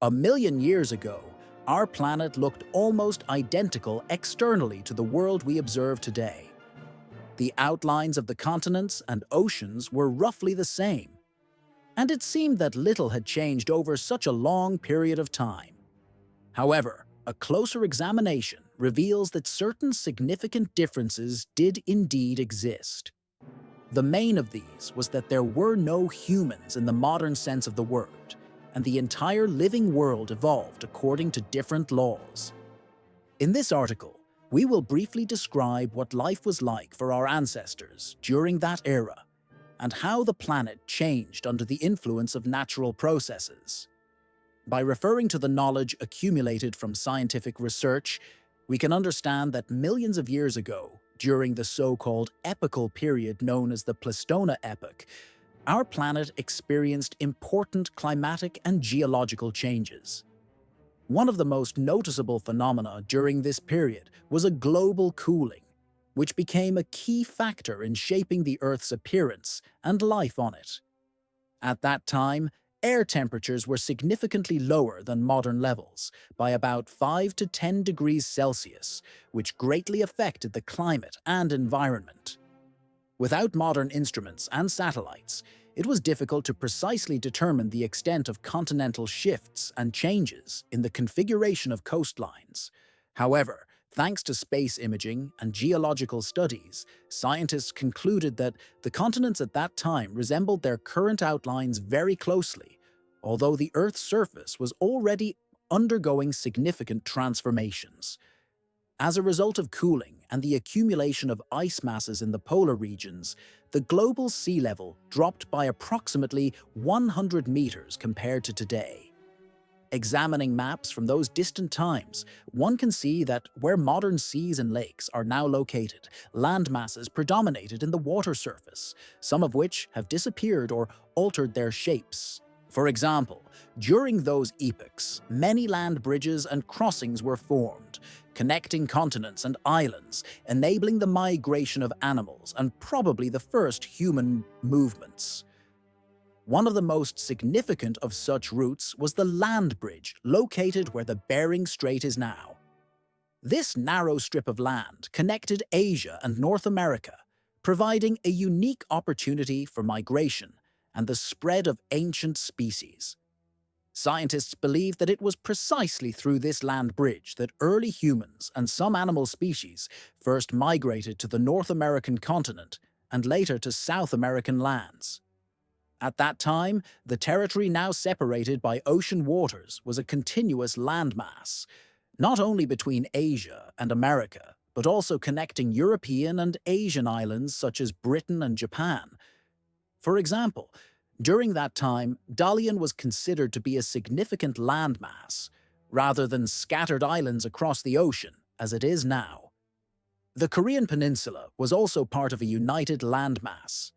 A million years ago, our planet looked almost identical externally to the world we observe today. The outlines of the continents and oceans were roughly the same, and it seemed that little had changed over such a long period of time. However, a closer examination reveals that certain significant differences did indeed exist. The main of these was that there were no humans in the modern sense of the word, and the entire living world evolved according to different laws. In this article, we will briefly describe what life was like for our ancestors during that era, and how the planet changed under the influence of natural processes. By referring to the knowledge accumulated from scientific research, we can understand that millions of years ago, during the so-called epochal period known as the Pleistocene epoch, our planet experienced important climatic and geological changes. One of the most noticeable phenomena during this period was a global cooling, which became a key factor in shaping the Earth's appearance and life on it. At that time, air temperatures were significantly lower than modern levels, by about 5 to 10 degrees Celsius, which greatly affected the climate and environment. Without modern instruments and satellites, it was difficult to precisely determine the extent of continental shifts and changes in the configuration of coastlines. However, thanks to space imaging and geological studies, scientists concluded that the continents at that time resembled their current outlines very closely, although the Earth's surface was already undergoing significant transformations. As a result of cooling and the accumulation of ice masses in the polar regions, the global sea level dropped by approximately 100 meters compared to today. Examining maps from those distant times, one can see that where modern seas and lakes are now located, land masses predominated in the water surface, some of which have disappeared or altered their shapes. For example, during those epochs, many land bridges and crossings were formed, connecting continents and islands, enabling the migration of animals and probably the first human movements. One of the most significant of such routes was the land bridge located where the Bering Strait is now. This narrow strip of land connected Asia and North America, providing a unique opportunity for migration and the spread of ancient species. Scientists believe that it was precisely through this land bridge that early humans and some animal species first migrated to the North American continent and later to South American lands. At that time, the territory now separated by ocean waters was a continuous landmass, not only between Asia and America, but also connecting European and Asian islands such as Britain and Japan. For example, during that time, Dalian was considered to be a significant landmass, rather than scattered islands across the ocean, as it is now. The Korean Peninsula was also part of a united landmass.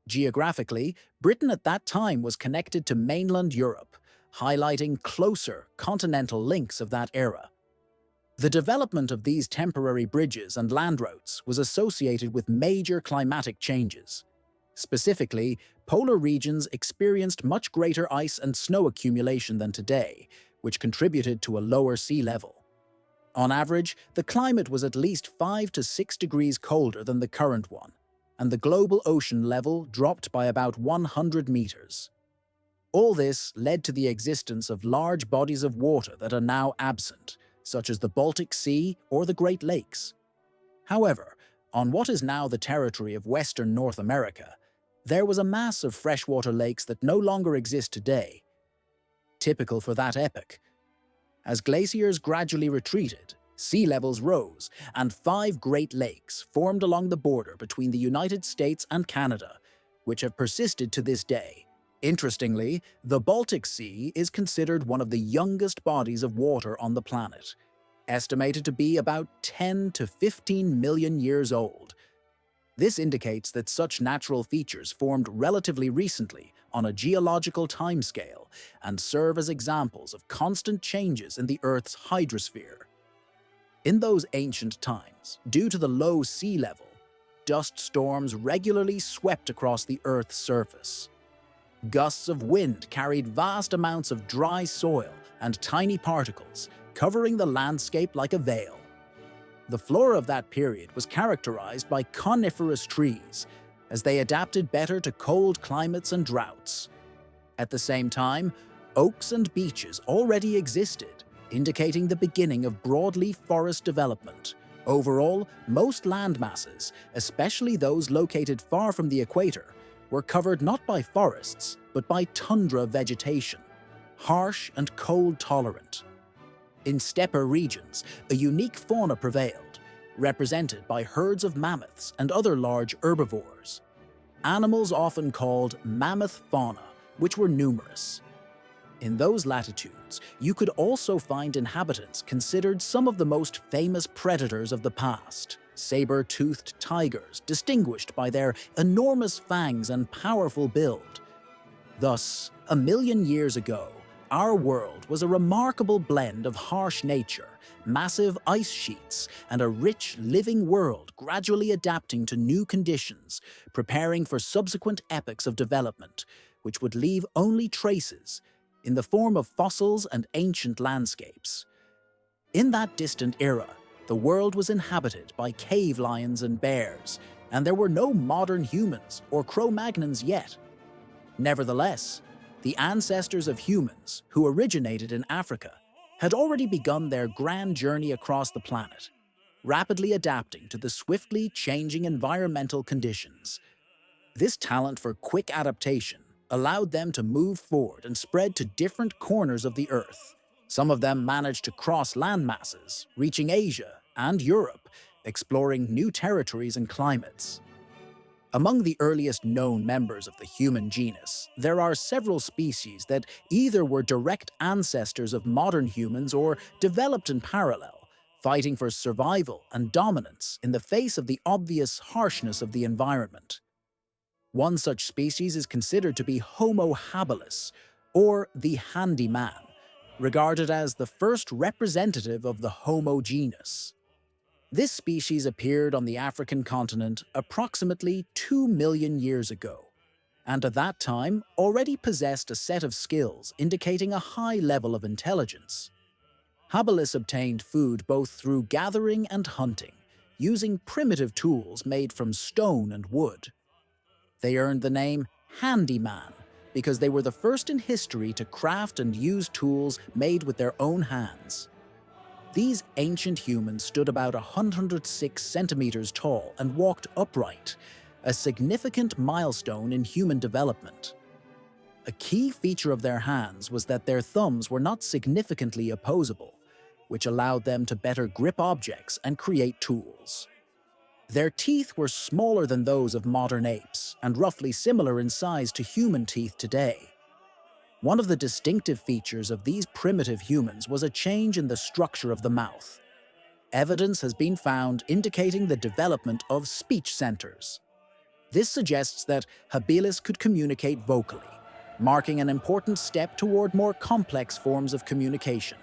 Geographically, Britain at that time was connected to mainland Europe, highlighting closer continental links of that era. The development of these temporary bridges and land routes was associated with major climatic changes. Specifically, polar regions experienced much greater ice and snow accumulation than today, which contributed to a lower sea level. On average, the climate was at least 5 to 6 degrees colder than the current one, and the global ocean level dropped by about 100 meters. All this led to the existence of large bodies of water that are now absent, such as the Baltic Sea or the Great Lakes. However, on what is now the territory of Western North America, there was a mass of freshwater lakes that no longer exist today, typical for that epoch. As glaciers gradually retreated, sea levels rose, and 5 Great Lakes formed along the border between the United States and Canada, which have persisted to this day. Interestingly, the Baltic Sea is considered one of the youngest bodies of water on the planet, estimated to be about 10 to 15 million years old. This indicates that such natural features formed relatively recently on a geological timescale and serve as examples of constant changes in the Earth's hydrosphere. In those ancient times, due to the low sea level, dust storms regularly swept across the Earth's surface. Gusts of wind carried vast amounts of dry soil and tiny particles, covering the landscape like a veil. The flora of that period was characterized by coniferous trees, as they adapted better to cold climates and droughts. At the same time, oaks and beeches already existed, indicating the beginning of broadleaf forest development. Overall, most landmasses, especially those located far from the equator, were covered not by forests, but by tundra vegetation, harsh and cold-tolerant. In steppe regions, a unique fauna prevailed, represented by herds of mammoths and other large herbivores. Animals often called mammoth fauna, which were numerous. In those latitudes, you could also find inhabitants considered some of the most famous predators of the past. Saber-toothed tigers, distinguished by their enormous fangs and powerful build. Thus, 1,000,000 years ago, our world was a remarkable blend of harsh nature, massive ice sheets, and a rich, living world gradually adapting to new conditions, preparing for subsequent epochs of development, which would leave only traces in the form of fossils and ancient landscapes. In that distant era, the world was inhabited by cave lions and bears, and there were no modern humans or Cro-Magnons yet. Nevertheless, the ancestors of humans, who originated in Africa, had already begun their grand journey across the planet, rapidly adapting to the swiftly changing environmental conditions. This talent for quick adaptation allowed them to move forward and spread to different corners of the Earth. Some of them managed to cross land masses, reaching Asia and Europe, exploring new territories and climates. Among the earliest known members of the human genus, there are several species that either were direct ancestors of modern humans or developed in parallel, fighting for survival and dominance in the face of the obvious harshness of the environment. One such species is considered to be Homo habilis, or the handy man, regarded as the first representative of the Homo genus. This species appeared on the African continent approximately 2,000,000 years ago, and at that time already possessed a set of skills indicating a high level of intelligence. Habilis obtained food both through gathering and hunting, using primitive tools made from stone and wood. They earned the name handyman because they were the first in history to craft and use tools made with their own hands. These ancient humans stood about 106 centimeters tall and walked upright, a significant milestone in human development. A key feature of their hands was that their thumbs were not significantly opposable, which allowed them to better grip objects and create tools. Their teeth were smaller than those of modern apes and roughly similar in size to human teeth today. One of the distinctive features of these primitive humans was a change in the structure of the mouth. Evidence has been found indicating the development of speech centers. This suggests that habilis could communicate vocally, marking an important step toward more complex forms of communication.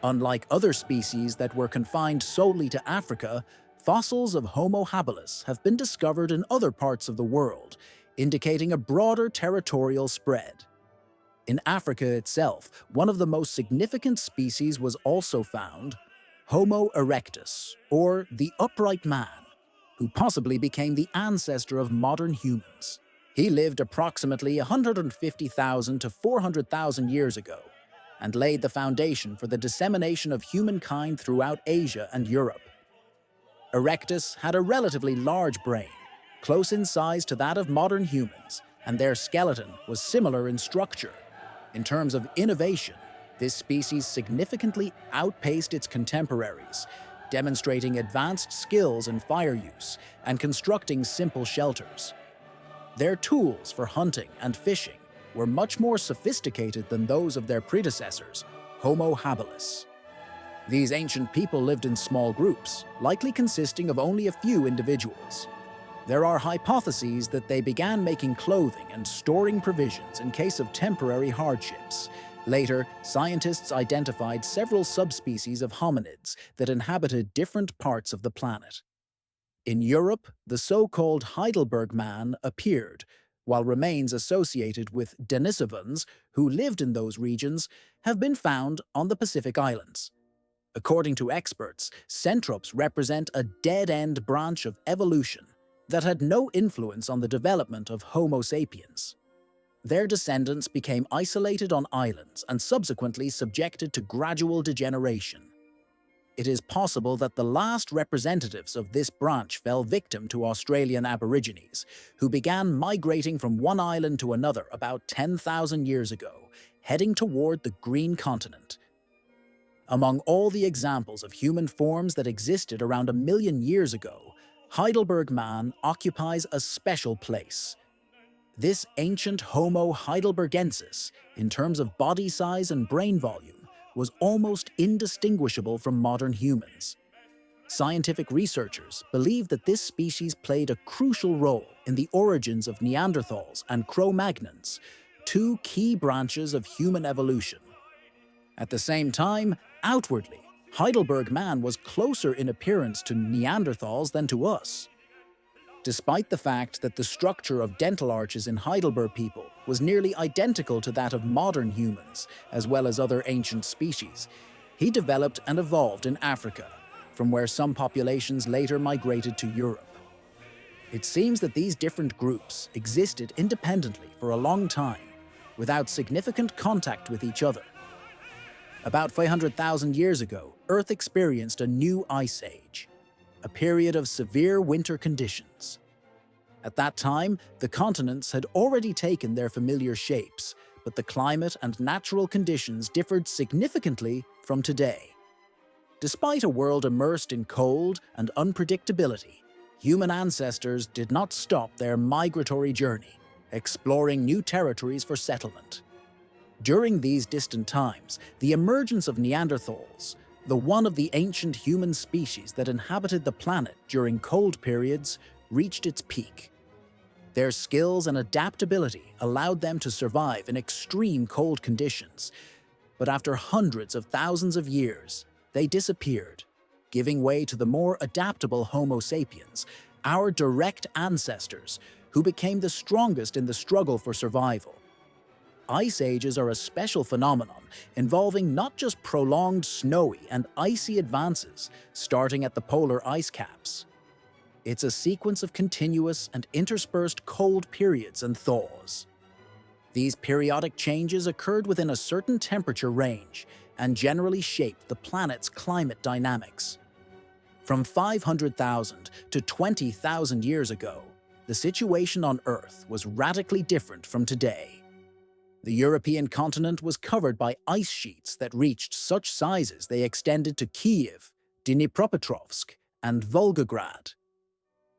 Unlike other species that were confined solely to Africa, fossils of Homo habilis have been discovered in other parts of the world, indicating a broader territorial spread. In Africa itself, one of the most significant species was also found, Homo erectus, or the upright man, who possibly became the ancestor of modern humans. He lived approximately 150,000 to 400,000 years ago, and laid the foundation for the dissemination of humankind throughout Asia and Europe. Erectus had a relatively large brain, close in size to that of modern humans, and their skeleton was similar in structure. In terms of innovation, this species significantly outpaced its contemporaries, demonstrating advanced skills in fire use and constructing simple shelters. Their tools for hunting and fishing were much more sophisticated than those of their predecessors, Homo habilis. These ancient people lived in small groups, likely consisting of only a few individuals. There are hypotheses that they began making clothing and storing provisions in case of temporary hardships. Later, scientists identified several subspecies of hominids that inhabited different parts of the planet. In Europe, the so-called Heidelberg man appeared, while remains associated with Denisovans, who lived in those regions, have been found on the Pacific Islands. According to experts, centrops represent a dead-end branch of evolution that had no influence on the development of Homo sapiens. Their descendants became isolated on islands and subsequently subjected to gradual degeneration. It is possible that the last representatives of this branch fell victim to Australian Aborigines, who began migrating from one island to another about 10,000 years ago, heading toward the Green Continent. Among all the examples of human forms that existed around 1 million years ago, Heidelberg man occupies a special place. This ancient Homo heidelbergensis, in terms of body size and brain volume, was almost indistinguishable from modern humans. Scientific researchers believe that this species played a crucial role in the origins of Neanderthals and Cro-Magnons, two key branches of human evolution. At the same time, outwardly, Heidelberg man was closer in appearance to Neanderthals than to us. Despite the fact that the structure of dental arches in Heidelberg people was nearly identical to that of modern humans, as well as other ancient species, he developed and evolved in Africa, from where some populations later migrated to Europe. It seems that these different groups existed independently for a long time, without significant contact with each other. About 500,000 years ago, Earth experienced a new ice age, a period of severe winter conditions. At that time, the continents had already taken their familiar shapes, but the climate and natural conditions differed significantly from today. Despite a world immersed in cold and unpredictability, human ancestors did not stop their migratory journey, exploring new territories for settlement. During these distant times, the emergence of Neanderthals, the one of the ancient human species that inhabited the planet during cold periods, reached its peak. Their skills and adaptability allowed them to survive in extreme cold conditions, but after hundreds of thousands of years, they disappeared, giving way to the more adaptable Homo sapiens, our direct ancestors, who became the strongest in the struggle for survival. Ice ages are a special phenomenon involving not just prolonged snowy and icy advances starting at the polar ice caps. It's a sequence of continuous and interspersed cold periods and thaws. These periodic changes occurred within a certain temperature range and generally shaped the planet's climate dynamics. From 500,000 to 20,000 years ago, the situation on Earth was radically different from today. The European continent was covered by ice sheets that reached such sizes they extended to Kiev, Dnipropetrovsk, and Volgograd.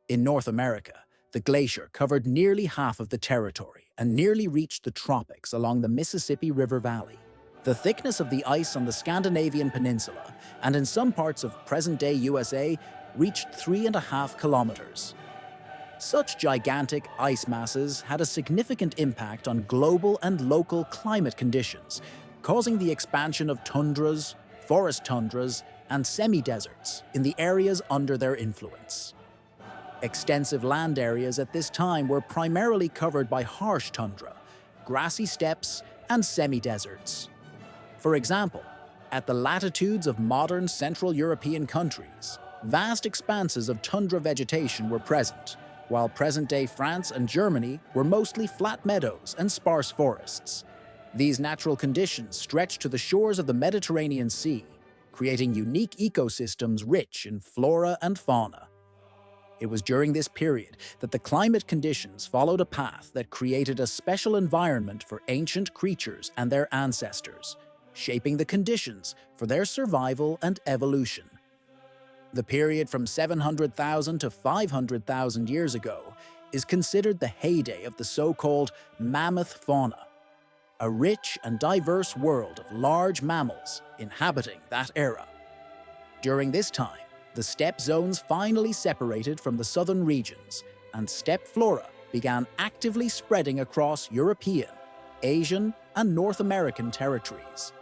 In North America, the glacier covered nearly half of the territory and nearly reached the tropics along the Mississippi River Valley. The thickness of the ice on the Scandinavian peninsula and in some parts of present-day USA reached 3.5 kilometers. Such gigantic ice masses had a significant impact on global and local climate conditions, causing the expansion of tundras, forest tundras, and semi-deserts in the areas under their influence. Extensive land areas at this time were primarily covered by harsh tundra, grassy steppes, and semi-deserts. For example, at the latitudes of modern Central European countries, vast expanses of tundra vegetation were present, while present-day France and Germany were mostly flat meadows and sparse forests. These natural conditions stretched to the shores of the Mediterranean Sea, creating unique ecosystems rich in flora and fauna. It was during this period that the climate conditions followed a path that created a special environment for ancient creatures and their ancestors, shaping the conditions for their survival and evolution. The period from 700,000 to 500,000 years ago is considered the heyday of the so-called mammoth fauna, a rich and diverse world of large mammals inhabiting that era. During this time, the steppe zones finally separated from the southern regions, and steppe flora began actively spreading across European, Asian, and North American territories.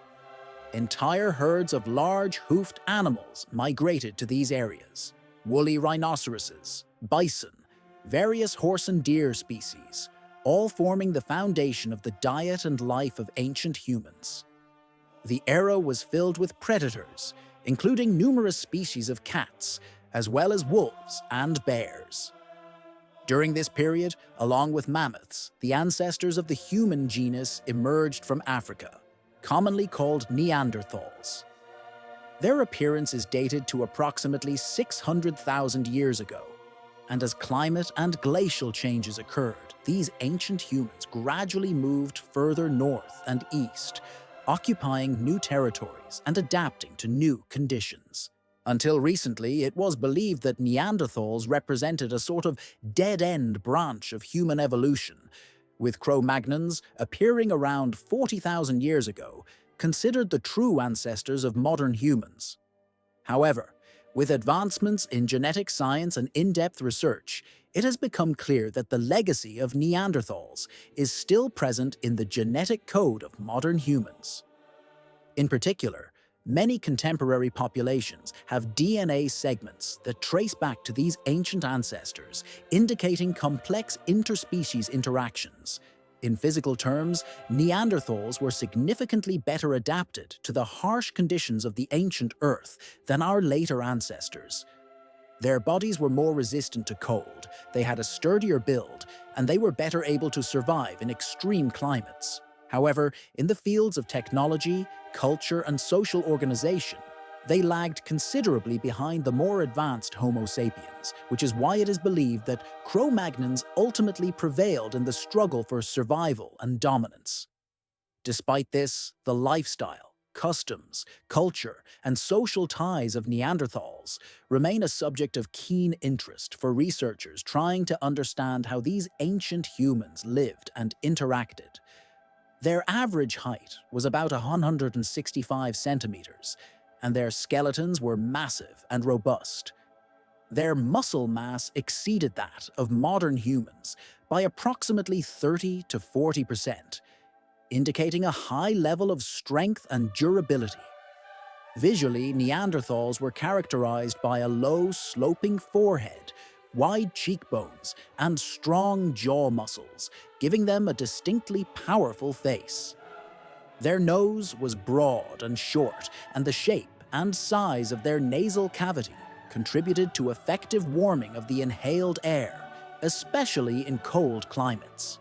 Entire herds of large, hoofed animals migrated to these areas: woolly rhinoceroses, bison, various horse and deer species, all forming the foundation of the diet and life of ancient humans. The era was filled with predators, including numerous species of cats, as well as wolves and bears. During this period, along with mammoths, the ancestors of the human genus emerged from Africa, commonly called Neanderthals. Their appearance is dated to approximately 600,000 years ago, and as climate and glacial changes occurred, these ancient humans gradually moved further north and east, occupying new territories and adapting to new conditions. Until recently, it was believed that Neanderthals represented a sort of dead-end branch of human evolution, with Cro-Magnons appearing around 40,000 years ago, considered the true ancestors of modern humans. However, with advancements in genetic science and in-depth research, it has become clear that the legacy of Neanderthals is still present in the genetic code of modern humans. In particular, many contemporary populations have DNA segments that trace back to these ancient ancestors, indicating complex interspecies interactions. In physical terms, Neanderthals were significantly better adapted to the harsh conditions of the ancient Earth than our later ancestors. Their bodies were more resistant to cold, they had a sturdier build, and they were better able to survive in extreme climates. However, in the fields of technology, culture, and social organization, they lagged considerably behind the more advanced Homo sapiens, which is why it is believed that Cro-Magnons ultimately prevailed in the struggle for survival and dominance. Despite this, the lifestyle, customs, culture, and social ties of Neanderthals remain a subject of keen interest for researchers trying to understand how these ancient humans lived and interacted. Their average height was about 165 centimeters, and their skeletons were massive and robust. Their muscle mass exceeded that of modern humans by approximately 30 to 40%, indicating a high level of strength and durability. Visually, Neanderthals were characterized by a low, sloping forehead, wide cheekbones, and strong jaw muscles, giving them a distinctly powerful face. Their nose was broad and short, and the shape and size of their nasal cavity contributed to effective warming of the inhaled air, especially in cold climates.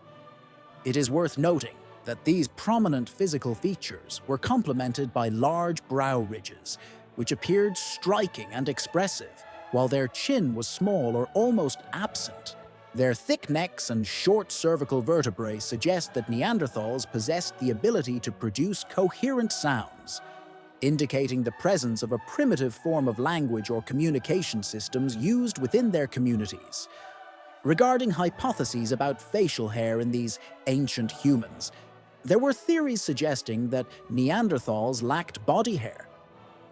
It is worth noting that these prominent physical features were complemented by large brow ridges, which appeared striking and expressive, while their chin was small or almost absent. Their thick necks and short cervical vertebrae suggest that Neanderthals possessed the ability to produce coherent sounds, indicating the presence of a primitive form of language or communication systems used within their communities. Regarding hypotheses about facial hair in these ancient humans, there were theories suggesting that Neanderthals lacked body hair.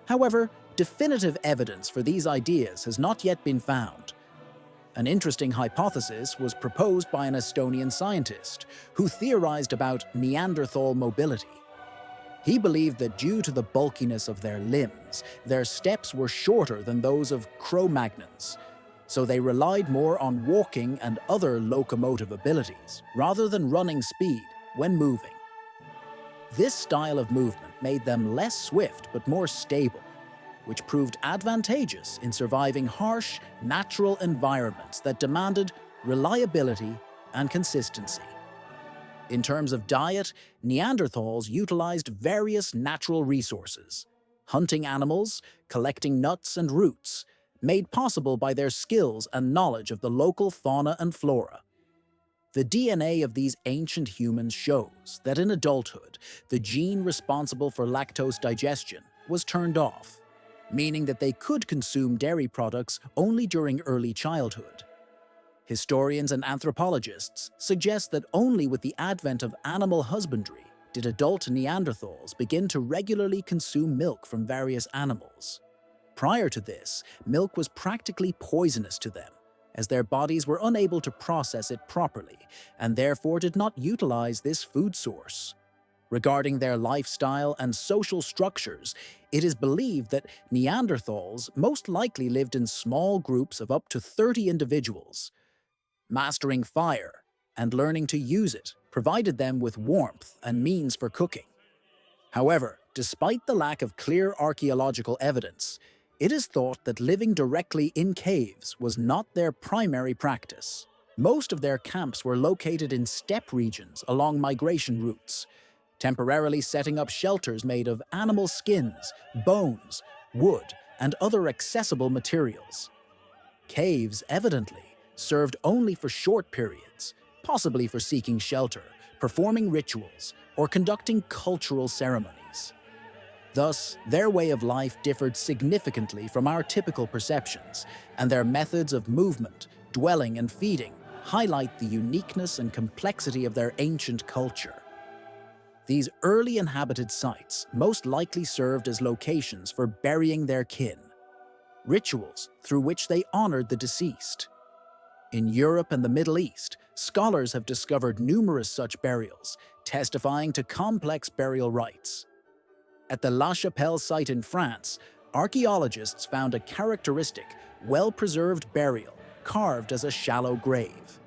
However, definitive evidence for these ideas has not yet been found. An interesting hypothesis was proposed by an Estonian scientist who theorized about Neanderthal mobility. He believed that due to the bulkiness of their limbs, their steps were shorter than those of Cro-Magnons, so they relied more on walking and other locomotive abilities rather than running speed when moving. This style of movement made them less swift but more stable, which proved advantageous in surviving harsh, natural environments that demanded reliability and consistency. In terms of diet, Neanderthals utilized various natural resources, hunting animals, collecting nuts and roots, made possible by their skills and knowledge of the local fauna and flora. The DNA of these ancient humans shows that in adulthood, the gene responsible for lactose digestion was turned off, meaning that they could consume dairy products only during early childhood. Historians and anthropologists suggest that only with the advent of animal husbandry did adult Neanderthals begin to regularly consume milk from various animals. Prior to this, milk was practically poisonous to them, as their bodies were unable to process it properly and therefore did not utilize this food source. Regarding their lifestyle and social structures, it is believed that Neanderthals most likely lived in small groups of up to 30 individuals. Mastering fire, and learning to use it provided them with warmth and means for cooking. However, despite the lack of clear archaeological evidence, it is thought that living directly in caves was not their primary practice. Most of their camps were located in steppe regions along migration routes, temporarily setting up shelters made of animal skins, bones, wood, and other accessible materials. Caves, evidently, served only for short periods, possibly for seeking shelter, performing rituals, or conducting cultural ceremonies. Thus, their way of life differed significantly from our typical perceptions, and their methods of movement, dwelling, and feeding highlight the uniqueness and complexity of their ancient culture. These early inhabited sites most likely served as locations for burying their kin, rituals through which they honored the deceased. In Europe and the Middle East, scholars have discovered numerous such burials, testifying to complex burial rites. At the La Chapelle site in France, archaeologists found a characteristic, well-preserved burial carved as a shallow grave.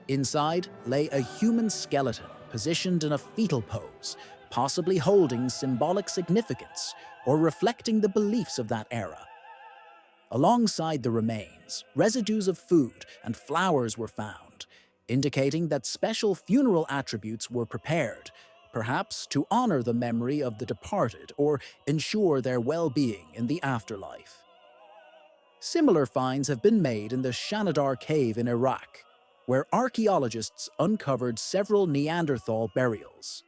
Inside lay a human skeleton positioned in a fetal pose, possibly holding symbolic significance or reflecting the beliefs of that era. Alongside the remains, residues of food and flowers were found, indicating that special funeral attributes were prepared, perhaps to honor the memory of the departed or ensure their well-being in the afterlife. Similar finds have been made in the Shanidar Cave in Iraq, where archaeologists uncovered several Neanderthal burials.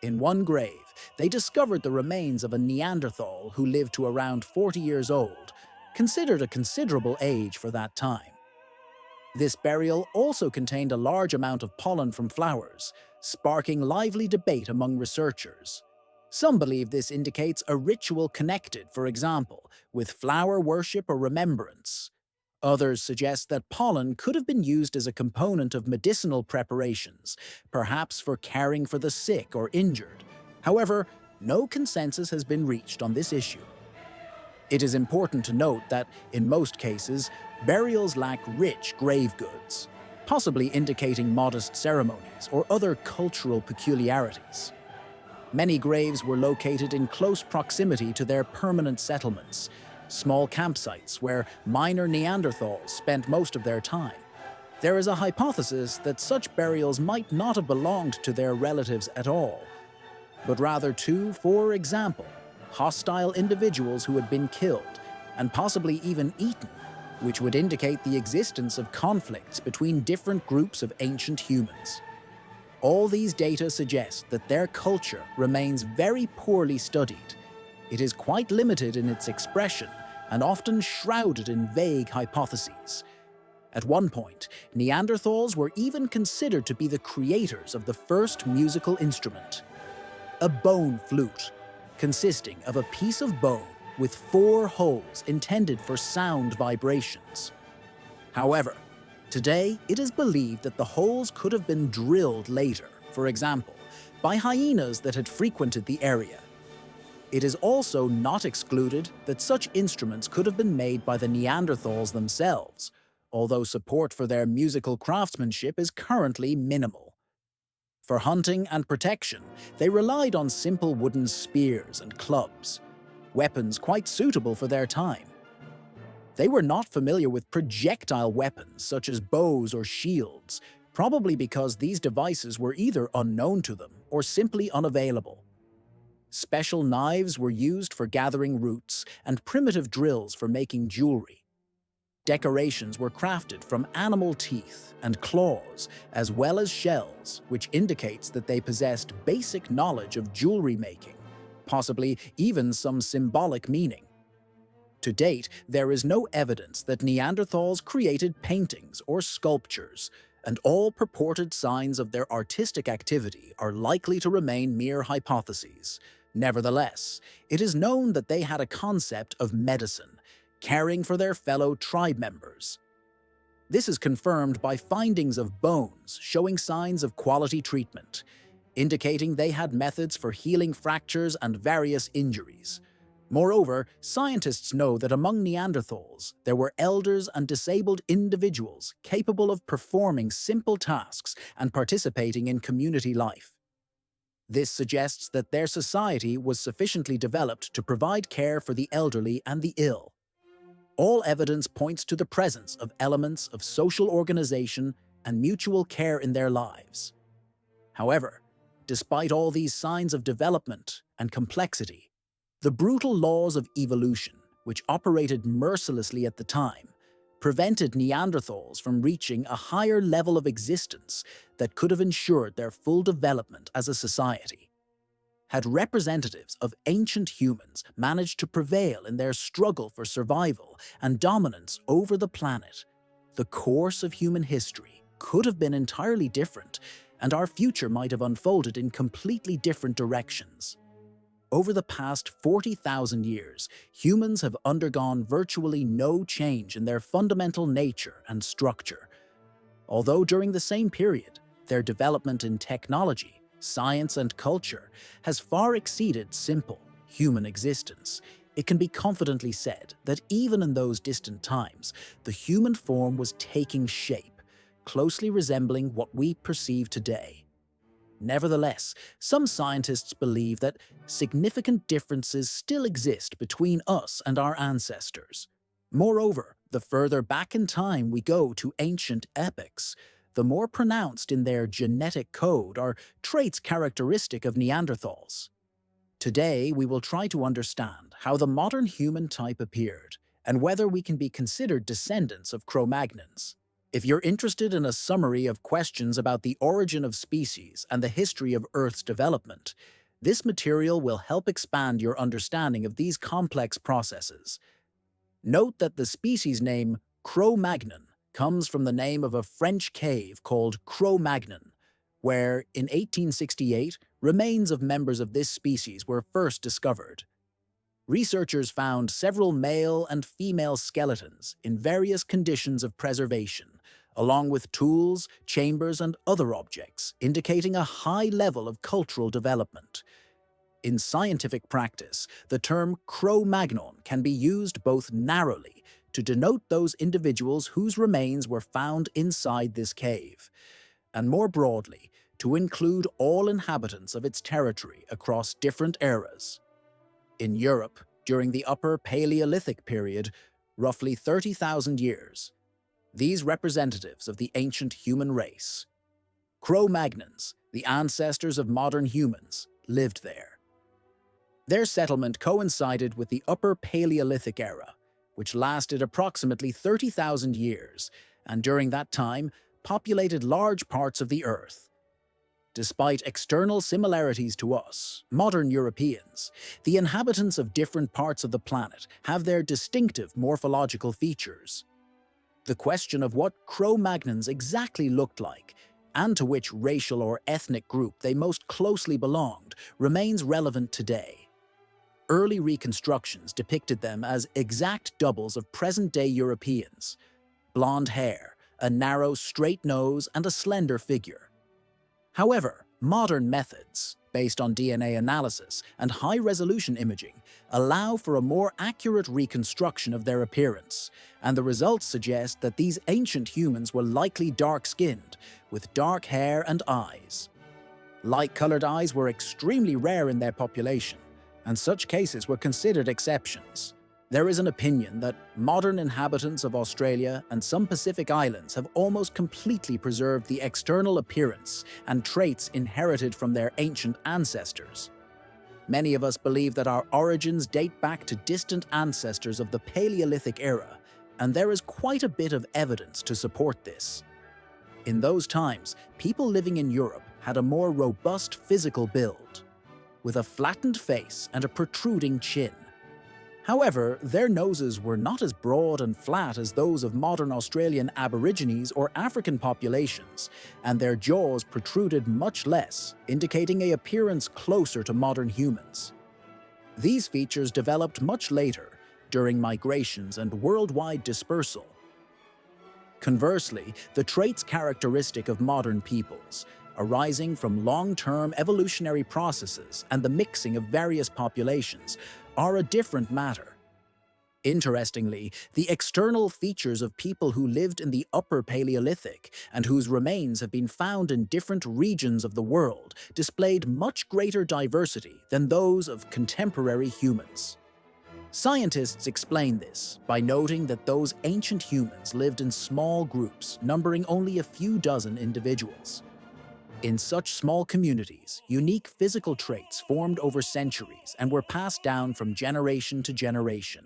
In one grave, they discovered the remains of a Neanderthal who lived to around 40 years old, considered a considerable age for that time. This burial also contained a large amount of pollen from flowers, sparking lively debate among researchers. Some believe this indicates a ritual connected, for example, with flower worship or remembrance. Others suggest that pollen could have been used as a component of medicinal preparations, perhaps for caring for the sick or injured. However, no consensus has been reached on this issue. It is important to note that, in most cases, burials lack rich grave goods, possibly indicating modest ceremonies or other cultural peculiarities. Many graves were located in close proximity to their permanent settlements, small campsites where minor Neanderthals spent most of their time. There is a hypothesis that such burials might not have belonged to their relatives at all, but rather to, for example, hostile individuals who had been killed, and possibly even eaten, which would indicate the existence of conflicts between different groups of ancient humans. All these data suggest that their culture remains very poorly studied. It is quite limited in its expression and often shrouded in vague hypotheses. At one point, Neanderthals were even considered to be the creators of the first musical instrument, a bone flute, consisting of a piece of bone with 4 holes intended for sound vibrations. However, today it is believed that the holes could have been drilled later, for example, by hyenas that had frequented the area. It is also not excluded that such instruments could have been made by the Neanderthals themselves, although support for their musical craftsmanship is currently minimal. For hunting and protection, they relied on simple wooden spears and clubs, weapons quite suitable for their time. They were not familiar with projectile weapons such as bows or shields, probably because these devices were either unknown to them or simply unavailable. Special knives were used for gathering roots and primitive drills for making jewelry. Decorations were crafted from animal teeth and claws, as well as shells, which indicates that they possessed basic knowledge of jewelry making, possibly even some symbolic meaning. To date, there is no evidence that Neanderthals created paintings or sculptures, and all purported signs of their artistic activity are likely to remain mere hypotheses. Nevertheless, it is known that they had a concept of medicine, caring for their fellow tribe members. This is confirmed by findings of bones showing signs of quality treatment, indicating they had methods for healing fractures and various injuries. Moreover, scientists know that among Neanderthals, there were elders and disabled individuals capable of performing simple tasks and participating in community life. This suggests that their society was sufficiently developed to provide care for the elderly and the ill. All evidence points to the presence of elements of social organization and mutual care in their lives. However, despite all these signs of development and complexity, the brutal laws of evolution, which operated mercilessly at the time, prevented Neanderthals from reaching a higher level of existence that could have ensured their full development as a society. Had representatives of ancient humans managed to prevail in their struggle for survival and dominance over the planet, the course of human history could have been entirely different, and our future might have unfolded in completely different directions. Over the past 40,000 years, humans have undergone virtually no change in their fundamental nature and structure. Although during the same period, their development in technology, science, and culture has far exceeded simple human existence, it can be confidently said that even in those distant times, the human form was taking shape, closely resembling what we perceive today. Nevertheless, some scientists believe that significant differences still exist between us and our ancestors. Moreover, the further back in time we go to ancient epochs, the more pronounced in their genetic code are traits characteristic of Neanderthals. Today, we will try to understand how the modern human type appeared and whether we can be considered descendants of Cro-Magnons. If you're interested in a summary of questions about the origin of species and the history of Earth's development, this material will help expand your understanding of these complex processes. Note that the species name Cro-Magnon comes from the name of a French cave called Cro-Magnon, where, in 1868, remains of members of this species were first discovered. Researchers found several male and female skeletons in various conditions of preservation, along with tools, chambers, and other objects, indicating a high level of cultural development. In scientific practice, the term Cro-Magnon can be used both narrowly to denote those individuals whose remains were found inside this cave, and more broadly, to include all inhabitants of its territory across different eras. In Europe, during the Upper Paleolithic period, roughly 30,000 years, these representatives of the ancient human race, Cro-Magnons, the ancestors of modern humans, lived there. Their settlement coincided with the Upper Paleolithic era, which lasted approximately 30,000 years, and during that time populated large parts of the Earth. Despite external similarities to us, modern Europeans, the inhabitants of different parts of the planet have their distinctive morphological features. The question of what Cro-Magnons exactly looked like, and to which racial or ethnic group they most closely belonged, remains relevant today. Early reconstructions depicted them as exact doubles of present-day Europeans: blonde hair, a narrow, straight nose, and a slender figure. However, modern methods, based on DNA analysis and high-resolution imaging, allow for a more accurate reconstruction of their appearance, and the results suggest that these ancient humans were likely dark-skinned, with dark hair and eyes. Light-colored eyes were extremely rare in their population, and such cases were considered exceptions. There is an opinion that modern inhabitants of Australia and some Pacific islands have almost completely preserved the external appearance and traits inherited from their ancient ancestors. Many of us believe that our origins date back to distant ancestors of the Paleolithic era, and there is quite a bit of evidence to support this. In those times, people living in Europe had a more robust physical build, with a flattened face and a protruding chin. However, their noses were not as broad and flat as those of modern Australian Aborigines or African populations, and their jaws protruded much less, indicating an appearance closer to modern humans. These features developed much later, during migrations and worldwide dispersal. Conversely, the traits characteristic of modern peoples, arising from long-term evolutionary processes and the mixing of various populations, are a different matter. Interestingly, the external features of people who lived in the Upper Paleolithic and whose remains have been found in different regions of the world displayed much greater diversity than those of contemporary humans. Scientists explain this by noting that those ancient humans lived in small groups numbering only a few dozen individuals. In such small communities, unique physical traits formed over centuries and were passed down from generation to generation.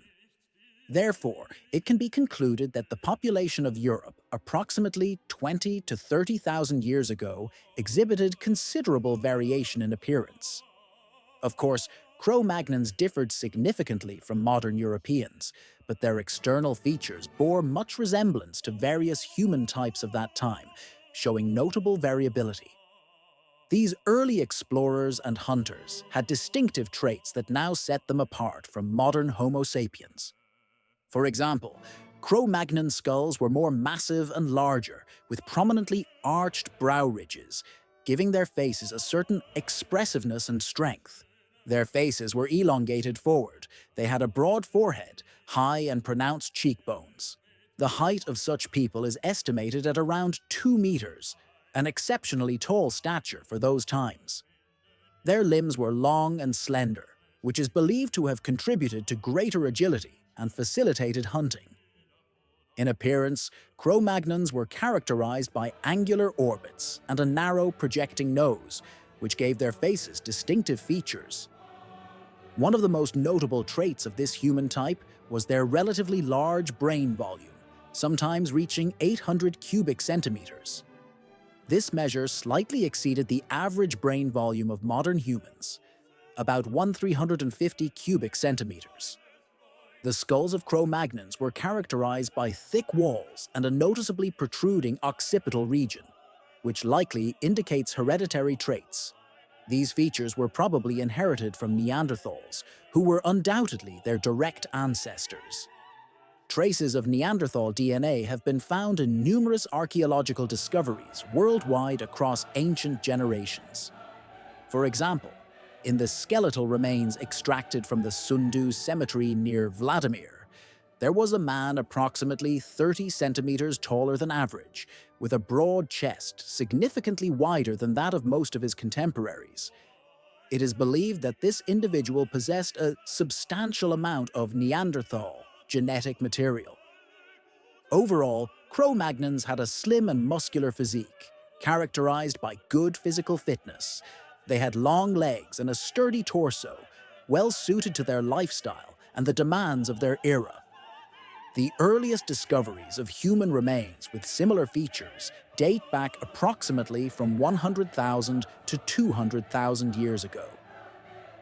Therefore, it can be concluded that the population of Europe approximately 20 to 30,000 years ago exhibited considerable variation in appearance. Of course, Cro-Magnons differed significantly from modern Europeans, but their external features bore much resemblance to various human types of that time, showing notable variability. These early explorers and hunters had distinctive traits that now set them apart from modern Homo sapiens. For example, Cro-Magnon skulls were more massive and larger, with prominently arched brow ridges, giving their faces a certain expressiveness and strength. Their faces were elongated forward, they had a broad forehead, high and pronounced cheekbones. The height of such people is estimated at around 2 meters, an exceptionally tall stature for those times. Their limbs were long and slender, which is believed to have contributed to greater agility and facilitated hunting. In appearance, Cro-Magnons were characterized by angular orbits and a narrow projecting nose, which gave their faces distinctive features. One of the most notable traits of this human type was their relatively large brain volume, sometimes reaching 800 cubic centimeters. This measure slightly exceeded the average brain volume of modern humans, about 1,350 cubic centimeters. The skulls of Cro-Magnons were characterized by thick walls and a noticeably protruding occipital region, which likely indicates hereditary traits. These features were probably inherited from Neanderthals, who were undoubtedly their direct ancestors. Traces of Neanderthal DNA have been found in numerous archaeological discoveries worldwide across ancient generations. For example, in the skeletal remains extracted from the Sundu cemetery near Vladimir, there was a man approximately 30 centimeters taller than average, with a broad chest significantly wider than that of most of his contemporaries. It is believed that this individual possessed a substantial amount of Neanderthal genetic material. Overall, Cro-Magnons had a slim and muscular physique, characterized by good physical fitness. They had long legs and a sturdy torso, well suited to their lifestyle and the demands of their era. The earliest discoveries of human remains with similar features date back approximately from 100,000 to 200,000 years ago.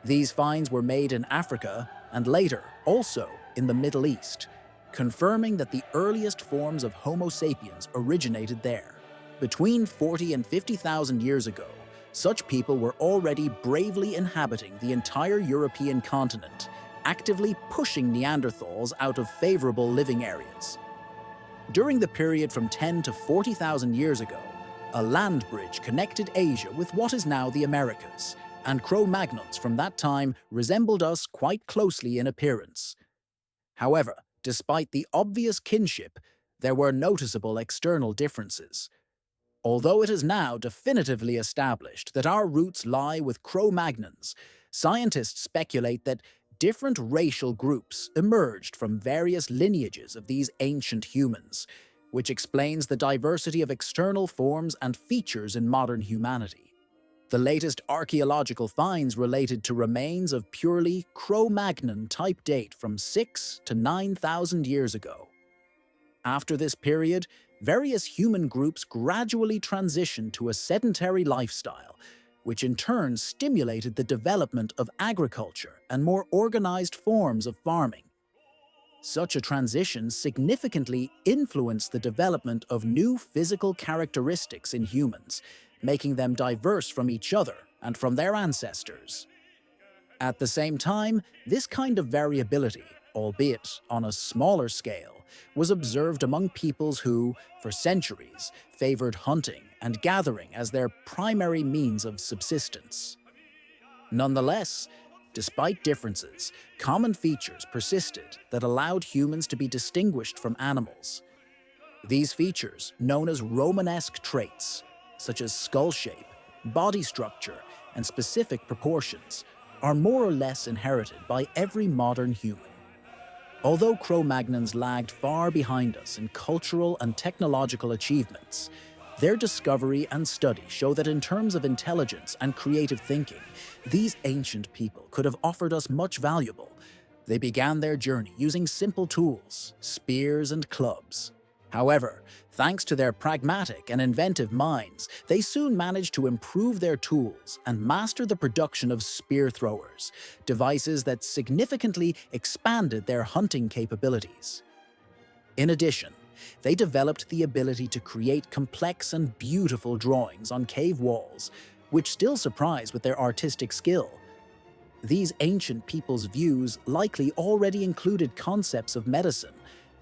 These finds were made in Africa and later also in the Middle East, confirming that the earliest forms of Homo sapiens originated there. Between 40 and 50,000 years ago, such people were already bravely inhabiting the entire European continent, actively pushing Neanderthals out of favorable living areas. During the period from 10 to 40,000 years ago, a land bridge connected Asia with what is now the Americas, and Cro-Magnons from that time resembled us quite closely in appearance. However, despite the obvious kinship, there were noticeable external differences. Although it is now definitively established that our roots lie with Cro-Magnons, scientists speculate that different racial groups emerged from various lineages of these ancient humans, which explains the diversity of external forms and features in modern humanity. The latest archaeological finds related to remains of purely Cro-Magnon type date from 6 to 9,000 years ago. After this period, various human groups gradually transitioned to a sedentary lifestyle, which in turn stimulated the development of agriculture and more organized forms of farming. Such a transition significantly influenced the development of new physical characteristics in humans, making them diverse from each other and from their ancestors. At the same time, this kind of variability, albeit on a smaller scale, was observed among peoples who, for centuries, favored hunting and gathering as their primary means of subsistence. Nonetheless, Despite differences, common features persisted that allowed humans to be distinguished from animals. These features, known as Romanesque traits, such as skull shape, body structure, and specific proportions, are more or less inherited by every modern human. Although Cro-Magnons lagged far behind us in cultural and technological achievements, their discovery and study show that in terms of intelligence and creative thinking, these ancient people could have offered us much valuable. They began their journey using simple tools, spears and clubs. However, thanks to their pragmatic and inventive minds, they soon managed to improve their tools and master the production of spear throwers, devices that significantly expanded their hunting capabilities. In addition, they developed the ability to create complex and beautiful drawings on cave walls, which still surprise with their artistic skill. These ancient people's views likely already included concepts of medicine,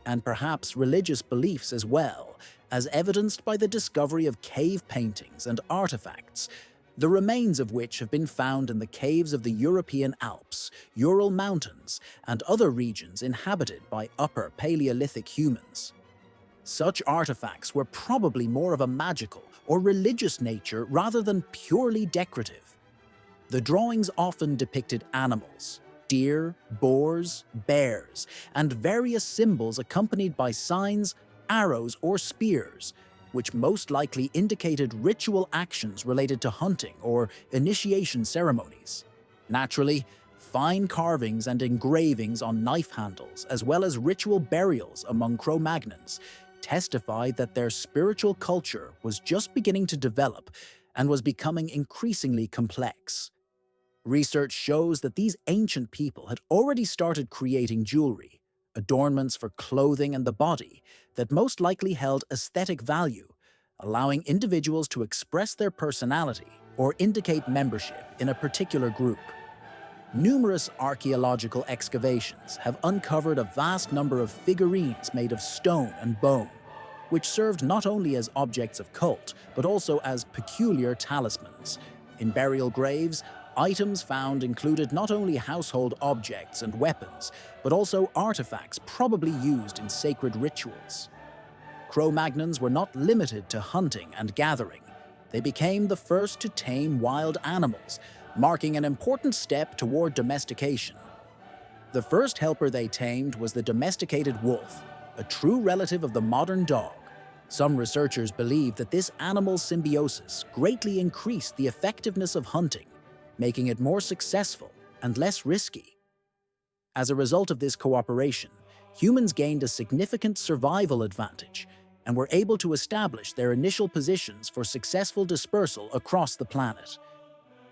and perhaps religious beliefs as well, as evidenced by the discovery of cave paintings and artifacts, the remains of which have been found in the caves of the European Alps, Ural Mountains, and other regions inhabited by Upper Paleolithic humans. Such artifacts were probably more of a magical or religious nature rather than purely decorative. The drawings often depicted animals, deer, boars, bears, and various symbols accompanied by signs, arrows, or spears, which most likely indicated ritual actions related to hunting or initiation ceremonies. Naturally, fine carvings and engravings on knife handles, as well as ritual burials among Cro-Magnons, testified that their spiritual culture was just beginning to develop and was becoming increasingly complex. Research shows that these ancient people had already started creating jewelry, adornments for clothing and the body, that most likely held aesthetic value, allowing individuals to express their personality or indicate membership in a particular group. Numerous archaeological excavations have uncovered a vast number of figurines made of stone and bone, which served not only as objects of cult, but also as peculiar talismans. In burial graves, items found included not only household objects and weapons, but also artifacts probably used in sacred rituals. Cro-Magnons were not limited to hunting and gathering. They became the first to tame wild animals, marking an important step toward domestication. The first helper they tamed was the domesticated wolf, a true relative of the modern dog. Some researchers believe that this animal symbiosis greatly increased the effectiveness of hunting, making it more successful and less risky. As a result of this cooperation, humans gained a significant survival advantage and were able to establish their initial positions for successful dispersal across the planet.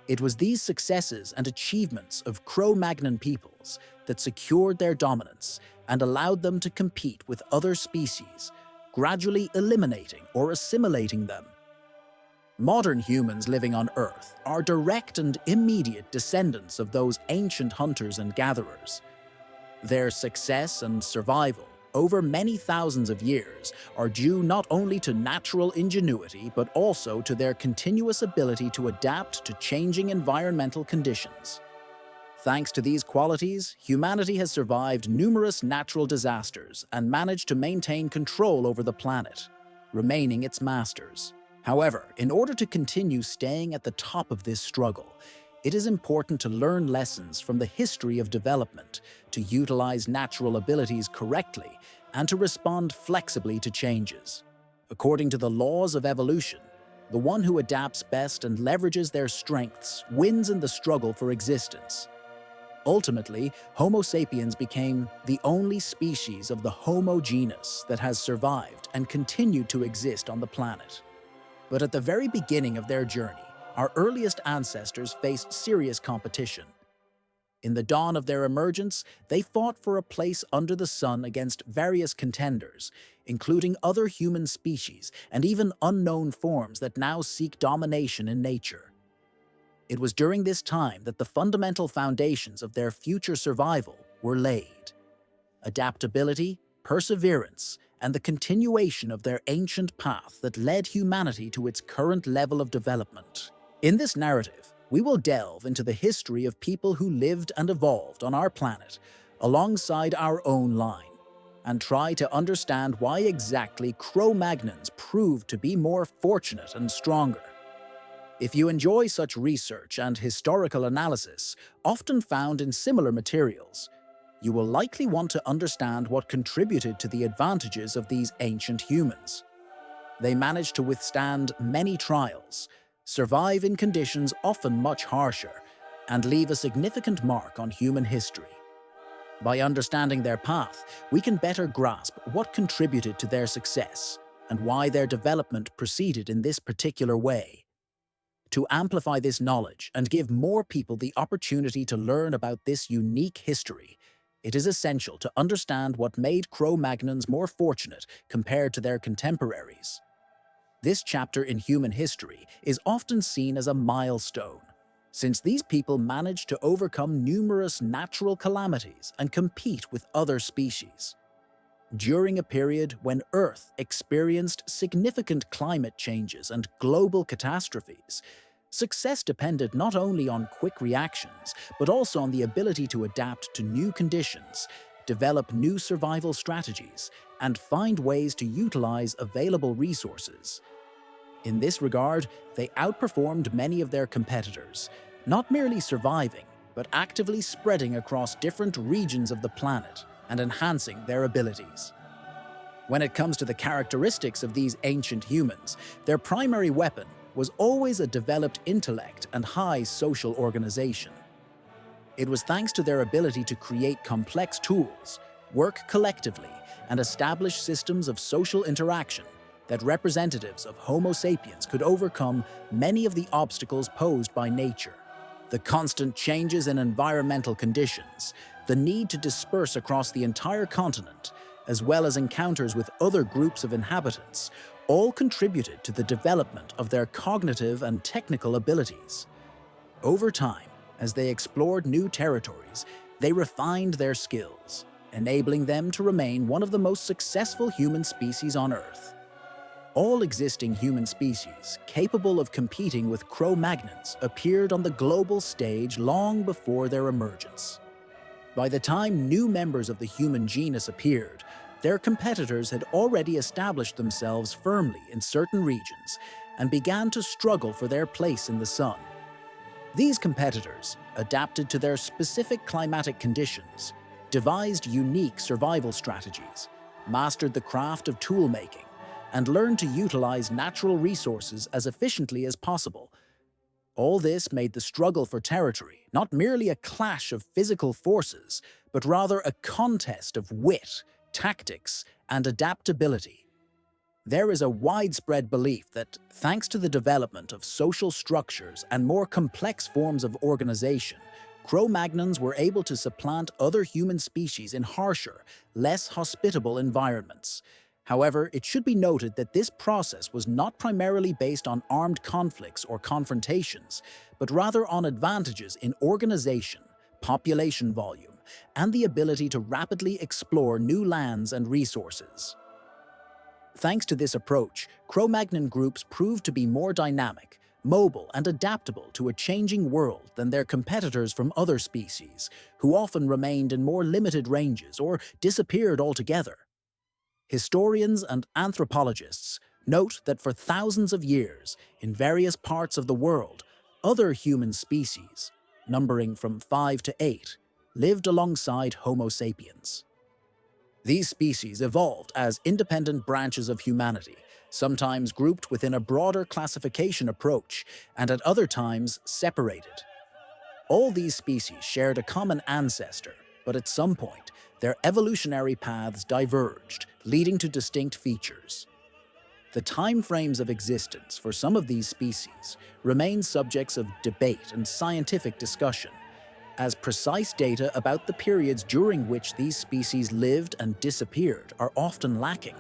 It was these successes and achievements of Cro-Magnon peoples that secured their dominance and allowed them to compete with other species, gradually eliminating or assimilating them. Modern humans living on Earth are direct and immediate descendants of those ancient hunters and gatherers. Their success and survival over many thousands of years are due not only to natural ingenuity but also to their continuous ability to adapt to changing environmental conditions. Thanks to these qualities, humanity has survived numerous natural disasters and managed to maintain control over the planet, remaining its masters. However, in order to continue staying at the top of this struggle, it is important to learn lessons from the history of development, to utilize natural abilities correctly, and to respond flexibly to changes. According to the laws of evolution, the one who adapts best and leverages their strengths wins in the struggle for existence. Ultimately, Homo sapiens became the only species of the Homo genus that has survived and continued to exist on the planet. But at the very beginning of their journey, our earliest ancestors faced serious competition. In the dawn of their emergence, they fought for a place under the sun against various contenders, including other human species and even unknown forms that now seek domination in nature. It was during this time that the fundamental foundations of their future survival were laid. Adaptability, perseverance, and the continuation of their ancient path that led humanity to its current level of development. In this narrative, we will delve into the history of people who lived and evolved on our planet alongside our own line, and try to understand why exactly Cro-Magnons proved to be more fortunate and stronger. If you enjoy such research and historical analysis, often found in similar materials, you will likely want to understand what contributed to the advantages of these ancient humans. They managed to withstand many trials, survive in conditions often much harsher, and leave a significant mark on human history. By understanding their path, we can better grasp what contributed to their success and why their development proceeded in this particular way. To amplify this knowledge and give more people the opportunity to learn about this unique history, it is essential to understand what made Cro-Magnons more fortunate compared to their contemporaries. This chapter in human history is often seen as a milestone, since these people managed to overcome numerous natural calamities and compete with other species. During a period when Earth experienced significant climate changes and global catastrophes, success depended not only on quick reactions, but also on the ability to adapt to new conditions, develop new survival strategies, and find ways to utilize available resources. In this regard, they outperformed many of their competitors, not merely surviving, but actively spreading across different regions of the planet and enhancing their abilities. When it comes to the characteristics of these ancient humans, their primary weapon was always a developed intellect and high social organization. It was thanks to their ability to create complex tools, work collectively, and establish systems of social interaction that representatives of Homo sapiens could overcome many of the obstacles posed by nature. The constant changes in environmental conditions, the need to disperse across the entire continent, as well as encounters with other groups of inhabitants, all contributed to the development of their cognitive and technical abilities. Over time, as they explored new territories, they refined their skills, enabling them to remain one of the most successful human species on Earth. All existing human species capable of competing with Cro-Magnons appeared on the global stage long before their emergence. By the time new members of the human genus appeared, their competitors had already established themselves firmly in certain regions and began to struggle for their place in the sun. These competitors adapted to their specific climatic conditions, devised unique survival strategies, mastered the craft of tool-making, and learned to utilize natural resources as efficiently as possible. All this made the struggle for territory not merely a clash of physical forces, but rather a contest of wit, tactics, and adaptability. There is a widespread belief that, thanks to the development of social structures and more complex forms of organization, Cro-Magnons were able to supplant other human species in harsher, less hospitable environments. However, it should be noted that this process was not primarily based on armed conflicts or confrontations, but rather on advantages in organization, population volume, and the ability to rapidly explore new lands and resources. Thanks to this approach, Cro-Magnon groups proved to be more dynamic, mobile, and adaptable to a changing world than their competitors from other species, who often remained in more limited ranges or disappeared altogether. Historians and anthropologists note that for thousands of years, in various parts of the world, other human species, numbering from 5 to 8, lived alongside Homo sapiens. These species evolved as independent branches of humanity, sometimes grouped within a broader classification approach, and at other times separated. All these species shared a common ancestor, but at some point, their evolutionary paths diverged, leading to distinct features. The time frames of existence for some of these species remain subjects of debate and scientific discussion, as precise data about the periods during which these species lived and disappeared are often lacking.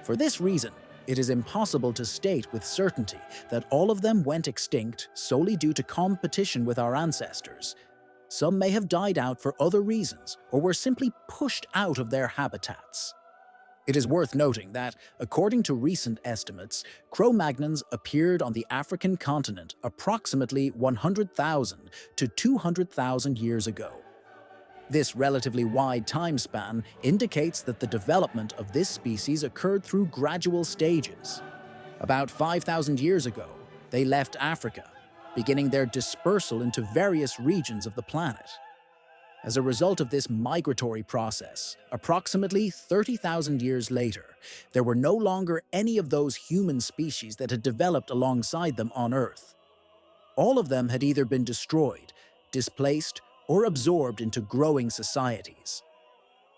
For this reason, it is impossible to state with certainty that all of them went extinct solely due to competition with our ancestors. Some may have died out for other reasons or were simply pushed out of their habitats. It is worth noting that, according to recent estimates, Cro-Magnons appeared on the African continent approximately 100,000 to 200,000 years ago. This relatively wide time span indicates that the development of this species occurred through gradual stages. About 5,000 years ago, they left Africa, beginning their dispersal into various regions of the planet. As a result of this migratory process, approximately 30,000 years later, there were no longer any of those human species that had developed alongside them on Earth. All of them had either been destroyed, displaced, or absorbed into growing societies.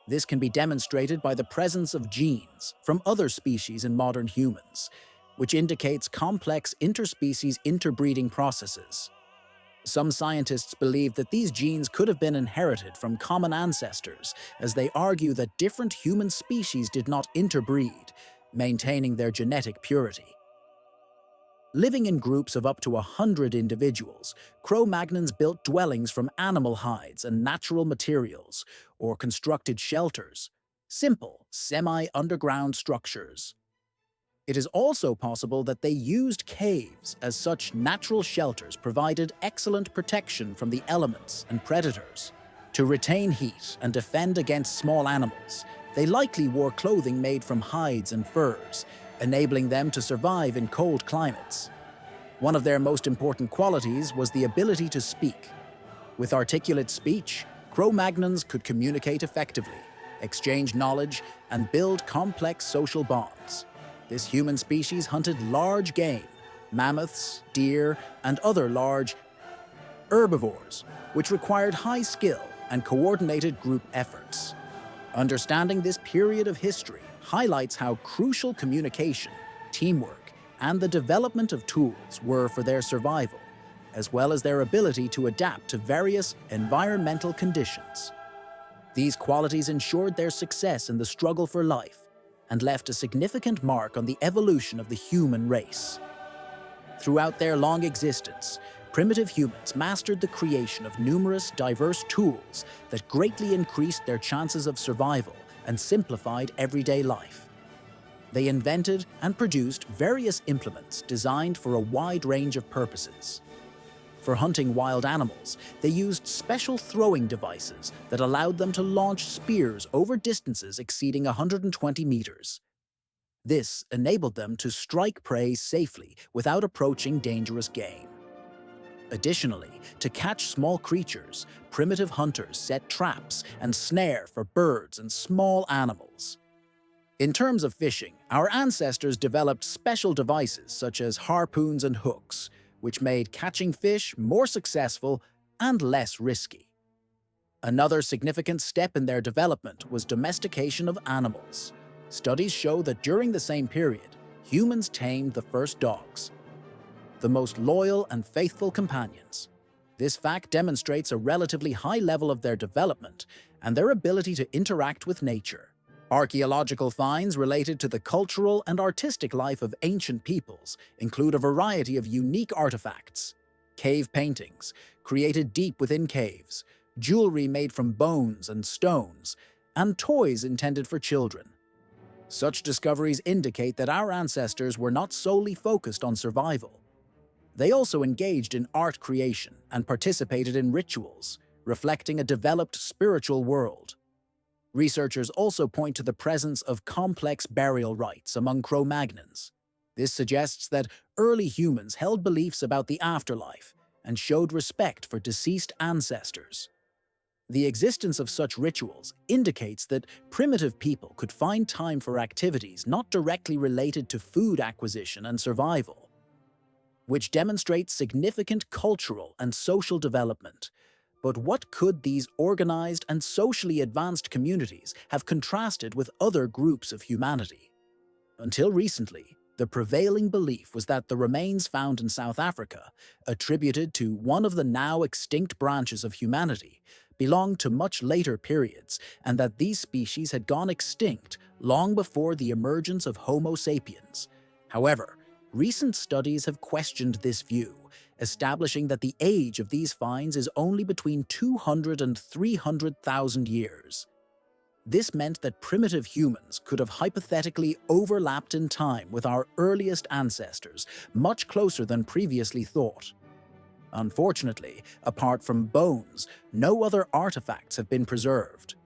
This can be demonstrated by the presence of genes from other species in modern humans, which indicates complex interspecies interbreeding processes. Some scientists believe that these genes could have been inherited from common ancestors, as they argue that different human species did not interbreed, maintaining their genetic purity. Living in groups of up to 100 individuals, Cro-Magnons built dwellings from animal hides and natural materials, or constructed shelters, simple, semi-underground structures. It is also possible that they used caves, as such natural shelters provided excellent protection from the elements and predators. To retain heat and defend against small animals, they likely wore clothing made from hides and furs, enabling them to survive in cold climates. One of their most important qualities was the ability to speak. With articulate speech, Cro-Magnons could communicate effectively, exchange knowledge, and build complex social bonds. This human species hunted large game, mammoths, deer, and other large herbivores, which required high skill and coordinated group efforts. Understanding this period of history highlights how crucial communication, teamwork, and the development of tools were for their survival, as well as their ability to adapt to various environmental conditions. These qualities ensured their success in the struggle for life, and left a significant mark on the evolution of the human race. Throughout their long existence, primitive humans mastered the creation of numerous diverse tools that greatly increased their chances of survival and simplified everyday life. They invented and produced various implements designed for a wide range of purposes. For hunting wild animals, they used special throwing devices that allowed them to launch spears over distances exceeding 120 meters. This enabled them to strike prey safely without approaching dangerous game. Additionally, to catch small creatures, primitive hunters set traps and snare for birds and small animals. In terms of fishing, our ancestors developed special devices such as harpoons and hooks, which made catching fish more successful and less risky. Another significant step in their development was domestication of animals. Studies show that during the same period, humans tamed the first dogs, the most loyal and faithful companions. This fact demonstrates a relatively high level of their development and their ability to interact with nature. Archaeological finds related to the cultural and artistic life of ancient peoples include a variety of unique artifacts: cave paintings, created deep within caves, jewelry made from bones and stones, and toys intended for children. Such discoveries indicate that our ancestors were not solely focused on survival. They also engaged in art creation and participated in rituals, reflecting a developed spiritual world. Researchers also point to the presence of complex burial rites among Cro-Magnons. This suggests that early humans held beliefs about the afterlife and showed respect for deceased ancestors. The existence of such rituals indicates that primitive people could find time for activities not directly related to food acquisition and survival, which demonstrates significant cultural and social development. But what could these organized and socially advanced communities have contrasted with other groups of humanity? Until recently, the prevailing belief was that the remains found in South Africa, attributed to one of the now extinct branches of humanity, belonged to much later periods, and that these species had gone extinct long before the emergence of Homo sapiens. However, recent studies have questioned this view, establishing that the age of these finds is only between 200 and 300,000 years. This meant that primitive humans could have hypothetically overlapped in time with our earliest ancestors, much closer than previously thought. Unfortunately, apart from bones, no other artifacts have been preserved.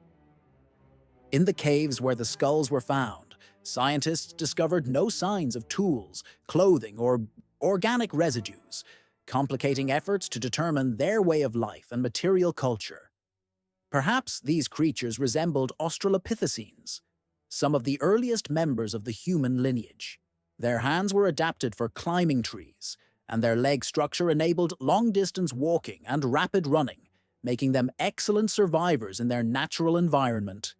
In the caves where the skulls were found, scientists discovered no signs of tools, clothing, or organic residues, complicating efforts to determine their way of life and material culture. Perhaps these creatures resembled Australopithecines, some of the earliest members of the human lineage. Their hands were adapted for climbing trees, and their leg structure enabled long-distance walking and rapid running, making them excellent survivors in their natural environment.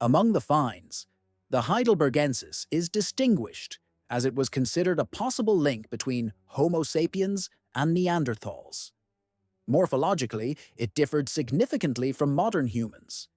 Among the finds, the Heidelbergensis is distinguished as it was considered a possible link between Homo sapiens and Neanderthals. Morphologically, it differed significantly from modern humans.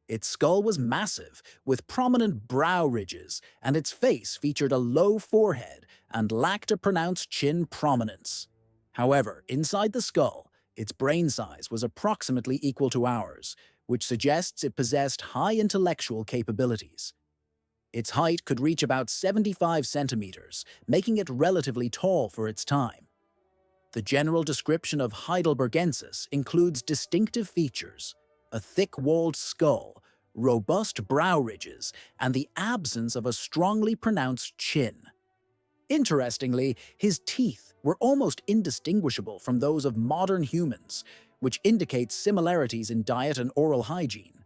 Its skull was massive, with prominent brow ridges, and its face featured a low forehead and lacked a pronounced chin prominence. However, inside the skull, its brain size was approximately equal to ours, which suggests it possessed high intellectual capabilities. Its height could reach about 75 centimeters, making it relatively tall for its time. The general description of Heidelbergensis includes distinctive features: a thick-walled skull, robust brow ridges, and the absence of a strongly pronounced chin. Interestingly, his teeth were almost indistinguishable from those of modern humans, which indicates similarities in diet and oral hygiene.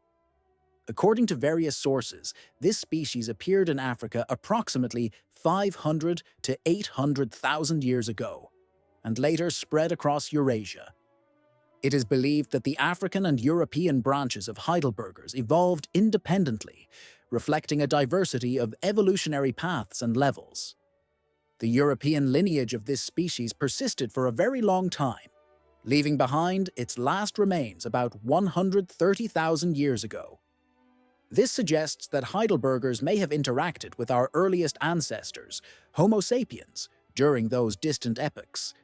According to various sources, this species appeared in Africa approximately 500 to 800,000 years ago, and later spread across Eurasia. It is believed that the African and European branches of Heidelbergers evolved independently, reflecting a diversity of evolutionary paths and levels. The European lineage of this species persisted for a very long time, leaving behind its last remains about 130,000 years ago. This suggests that Heidelbergers may have interacted with our earliest ancestors, Homo sapiens, during those distant epochs.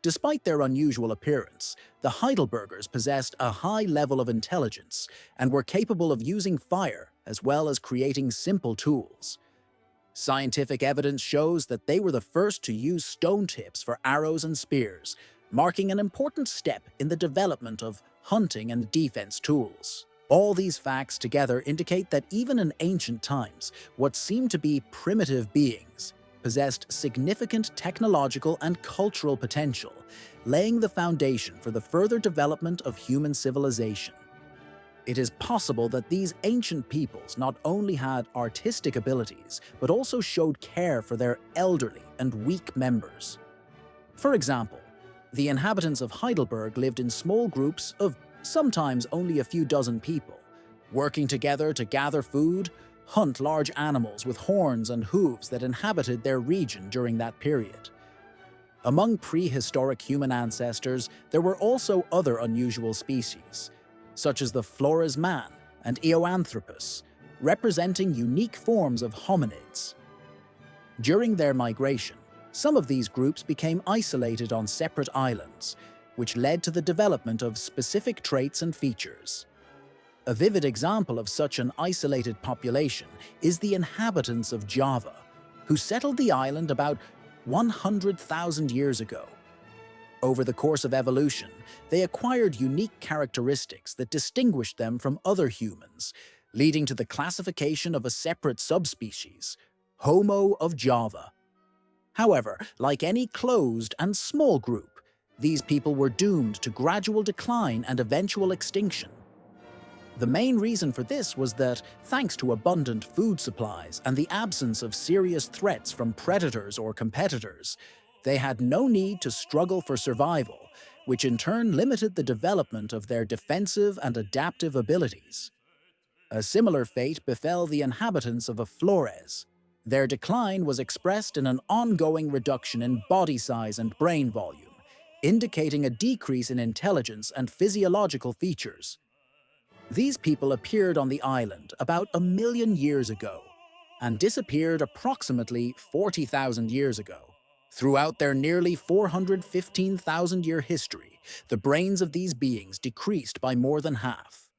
Despite their unusual appearance, the Heidelbergers possessed a high level of intelligence and were capable of using fire as well as creating simple tools. Scientific evidence shows that they were the first to use stone tips for arrows and spears, marking an important step in the development of hunting and defense tools. All these facts together indicate that even in ancient times, what seemed to be primitive beings possessed significant technological and cultural potential, laying the foundation for the further development of human civilization. It is possible that these ancient peoples not only had artistic abilities, but also showed care for their elderly and weak members. For example, the inhabitants of Heidelberg lived in small groups of sometimes only a few dozen people, working together to gather food, hunt large animals with horns and hooves that inhabited their region during that period. Among prehistoric human ancestors, there were also other unusual species, such as the Flores man and Eoanthropus, representing unique forms of hominids. During their migration, some of these groups became isolated on separate islands, which led to the development of specific traits and features. A vivid example of such an isolated population is the inhabitants of Java, who settled the island about 100,000 years ago. Over the course of evolution, they acquired unique characteristics that distinguished them from other humans, leading to the classification of a separate subspecies, Homo of Java. However, like any closed and small group, these people were doomed to gradual decline and eventual extinction. The main reason for this was that, thanks to abundant food supplies and the absence of serious threats from predators or competitors, they had no need to struggle for survival, which in turn limited the development of their defensive and adaptive abilities. A similar fate befell the inhabitants of Flores. Their decline was expressed in an ongoing reduction in body size and brain volume, indicating a decrease in intelligence and physiological features. These people appeared on the island about 1 million years ago and disappeared approximately 40,000 years ago. Throughout their nearly 415,000-year history, the brains of these beings decreased by more than half.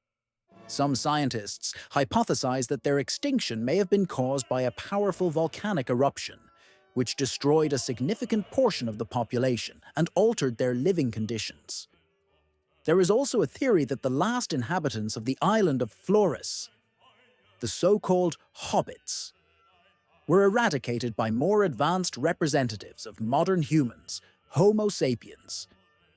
Some scientists hypothesize that their extinction may have been caused by a powerful volcanic eruption, which destroyed a significant portion of the population and altered their living conditions. There is also a theory that the last inhabitants of the island of Flores, the so-called hobbits, were eradicated by more advanced representatives of modern humans, Homo sapiens.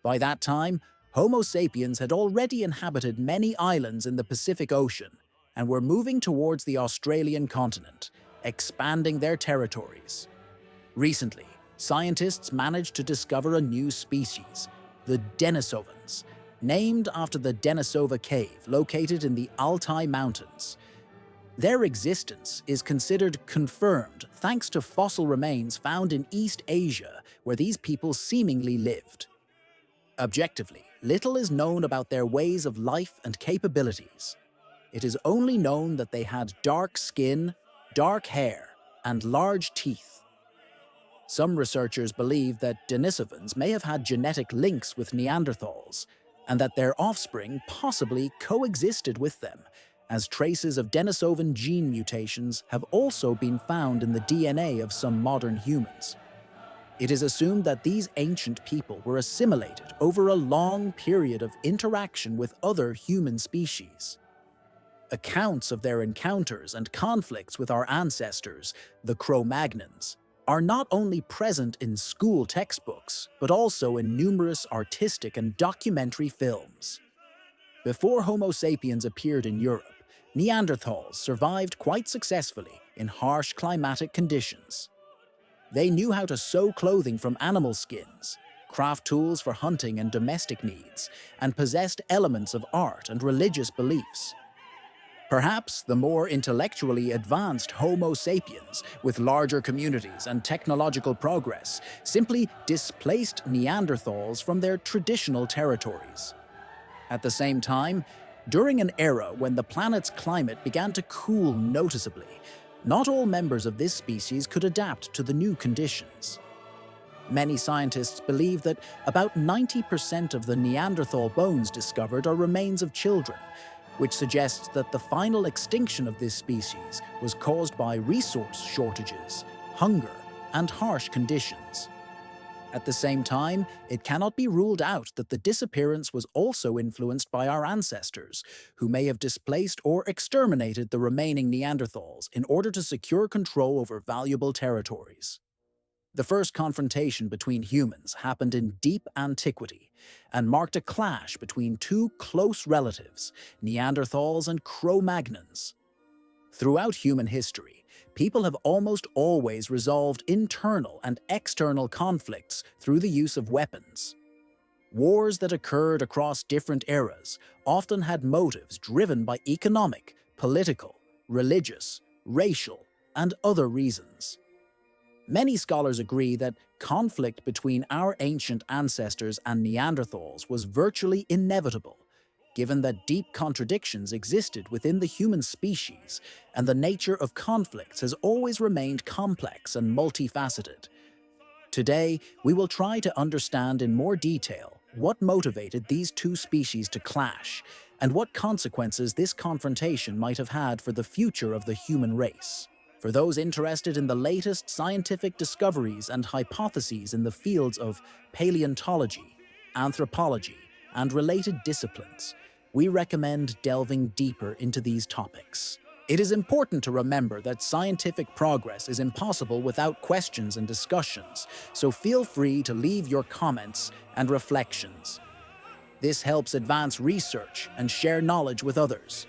By that time, Homo sapiens had already inhabited many islands in the Pacific Ocean and were moving towards the Australian continent, expanding their territories. Recently, scientists managed to discover a new species, the Denisovans, named after the Denisova Cave located in the Altai Mountains. Their existence is considered confirmed thanks to fossil remains found in East Asia, where these people seemingly lived. Objectively, little is known about their ways of life and capabilities. It is only known that they had dark skin, dark hair, and large teeth. Some researchers believe that Denisovans may have had genetic links with Neanderthals, and that their offspring possibly coexisted with them, as traces of Denisovan gene mutations have also been found in the DNA of some modern humans. It is assumed that these ancient people were assimilated over a long period of interaction with other human species. Accounts of their encounters and conflicts with our ancestors, the Cro-Magnons, are not only present in school textbooks, but also in numerous artistic and documentary films. Before Homo sapiens appeared in Europe, Neanderthals survived quite successfully in harsh climatic conditions. They knew how to sew clothing from animal skins, craft tools for hunting and domestic needs, and possessed elements of art and religious beliefs. Perhaps the more intellectually advanced Homo sapiens, with larger communities and technological progress, simply displaced Neanderthals from their traditional territories. At the same time, during an era when the planet's climate began to cool noticeably, not all members of this species could adapt to the new conditions. Many scientists believe that about 90% of the Neanderthal bones discovered are remains of children, which suggests that the final extinction of this species was caused by resource shortages, hunger, and harsh conditions. At the same time, it cannot be ruled out that the disappearance was also influenced by our ancestors, who may have displaced or exterminated the remaining Neanderthals in order to secure control over valuable territories. The first confrontation between humans happened in deep antiquity and marked a clash between two close relatives, Neanderthals and Cro-Magnons. Throughout human history, people have almost always resolved internal and external conflicts through the use of weapons. Wars that occurred across different eras often had motives driven by economic, political, religious, racial, and other reasons. Many scholars agree that conflict between our ancient ancestors and Neanderthals was virtually inevitable, given that deep contradictions existed within the human species, and the nature of conflicts has always remained complex and multifaceted. Today, we will try to understand in more detail what motivated these two species to clash, and what consequences this confrontation might have had for the future of the human race. For those interested in the latest scientific discoveries and hypotheses in the fields of paleontology, anthropology, and related disciplines, we recommend delving deeper into these topics. It is important to remember that scientific progress is impossible without questions and discussions, so feel free to leave your comments and reflections. This helps advance research and share knowledge with others.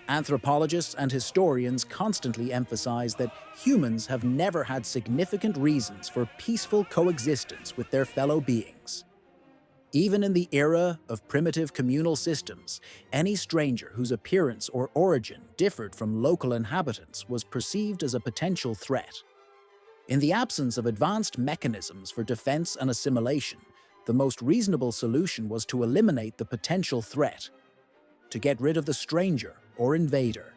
Anthropologists and historians constantly emphasize that humans have never had significant reasons for peaceful coexistence with their fellow beings. Even in the era of primitive communal systems, any stranger whose appearance or origin differed from local inhabitants was perceived as a potential threat. In the absence of advanced mechanisms for defense and assimilation, the most reasonable solution was to eliminate the potential threat, to get rid of the stranger or invader.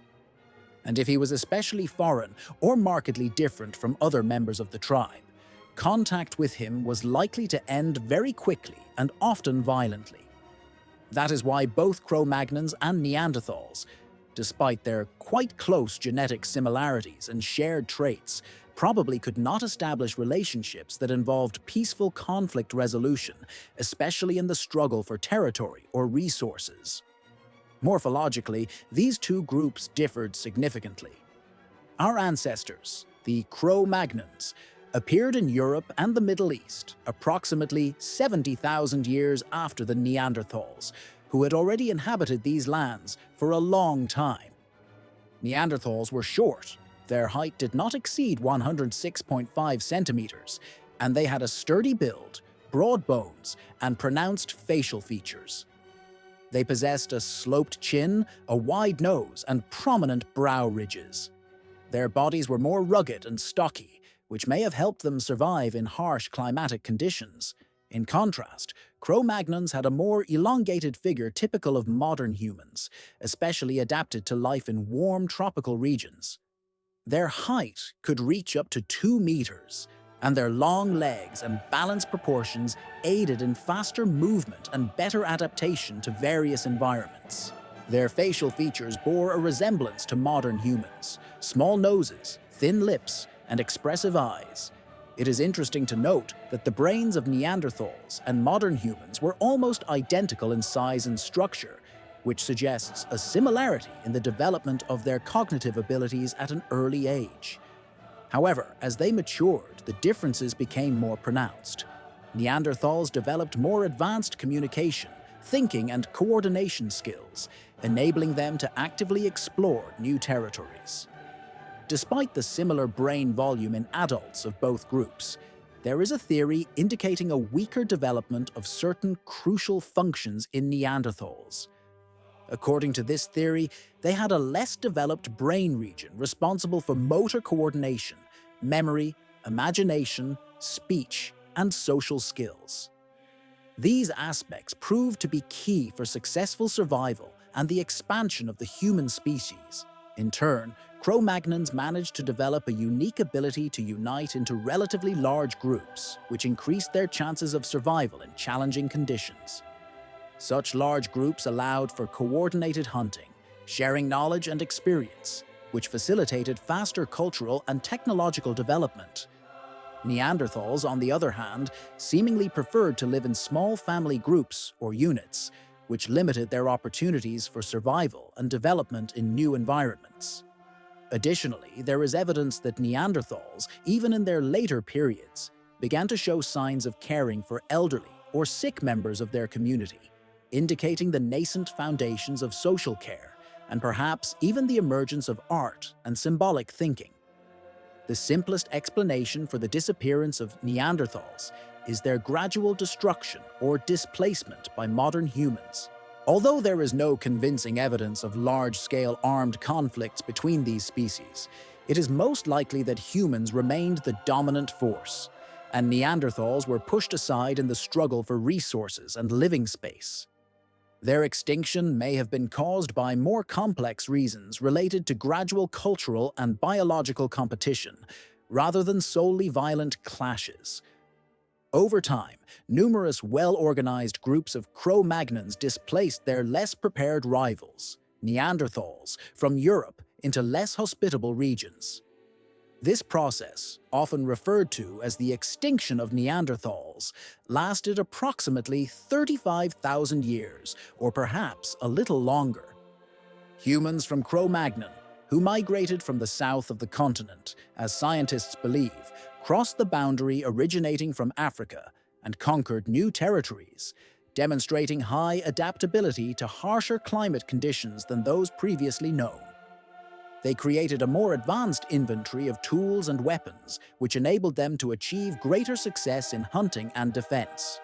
And if he was especially foreign or markedly different from other members of the tribe, contact with him was likely to end very quickly and often violently. That is why both Cro-Magnons and Neanderthals, despite their quite close genetic similarities and shared traits, probably could not establish relationships that involved peaceful conflict resolution, especially in the struggle for territory or resources. Morphologically, these two groups differed significantly. Our ancestors, the Cro-Magnons, appeared in Europe and the Middle East approximately 70,000 years after the Neanderthals, who had already inhabited these lands for a long time. Neanderthals were short. Their height did not exceed 106.5 centimeters, and they had a sturdy build, broad bones, and pronounced facial features. They possessed a sloped chin, a wide nose, and prominent brow ridges. Their bodies were more rugged and stocky, which may have helped them survive in harsh climatic conditions. In contrast, Cro-Magnons had a more elongated figure typical of modern humans, especially adapted to life in warm tropical regions. Their height could reach up to 2 meters, and their long legs and balanced proportions aided in faster movement and better adaptation to various environments. Their facial features bore a resemblance to modern humans: small noses, thin lips, and expressive eyes. It is interesting to note that the brains of Neanderthals and modern humans were almost identical in size and structure, which suggests a similarity in the development of their cognitive abilities at an early age. However, as they matured, the differences became more pronounced. Neanderthals developed more advanced communication, thinking, and coordination skills, enabling them to actively explore new territories. Despite the similar brain volume in adults of both groups, there is a theory indicating a weaker development of certain crucial functions in Neanderthals. According to this theory, they had a less developed brain region responsible for motor coordination, memory, imagination, speech, and social skills. These aspects proved to be key for successful survival and the expansion of the human species. In turn, Cro-Magnons managed to develop a unique ability to unite into relatively large groups, which increased their chances of survival in challenging conditions. Such large groups allowed for coordinated hunting, sharing knowledge and experience, which facilitated faster cultural and technological development. Neanderthals, on the other hand, seemingly preferred to live in small family groups or units, which limited their opportunities for survival and development in new environments. Additionally, there is evidence that Neanderthals, even in their later periods, began to show signs of caring for elderly or sick members of their community, indicating the nascent foundations of social care and perhaps even the emergence of art and symbolic thinking. The simplest explanation for the disappearance of Neanderthals is their gradual destruction or displacement by modern humans. Although there is no convincing evidence of large-scale armed conflicts between these species, it is most likely that humans remained the dominant force, and Neanderthals were pushed aside in the struggle for resources and living space. Their extinction may have been caused by more complex reasons related to gradual cultural and biological competition, rather than solely violent clashes. Over time, numerous well-organized groups of Cro-Magnons displaced their less prepared rivals, Neanderthals, from Europe into less hospitable regions. This process, often referred to as the extinction of Neanderthals, lasted approximately 35,000 years, or perhaps a little longer. Humans from Cro-Magnon, who migrated from the south of the continent, as scientists believe, crossed the boundary originating from Africa and conquered new territories, demonstrating high adaptability to harsher climate conditions than those previously known. They created a more advanced inventory of tools and weapons, which enabled them to achieve greater success in hunting and defense.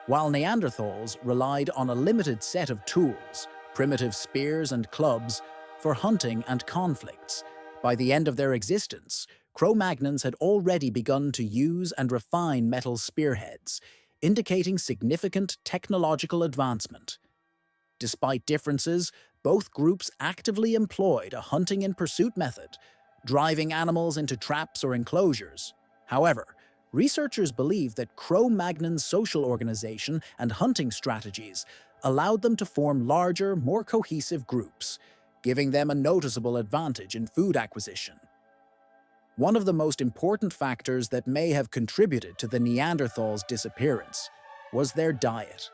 While Neanderthals relied on a limited set of tools, primitive spears and clubs, for hunting and conflicts, by the end of their existence, Cro-Magnons had already begun to use and refine metal spearheads, indicating significant technological advancement. Despite differences, both groups actively employed a hunting-in-pursuit method, driving animals into traps or enclosures. However, researchers believe that Cro-Magnon's social organization and hunting strategies allowed them to form larger, more cohesive groups, giving them a noticeable advantage in food acquisition. One of the most important factors that may have contributed to the Neanderthals' disappearance was their diet.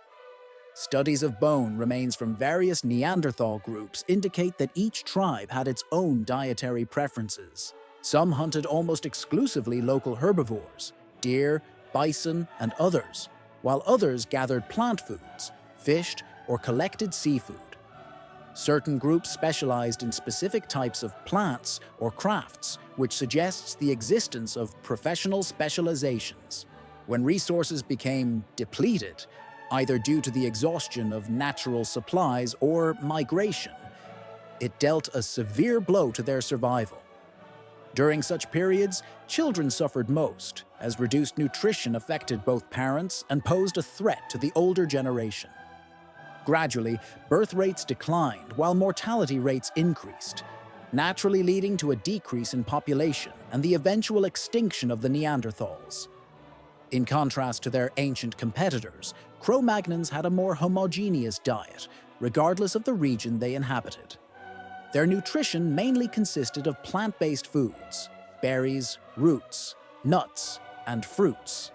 Studies of bone remains from various Neanderthal groups indicate that each tribe had its own dietary preferences. Some hunted almost exclusively local herbivores, deer, bison, and others, while others gathered plant foods, fished, or collected seafood. Certain groups specialized in specific types of plants or crafts, which suggests the existence of professional specializations. When resources became depleted, either due to the exhaustion of natural supplies or migration, it dealt a severe blow to their survival. During such periods, children suffered most, as reduced nutrition affected both parents and posed a threat to the older generation. Gradually, birth rates declined while mortality rates increased, naturally leading to a decrease in population and the eventual extinction of the Neanderthals. In contrast to their ancient competitors, Cro-Magnons had a more homogeneous diet, regardless of the region they inhabited. Their nutrition mainly consisted of plant-based foods, berries, roots, nuts, and fruits.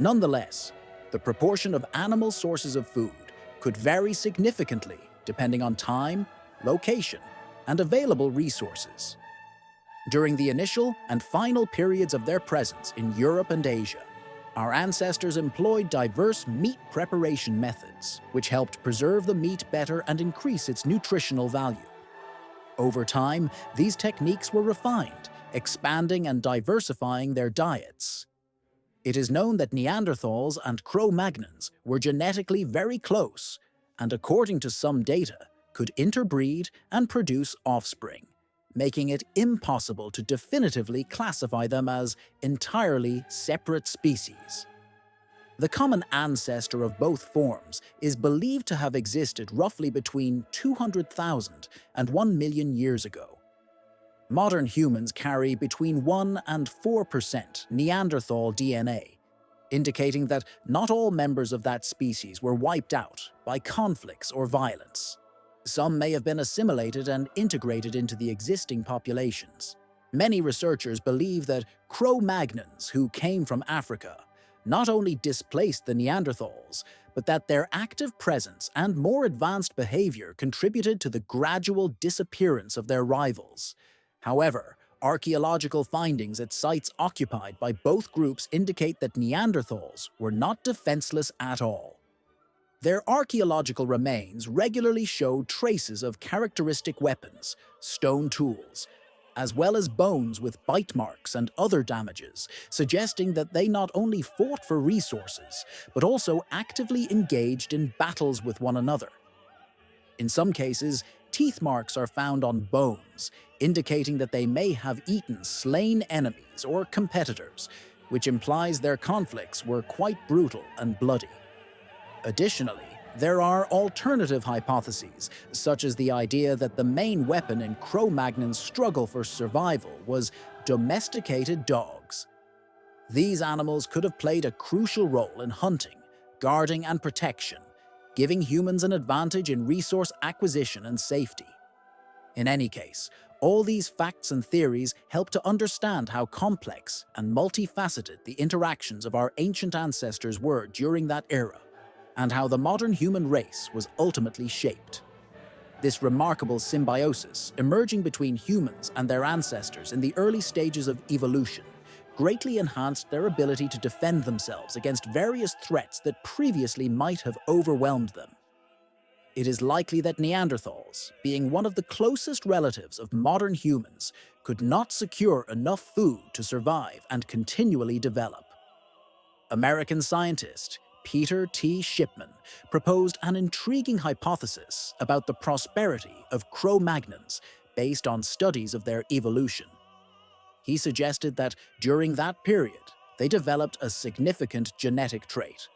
Nonetheless, the proportion of animal sources of food could vary significantly depending on time, location, and available resources. During the initial and final periods of their presence in Europe and Asia, our ancestors employed diverse meat preparation methods, which helped preserve the meat better and increase its nutritional value. Over time, these techniques were refined, expanding and diversifying their diets. It is known that Neanderthals and Cro-Magnons were genetically very close and, according to some data, could interbreed and produce offspring, making it impossible to definitively classify them as entirely separate species. The common ancestor of both forms is believed to have existed roughly between 200,000 and 1 million years ago. Modern humans carry between 1 and 4% Neanderthal DNA, indicating that not all members of that species were wiped out by conflicts or violence. Some may have been assimilated and integrated into the existing populations. Many researchers believe that Cro-Magnons, who came from Africa, not only displaced the Neanderthals, but that their active presence and more advanced behavior contributed to the gradual disappearance of their rivals. However, archaeological findings at sites occupied by both groups indicate that Neanderthals were not defenseless at all. Their archaeological remains regularly show traces of characteristic weapons, stone tools, as well as bones with bite marks and other damages, suggesting that they not only fought for resources, but also actively engaged in battles with one another. In some cases, teeth marks are found on bones, indicating that they may have eaten slain enemies or competitors, which implies their conflicts were quite brutal and bloody. Additionally, there are alternative hypotheses, such as the idea that the main weapon in Cro-Magnon's struggle for survival was domesticated dogs. These animals could have played a crucial role in hunting, guarding, and protection, giving humans an advantage in resource acquisition and safety. In any case, all these facts and theories help to understand how complex and multifaceted the interactions of our ancient ancestors were during that era, and how the modern human race was ultimately shaped. This remarkable symbiosis emerging between humans and their ancestors in the early stages of evolution greatly enhanced their ability to defend themselves against various threats that previously might have overwhelmed them. It is likely that Neanderthals, being one of the closest relatives of modern humans, could not secure enough food to survive and continually develop. American scientist Peter T. Shipman proposed an intriguing hypothesis about the prosperity of Cro-Magnons based on studies of their evolution. He suggested that during that period, they developed a significant genetic trait,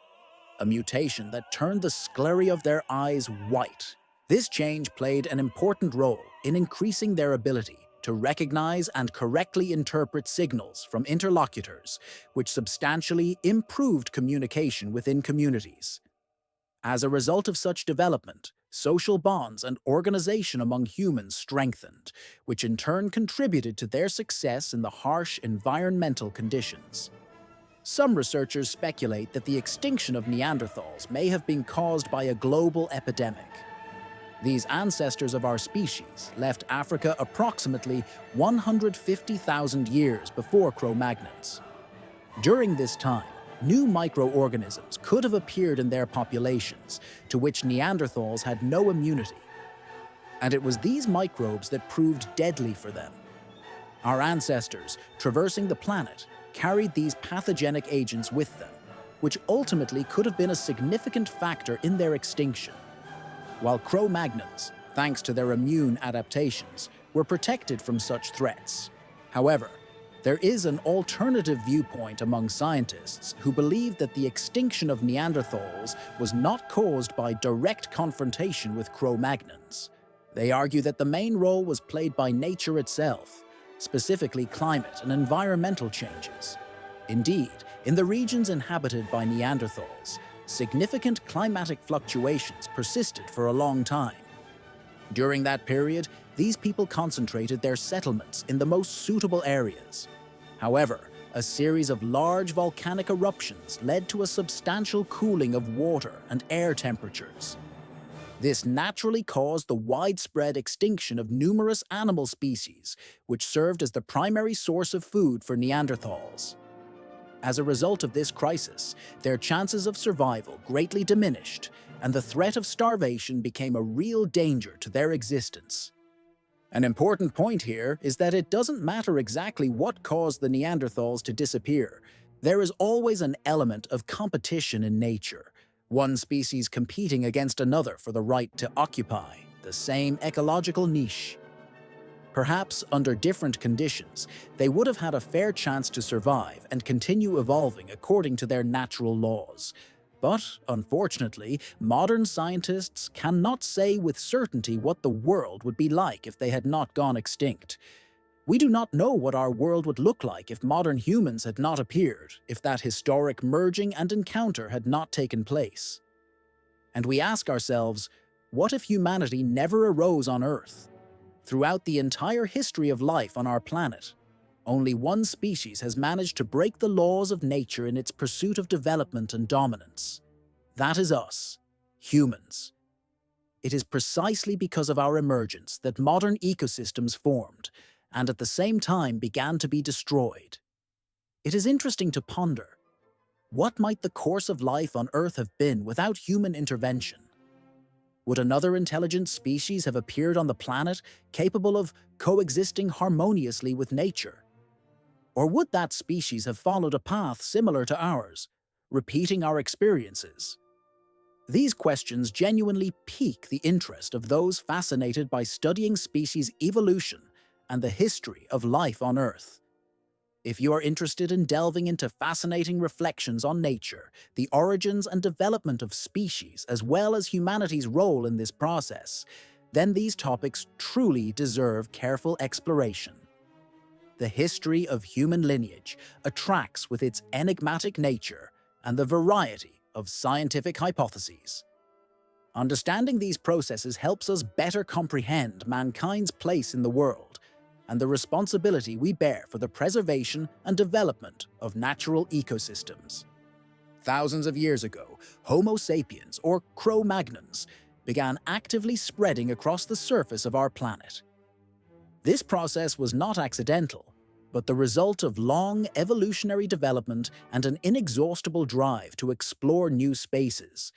a mutation that turned the scleria of their eyes white. This change played an important role in increasing their ability to recognize and correctly interpret signals from interlocutors, which substantially improved communication within communities. As a result of such development, social bonds and organization among humans strengthened, which in turn contributed to their success in the harsh environmental conditions. Some researchers speculate that the extinction of Neanderthals may have been caused by a global epidemic. These ancestors of our species left Africa approximately 150,000 years before Cro-Magnons. During this time, new microorganisms could have appeared in their populations, to which Neanderthals had no immunity. And it was these microbes that proved deadly for them. Our ancestors, traversing the planet, carried these pathogenic agents with them, which ultimately could have been a significant factor in their extinction. While Cro-Magnons, thanks to their immune adaptations, were protected from such threats. However, there is an alternative viewpoint among scientists who believe that the extinction of Neanderthals was not caused by direct confrontation with Cro-Magnons. They argue that the main role was played by nature itself, specifically climate and environmental changes. Indeed, in the regions inhabited by Neanderthals, significant climatic fluctuations persisted for a long time. During that period, these people concentrated their settlements in the most suitable areas. However, a series of large volcanic eruptions led to a substantial cooling of water and air temperatures. This naturally caused the widespread extinction of numerous animal species, which served as the primary source of food for Neanderthals. As a result of this crisis, their chances of survival greatly diminished, and the threat of starvation became a real danger to their existence. An important point here is that it doesn't matter exactly what caused the Neanderthals to disappear. There is always an element of competition in nature, one species competing against another for the right to occupy the same ecological niche. Perhaps under different conditions, they would have had a fair chance to survive and continue evolving according to their natural laws. But, unfortunately, modern scientists cannot say with certainty what the world would be like if they had not gone extinct. We do not know what our world would look like if modern humans had not appeared, if that historic merging and encounter had not taken place. And we ask ourselves, what if humanity never arose on Earth? Throughout the entire history of life on our planet, only one species has managed to break the laws of nature in its pursuit of development and dominance. That is us, humans. It is precisely because of our emergence that modern ecosystems formed, and at the same time began to be destroyed. It is interesting to ponder, what might the course of life on Earth have been without human intervention? Would another intelligent species have appeared on the planet capable of coexisting harmoniously with nature? Or would that species have followed a path similar to ours, repeating our experiences? These questions genuinely pique the interest of those fascinated by studying species evolution and the history of life on Earth. If you are interested in delving into fascinating reflections on nature, the origins and development of species, as well as humanity's role in this process, then these topics truly deserve careful exploration. The history of human lineage attracts with its enigmatic nature and the variety of scientific hypotheses. Understanding these processes helps us better comprehend mankind's place in the world and the responsibility we bear for the preservation and development of natural ecosystems. Thousands of years ago, Homo sapiens, or Cro-Magnons, began actively spreading across the surface of our planet. This process was not accidental, but the result of long evolutionary development and an inexhaustible drive to explore new spaces.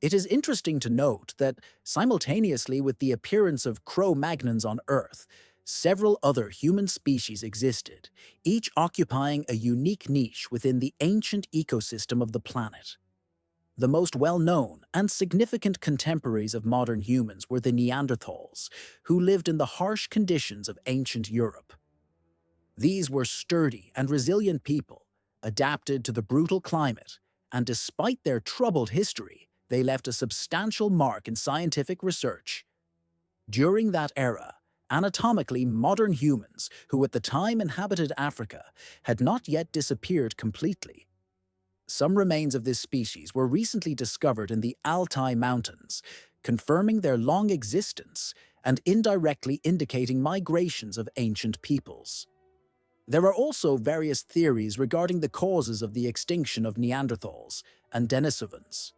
It is interesting to note that, simultaneously with the appearance of Cro-Magnons on Earth, several other human species existed, each occupying a unique niche within the ancient ecosystem of the planet. The most well-known and significant contemporaries of modern humans were the Neanderthals, who lived in the harsh conditions of ancient Europe. These were sturdy and resilient people, adapted to the brutal climate, and despite their troubled history, they left a substantial mark in scientific research. During that era, anatomically modern humans, who at the time inhabited Africa, had not yet disappeared completely. Some remains of this species were recently discovered in the Altai Mountains, confirming their long existence and indirectly indicating migrations of ancient peoples. There are also various theories regarding the causes of the extinction of Neanderthals and Denisovans.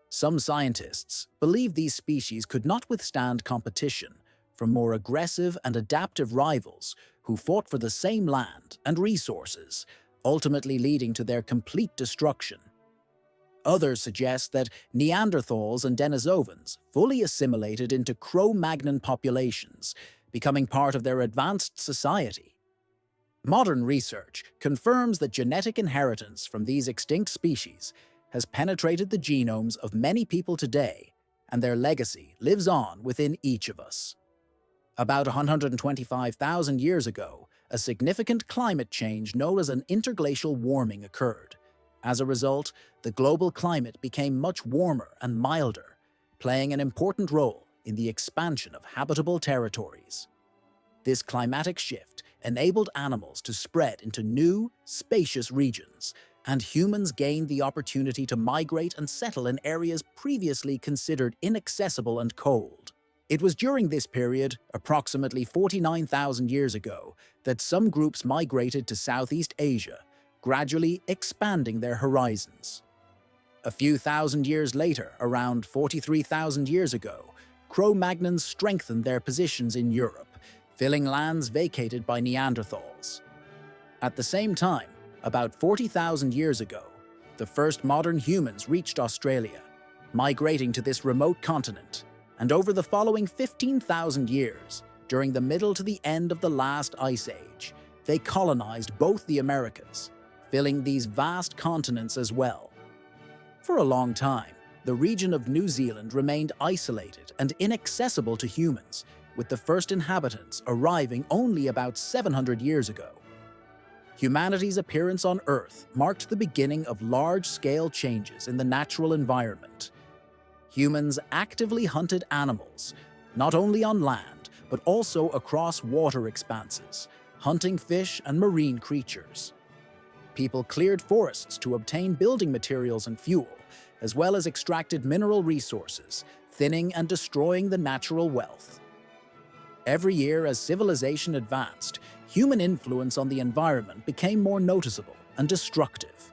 Some scientists believe these species could not withstand competition from more aggressive and adaptive rivals who fought for the same land and resources, ultimately leading to their complete destruction. Others suggest that Neanderthals and Denisovans fully assimilated into Cro-Magnon populations, becoming part of their advanced society. Modern research confirms that genetic inheritance from these extinct species has penetrated the genomes of many people today, and their legacy lives on within each of us. About 125,000 years ago, a significant climate change known as an interglacial warming occurred. As a result, the global climate became much warmer and milder, playing an important role in the expansion of habitable territories. This climatic shift enabled animals to spread into new, spacious regions, and humans gained the opportunity to migrate and settle in areas previously considered inaccessible and cold. It was during this period, approximately 49,000 years ago, that some groups migrated to Southeast Asia, gradually expanding their horizons. A few thousand years later, around 43,000 years ago, Cro-Magnons strengthened their positions in Europe, filling lands vacated by Neanderthals. At the same time, about 40,000 years ago, the first modern humans reached Australia, migrating to this remote continent, and over the following 15,000 years, during the middle to the end of the last ice age, they colonized both the Americas, filling these vast continents as well. For a long time, the region of New Zealand remained isolated and inaccessible to humans, with the first inhabitants arriving only about 700 years ago. Humanity's appearance on Earth marked the beginning of large-scale changes in the natural environment. Humans actively hunted animals, not only on land, but also across water expanses, hunting fish and marine creatures. People cleared forests to obtain building materials and fuel, as well as extracted mineral resources, thinning and destroying the natural wealth. Every year as civilization advanced, human influence on the environment became more noticeable and destructive.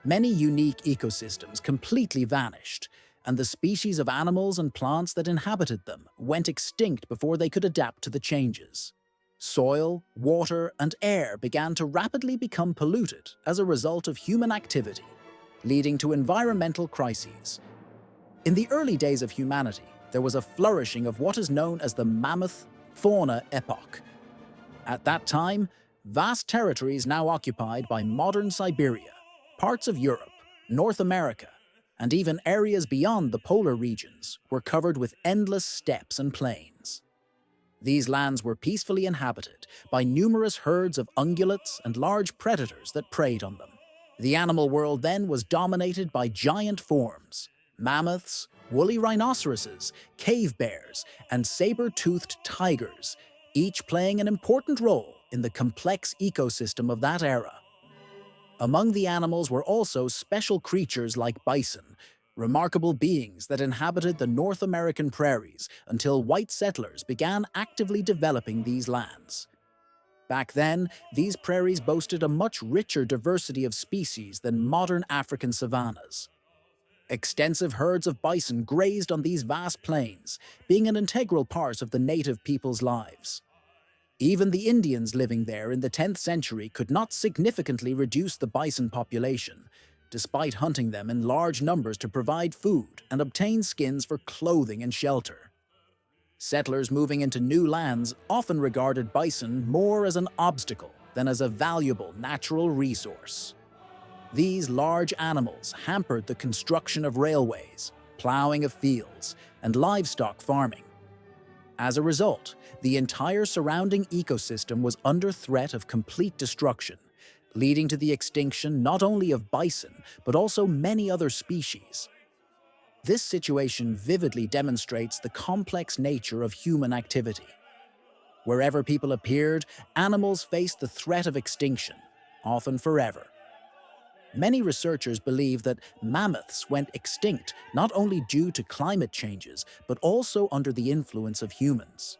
Many unique ecosystems completely vanished, and the species of animals and plants that inhabited them went extinct before they could adapt to the changes. Soil, water, and air began to rapidly become polluted as a result of human activity, leading to environmental crises. In the early days of humanity, there was a flourishing of what is known as the Mammoth Fauna epoch. At that time, vast territories now occupied by modern Siberia, parts of Europe, North America, and even areas beyond the polar regions were covered with endless steppes and plains. These lands were peacefully inhabited by numerous herds of ungulates and large predators that preyed on them. The animal world then was dominated by giant forms, mammoths, woolly rhinoceroses, cave bears, and saber-toothed tigers, each playing an important role in the complex ecosystem of that era. Among the animals were also special creatures like bison, remarkable beings that inhabited the North American prairies until white settlers began actively developing these lands. Back then, these prairies boasted a much richer diversity of species than modern African savannas. Extensive herds of bison grazed on these vast plains, being an integral part of the native people's lives. Even the Indians living there in the 10th century could not significantly reduce the bison population, despite hunting them in large numbers to provide food and obtain skins for clothing and shelter. Settlers moving into new lands often regarded bison more as an obstacle than as a valuable natural resource. These large animals hampered the construction of railways, plowing of fields, and livestock farming. As a result, the entire surrounding ecosystem was under threat of complete destruction, leading to the extinction not only of bison, but also many other species. This situation vividly demonstrates the complex nature of human activity. Wherever people appeared, animals faced the threat of extinction, often forever. Many researchers believe that mammoths went extinct not only due to climate changes, but also under the influence of humans.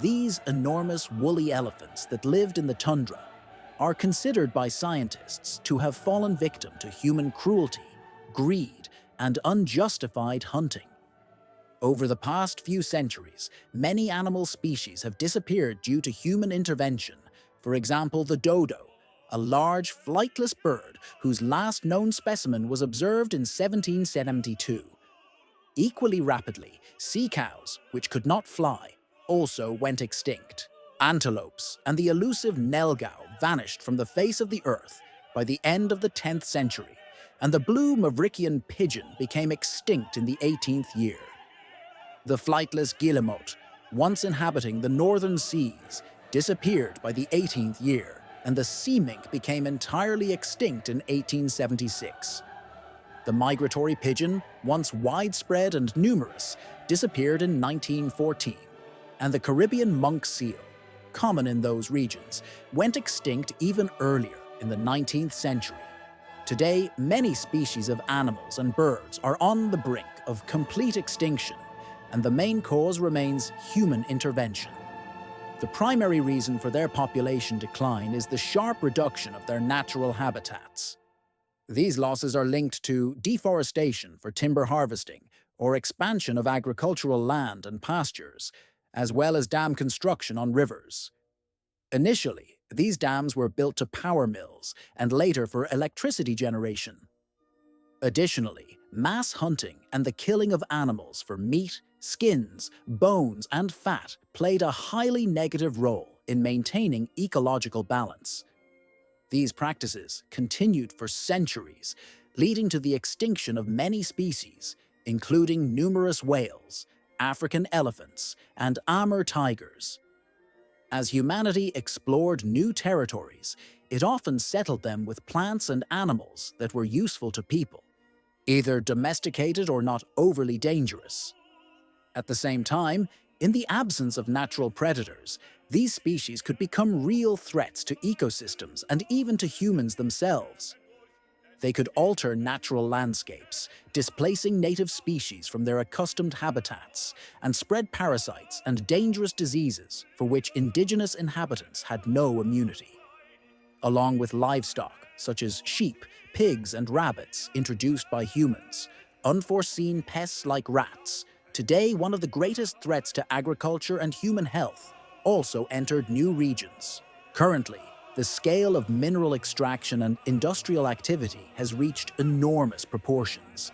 These enormous woolly elephants that lived in the tundra are considered by scientists to have fallen victim to human cruelty, greed, and unjustified hunting. Over the past few centuries, many animal species have disappeared due to human intervention. For example, the dodo, a large flightless bird whose last known specimen was observed in 1772. Equally rapidly, sea cows, which could not fly, also went extinct. Antelopes and the elusive nilgau vanished from the face of the earth by the end of the 10th century, and the blue Mavrikian pigeon became extinct in the 18th year. The flightless guillemot, once inhabiting the northern seas, disappeared by the 18th year, and the sea mink became entirely extinct in 1876. The migratory pigeon, once widespread and numerous, disappeared in 1914, and the Caribbean monk seal, common in those regions, went extinct even earlier in the 19th century. Today, many species of animals and birds are on the brink of complete extinction, and the main cause remains human intervention. The primary reason for their population decline is the sharp reduction of their natural habitats. These losses are linked to deforestation for timber harvesting or expansion of agricultural land and pastures, as well as dam construction on rivers. Initially, these dams were built to power mills and later for electricity generation. Additionally, mass hunting and the killing of animals for meat, skins, bones, and fat played a highly negative role in maintaining ecological balance. These practices continued for centuries, leading to the extinction of many species, including numerous whales, African elephants, and Amur tigers. As humanity explored new territories, it often settled them with plants and animals that were useful to people, either domesticated or not overly dangerous. At the same time, in the absence of natural predators, these species could become real threats to ecosystems and even to humans themselves. They could alter natural landscapes, displacing native species from their accustomed habitats, and spread parasites and dangerous diseases for which indigenous inhabitants had no immunity. Along with livestock, such as sheep, pigs, and rabbits introduced by humans, unforeseen pests like rats, today one of the greatest threats to agriculture and human health, also entered new regions. Currently, the scale of mineral extraction and industrial activity has reached enormous proportions.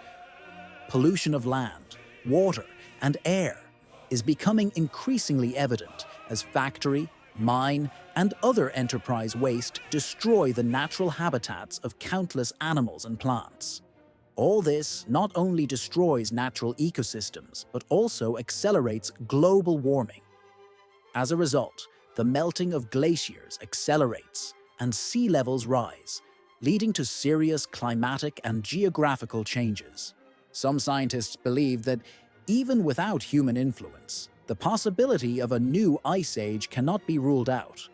Pollution of land, water, and air is becoming increasingly evident as factory, mine, and other enterprise waste destroy the natural habitats of countless animals and plants. All this not only destroys natural ecosystems, but also accelerates global warming. As a result, the melting of glaciers accelerates and sea levels rise, leading to serious climatic and geographical changes. Some scientists believe that even without human influence, the possibility of a new ice age cannot be ruled out.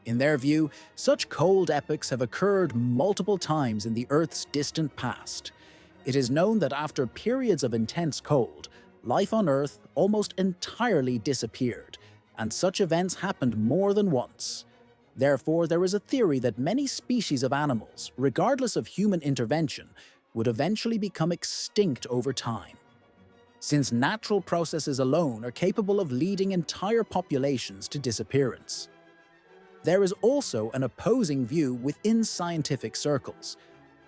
In their view, such cold epochs have occurred multiple times in the Earth's distant past. It is known that after periods of intense cold, life on Earth almost entirely disappeared, and such events happened more than once. Therefore, there is a theory that many species of animals, regardless of human intervention, would eventually become extinct over time. Since natural processes alone are capable of leading entire populations to disappearance. There is also an opposing view within scientific circles.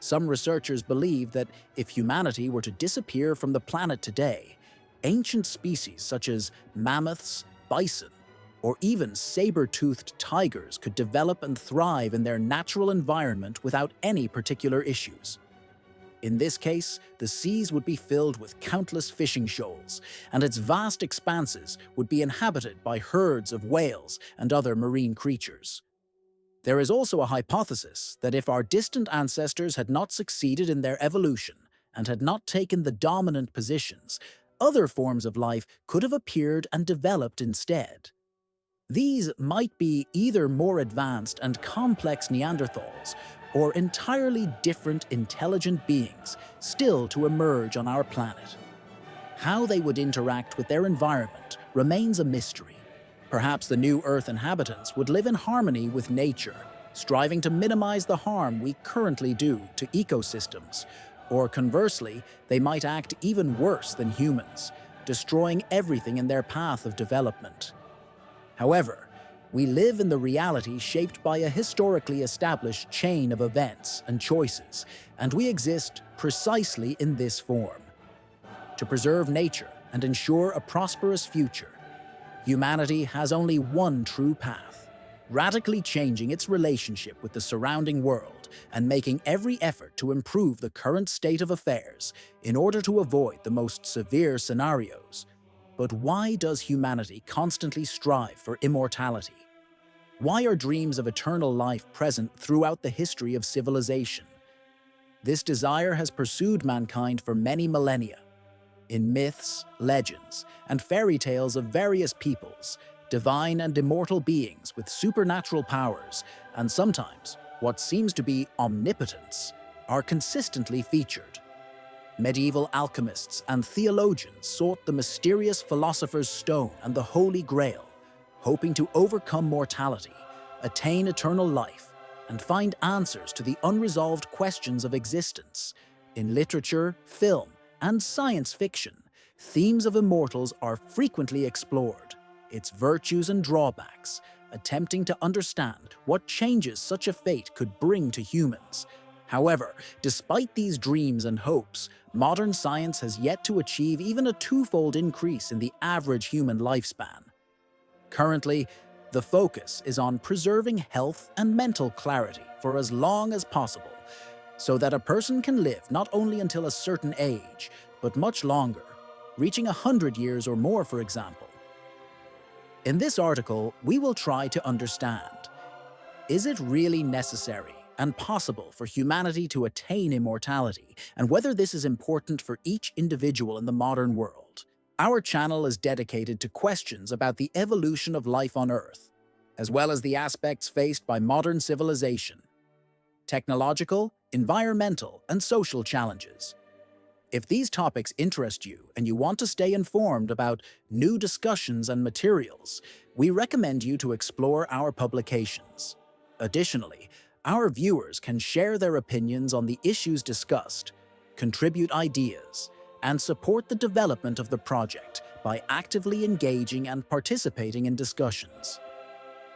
Some researchers believe that if humanity were to disappear from the planet today, ancient species such as mammoths, bison, or even saber-toothed tigers could develop and thrive in their natural environment without any particular issues. In this case, the seas would be filled with countless fishing shoals, and its vast expanses would be inhabited by herds of whales and other marine creatures. There is also a hypothesis that if our distant ancestors had not succeeded in their evolution and had not taken the dominant positions, other forms of life could have appeared and developed instead. These might be either more advanced and complex Neanderthals or entirely different intelligent beings still to emerge on our planet. How they would interact with their environment remains a mystery. Perhaps the new Earth inhabitants would live in harmony with nature, striving to minimize the harm we currently do to ecosystems. Or conversely, they might act even worse than humans, destroying everything in their path of development. However, we live in the reality shaped by a historically established chain of events and choices, and we exist precisely in this form. To preserve nature and ensure a prosperous future, humanity has only one true path: radically changing its relationship with the surrounding world and making every effort to improve the current state of affairs in order to avoid the most severe scenarios. But why does humanity constantly strive for immortality? Why are dreams of eternal life present throughout the history of civilization? This desire has pursued mankind for many millennia. In myths, legends, and fairy tales of various peoples, divine and immortal beings with supernatural powers, and sometimes what seems to be omnipotence, are consistently featured. Medieval alchemists and theologians sought the mysterious philosopher's stone and the Holy Grail, hoping to overcome mortality, attain eternal life, and find answers to the unresolved questions of existence. In literature, film, and science fiction, themes of immortals are frequently explored, its virtues and drawbacks, attempting to understand what changes such a fate could bring to humans. However, despite these dreams and hopes, modern science has yet to achieve even a twofold increase in the average human lifespan. Currently, the focus is on preserving health and mental clarity for as long as possible, so that a person can live not only until a certain age, but much longer, reaching 100 years or more, for example. In this article, we will try to understand: is it really necessary and possible for humanity to attain immortality, and whether this is important for each individual in the modern world? Our channel is dedicated to questions about the evolution of life on Earth, as well as the aspects faced by modern civilization: technological, environmental, and social challenges. If these topics interest you and you want to stay informed about new discussions and materials, we recommend you to explore our publications. Additionally, our viewers can share their opinions on the issues discussed, contribute ideas, and support the development of the project by actively engaging and participating in discussions.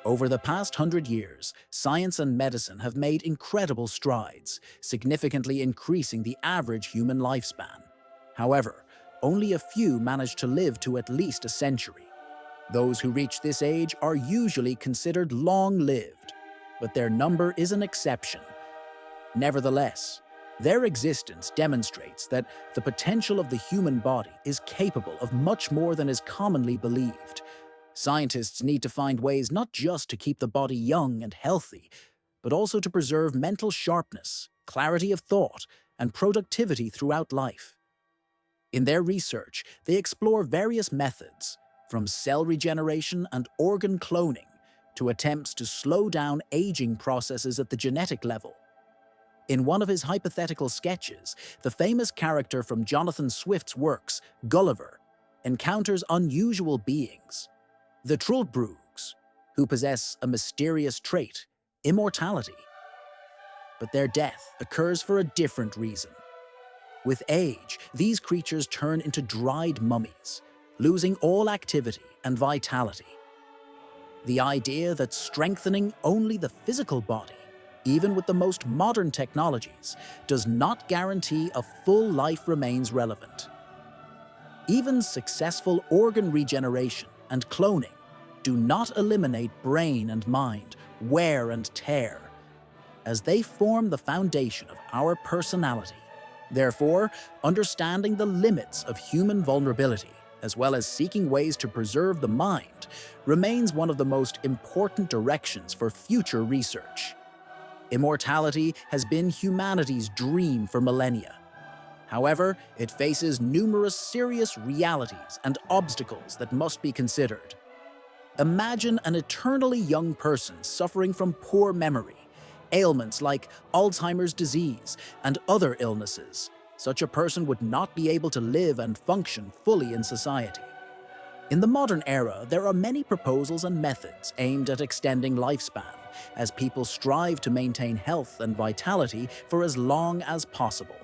Over the past 100 years, science and medicine have made incredible strides, significantly increasing the average human lifespan. However, only a few manage to live to at least a century. Those who reach this age are usually considered long-lived, but their number is an exception. Nevertheless, their existence demonstrates that the potential of the human body is capable of much more than is commonly believed. Scientists need to find ways not just to keep the body young and healthy, but also to preserve mental sharpness, clarity of thought, and productivity throughout life. In their research, they explore various methods, from cell regeneration and organ cloning to attempts to slow down aging processes at the genetic level. In one of his hypothetical sketches, the famous character from Jonathan Swift's works, Gulliver, encounters unusual beings, the Trulldbruggs, who possess a mysterious trait, immortality. But their death occurs for a different reason. With age, these creatures turn into dried mummies, losing all activity and vitality. The idea that strengthening only the physical body, even with the most modern technologies, does not guarantee a full life remains relevant. Even successful organ regeneration and cloning do not eliminate brain and mind, wear and tear, as they form the foundation of our personality. Therefore, understanding the limits of human vulnerability, as well as seeking ways to preserve the mind, remains one of the most important directions for future research. Immortality has been humanity's dream for millennia. However, it faces numerous serious realities and obstacles that must be considered. Imagine an eternally young person suffering from poor memory, ailments like Alzheimer's disease and other illnesses. Such a person would not be able to live and function fully in society. In the modern era, there are many proposals and methods aimed at extending lifespan, as people strive to maintain health and vitality for as long as possible.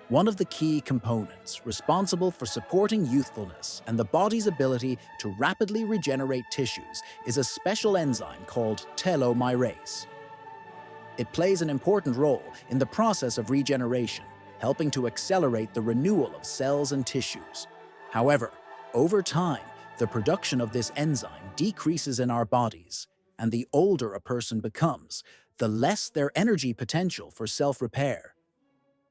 One of the key components responsible for supporting youthfulness and the body's ability to rapidly regenerate tissues is a special enzyme called telomerase. It plays an important role in the process of regeneration, helping to accelerate the renewal of cells and tissues. However, over time, the production of this enzyme decreases in our bodies, and the older a person becomes, the less their energy potential for self-repair.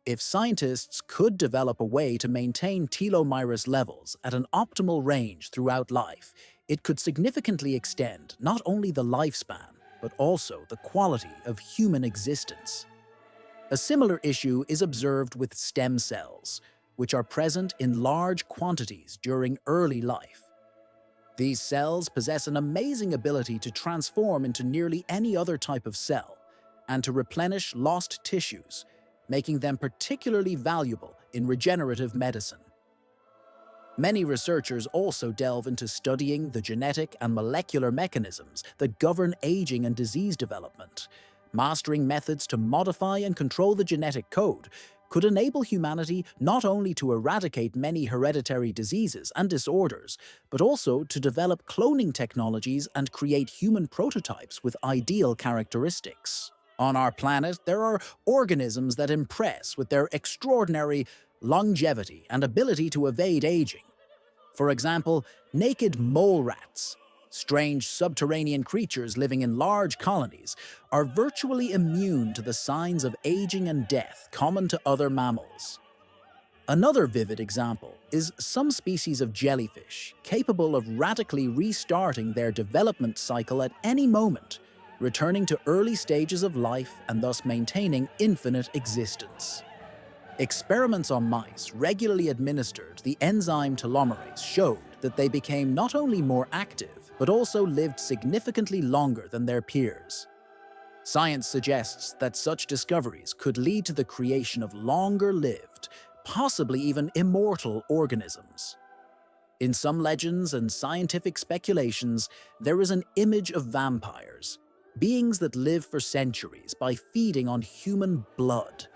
If scientists could develop a way to maintain telomerase levels at an optimal range throughout life, it could significantly extend not only the lifespan, but also the quality of human existence. A similar issue is observed with stem cells, which are present in large quantities during early life. These cells possess an amazing ability to transform into nearly any other type of cell and to replenish lost tissues, making them particularly valuable in regenerative medicine. Many researchers also delve into studying the genetic and molecular mechanisms that govern aging and disease development. Mastering methods to modify and control the genetic code could enable humanity not only to eradicate many hereditary diseases and disorders, but also to develop cloning technologies and create human prototypes with ideal characteristics. On our planet, there are organisms that impress with their extraordinary longevity and ability to evade aging. For example, naked mole rats, strange subterranean creatures living in large colonies, are virtually immune to the signs of aging and death common to other mammals. Another vivid example is some species of jellyfish capable of radically restarting their development cycle at any moment, returning to early stages of life and thus maintaining infinite existence. Experiments on mice regularly administered the enzyme telomerase showed that they became not only more active, but also lived significantly longer than their peers. Science suggests that such discoveries could lead to the creation of longer-lived, possibly even immortal organisms. In some legends and scientific speculations, there is an image of vampires, beings that live for centuries by feeding on human blood.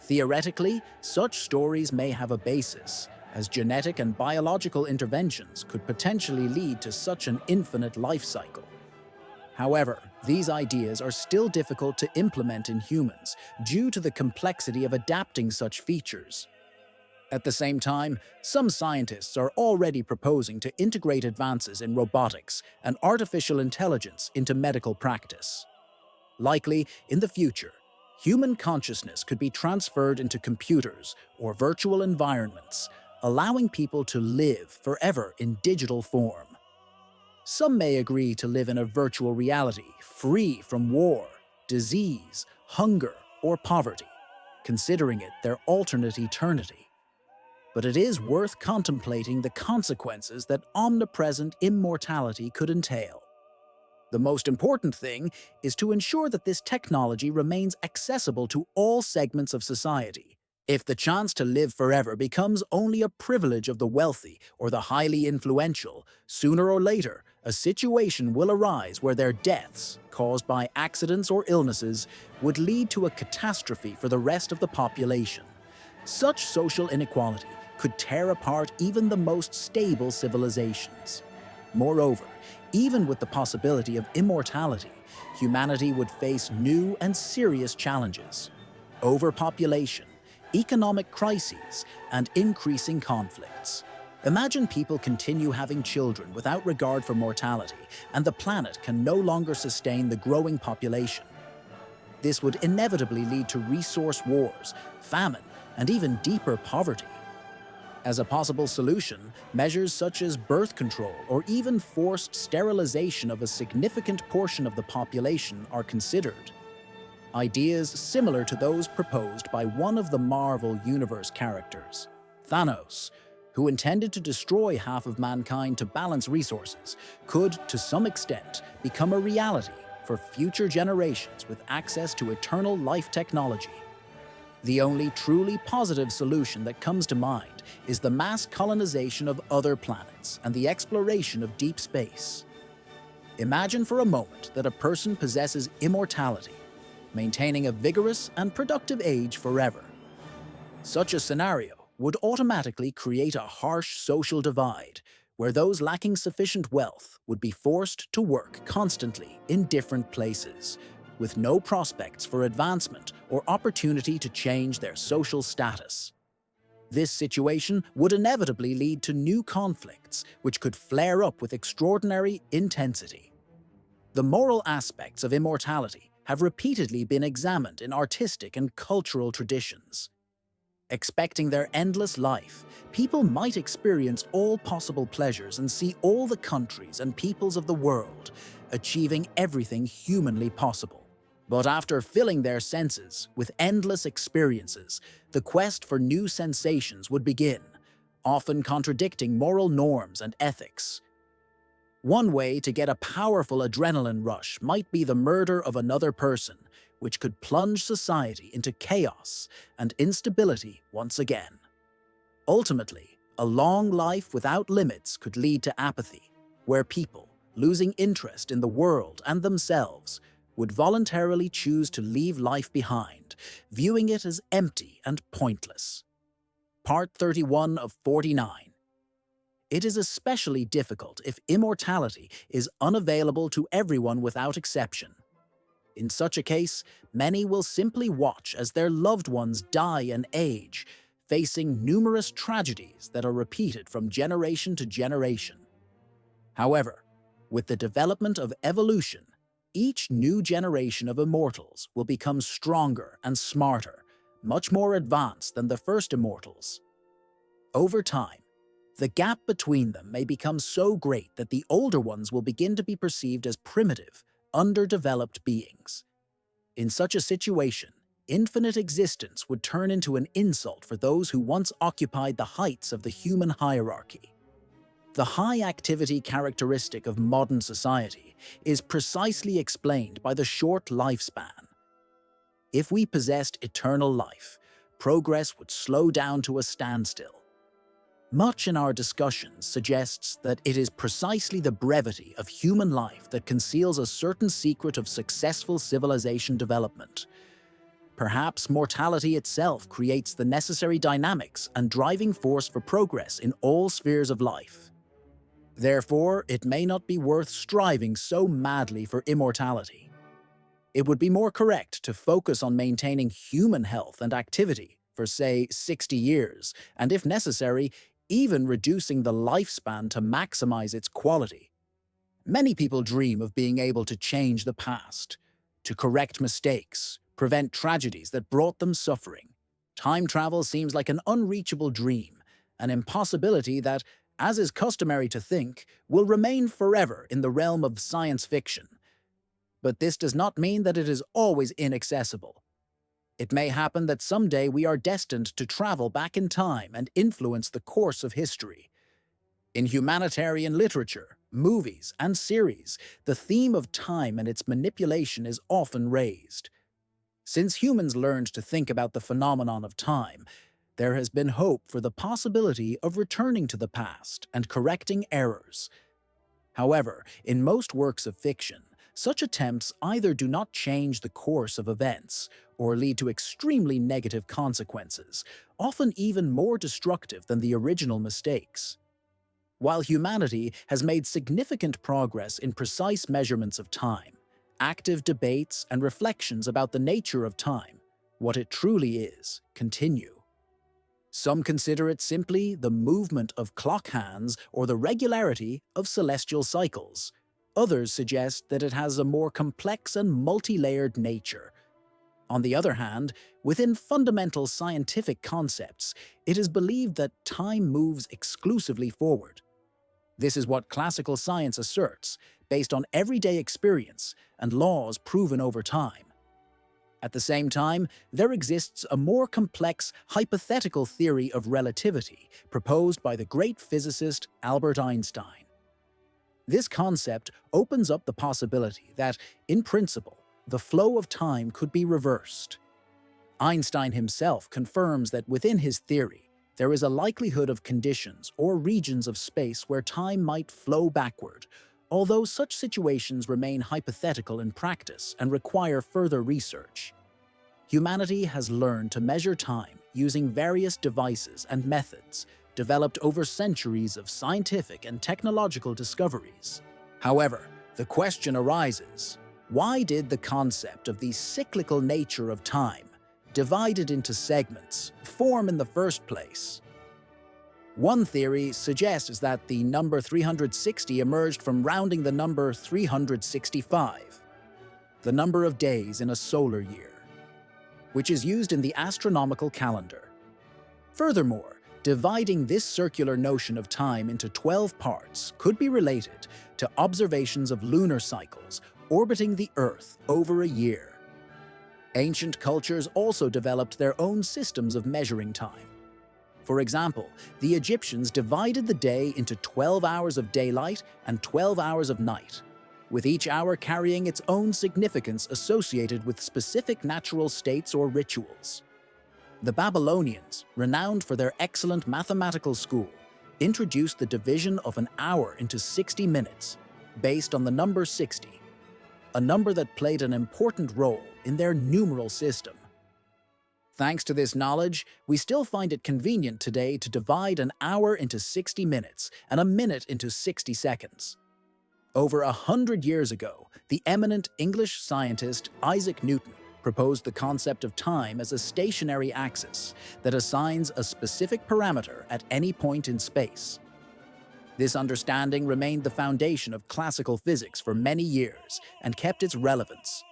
Theoretically, such stories may have a basis, as genetic and biological interventions could potentially lead to such an infinite life cycle. However, these ideas are still difficult to implement in humans due to the complexity of adapting such features. At the same time, some scientists are already proposing to integrate advances in robotics and artificial intelligence into medical practice. Likely, in the future, human consciousness could be transferred into computers or virtual environments, allowing people to live forever in digital form. Some may agree to live in a virtual reality free from war, disease, hunger, or poverty, considering it their alternate eternity. But it is worth contemplating the consequences that omnipresent immortality could entail. The most important thing is to ensure that this technology remains accessible to all segments of society. If the chance to live forever becomes only a privilege of the wealthy or the highly influential, sooner or later, a situation will arise where their deaths, caused by accidents or illnesses, would lead to a catastrophe for the rest of the population. Such social inequality could tear apart even the most stable civilizations. Moreover, even with the possibility of immortality, humanity would face new and serious challenges: overpopulation, economic crises, and increasing conflicts. Imagine people continue having children without regard for mortality, and the planet can no longer sustain the growing population. This would inevitably lead to resource wars, famine, and even deeper poverty. As a possible solution, measures such as birth control or even forced sterilization of a significant portion of the population are considered. Ideas similar to those proposed by one of the Marvel Universe characters, Thanos, who intended to destroy half of mankind to balance resources, could, to some extent, become a reality for future generations with access to eternal life technology. The only truly positive solution that comes to mind is the mass colonization of other planets and the exploration of deep space. Imagine for a moment that a person possesses immortality, maintaining a vigorous and productive age forever. Such a scenario would automatically create a harsh social divide, where those lacking sufficient wealth would be forced to work constantly in different places, with no prospects for advancement or opportunity to change their social status. This situation would inevitably lead to new conflicts, which could flare up with extraordinary intensity. The moral aspects of immortality have repeatedly been examined in artistic and cultural traditions. Expecting their endless life, people might experience all possible pleasures and see all the countries and peoples of the world, achieving everything humanly possible. But after filling their senses with endless experiences, the quest for new sensations would begin, often contradicting moral norms and ethics. One way to get a powerful adrenaline rush might be the murder of another person, which could plunge society into chaos and instability once again. Ultimately, a long life without limits could lead to apathy, where people, losing interest in the world and themselves, would voluntarily choose to leave life behind, viewing it as empty and pointless. Part 31 of 49. It is especially difficult if immortality is unavailable to everyone without exception. In such a case, many will simply watch as their loved ones die and age, facing numerous tragedies that are repeated from generation to generation. However, with the development of evolution, each new generation of immortals will become stronger and smarter, much more advanced than the first immortals. Over time, the gap between them may become so great that the older ones will begin to be perceived as primitive, underdeveloped beings. In such a situation, infinite existence would turn into an insult for those who once occupied the heights of the human hierarchy. The high-activity characteristic of modern society is precisely explained by the short lifespan. If we possessed eternal life, progress would slow down to a standstill. Much in our discussions suggests that it is precisely the brevity of human life that conceals a certain secret of successful civilization development. Perhaps mortality itself creates the necessary dynamics and driving force for progress in all spheres of life. Therefore, it may not be worth striving so madly for immortality. It would be more correct to focus on maintaining human health and activity for, say, 60 years, and if necessary, even reducing the lifespan to maximize its quality. Many people dream of being able to change the past, to correct mistakes, prevent tragedies that brought them suffering. Time travel seems like an unreachable dream, an impossibility that, as is customary to think, will remain forever in the realm of science fiction. But this does not mean that it is always inaccessible. It may happen that someday we are destined to travel back in time and influence the course of history. In humanitarian literature, movies, and series, the theme of time and its manipulation is often raised. Since humans learned to think about the phenomenon of time, there has been hope for the possibility of returning to the past and correcting errors. However, in most works of fiction, such attempts either do not change the course of events or lead to extremely negative consequences, often even more destructive than the original mistakes. While humanity has made significant progress in precise measurements of time, active debates and reflections about the nature of time, what it truly is, continue. Some consider it simply the movement of clock hands or the regularity of celestial cycles. Others suggest that it has a more complex and multi-layered nature. On the other hand, within fundamental scientific concepts, it is believed that time moves exclusively forward. This is what classical science asserts, based on everyday experience and laws proven over time. At the same time, there exists a more complex hypothetical theory of relativity proposed by the great physicist Albert Einstein. This concept opens up the possibility that, in principle, the flow of time could be reversed. Einstein himself confirms that within his theory, there is a likelihood of conditions or regions of space where time might flow backward, although such situations remain hypothetical in practice and require further research. Humanity has learned to measure time using various devices and methods developed over centuries of scientific and technological discoveries. However, the question arises, why did the concept of the cyclical nature of time, divided into segments, form in the first place? One theory suggests that the number 360 emerged from rounding the number 365, the number of days in a solar year, which is used in the astronomical calendar. Furthermore, dividing this circular notion of time into 12 parts could be related to observations of lunar cycles orbiting the Earth over a year. Ancient cultures also developed their own systems of measuring time. For example, the Egyptians divided the day into 12 hours of daylight and 12 hours of night, with each hour carrying its own significance associated with specific natural states or rituals. The Babylonians, renowned for their excellent mathematical school, introduced the division of an hour into 60 minutes, based on the number 60, a number that played an important role in their numeral system. Thanks to this knowledge, we still find it convenient today to divide an hour into 60 minutes and a minute into 60 seconds. Over 100 years ago, the eminent English scientist Isaac Newton proposed the concept of time as a stationary axis that assigns a specific parameter at any point in space. This understanding remained the foundation of classical physics for many years and kept its relevance.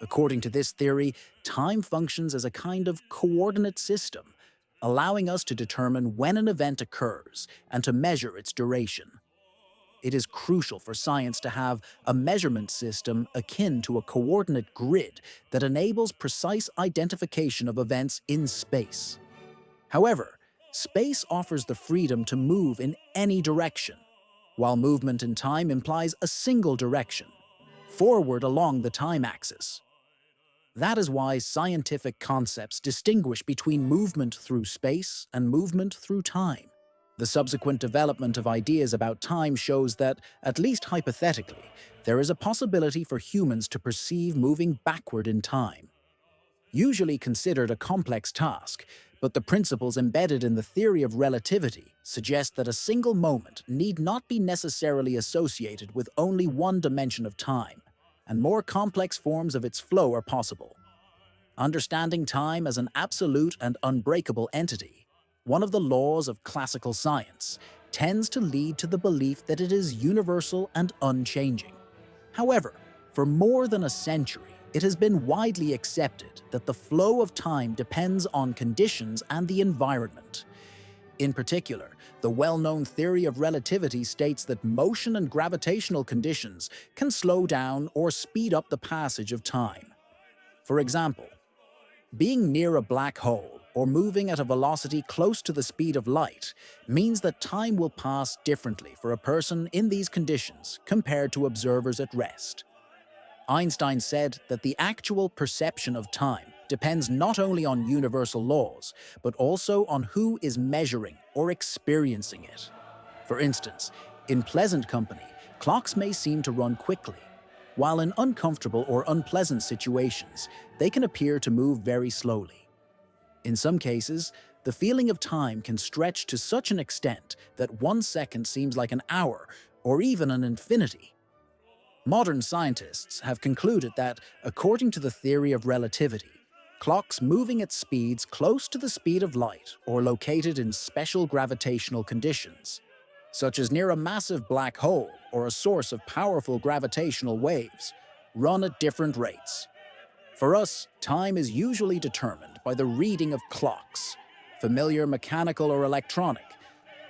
According to this theory, time functions as a kind of coordinate system, allowing us to determine when an event occurs and to measure its duration. It is crucial for science to have a measurement system akin to a coordinate grid that enables precise identification of events in space. However, space offers the freedom to move in any direction, while movement in time implies a single direction, forward along the time axis. That is why scientific concepts distinguish between movement through space and movement through time. The subsequent development of ideas about time shows that, at least hypothetically, there is a possibility for humans to perceive moving backward in time. Usually considered a complex task, but the principles embedded in the theory of relativity suggest that a single moment need not be necessarily associated with only one dimension of time, and more complex forms of its flow are possible. Understanding time as an absolute and unbreakable entity, one of the laws of classical science, tends to lead to the belief that it is universal and unchanging. However, for more than a century, it has been widely accepted that the flow of time depends on conditions and the environment. In particular, the well-known theory of relativity states that motion and gravitational conditions can slow down or speed up the passage of time. For example, being near a black hole or moving at a velocity close to the speed of light means that time will pass differently for a person in these conditions compared to observers at rest. Einstein said that the actual perception of time depends not only on universal laws, but also on who is measuring or experiencing it. For instance, in pleasant company, clocks may seem to run quickly, while in uncomfortable or unpleasant situations, they can appear to move very slowly. In some cases, the feeling of time can stretch to such an extent that 1 second seems like an hour or even an infinity. Modern scientists have concluded that, according to the theory of relativity, clocks moving at speeds close to the speed of light or located in special gravitational conditions, such as near a massive black hole or a source of powerful gravitational waves, run at different rates. For us, time is usually determined by the reading of clocks, familiar mechanical or electronic,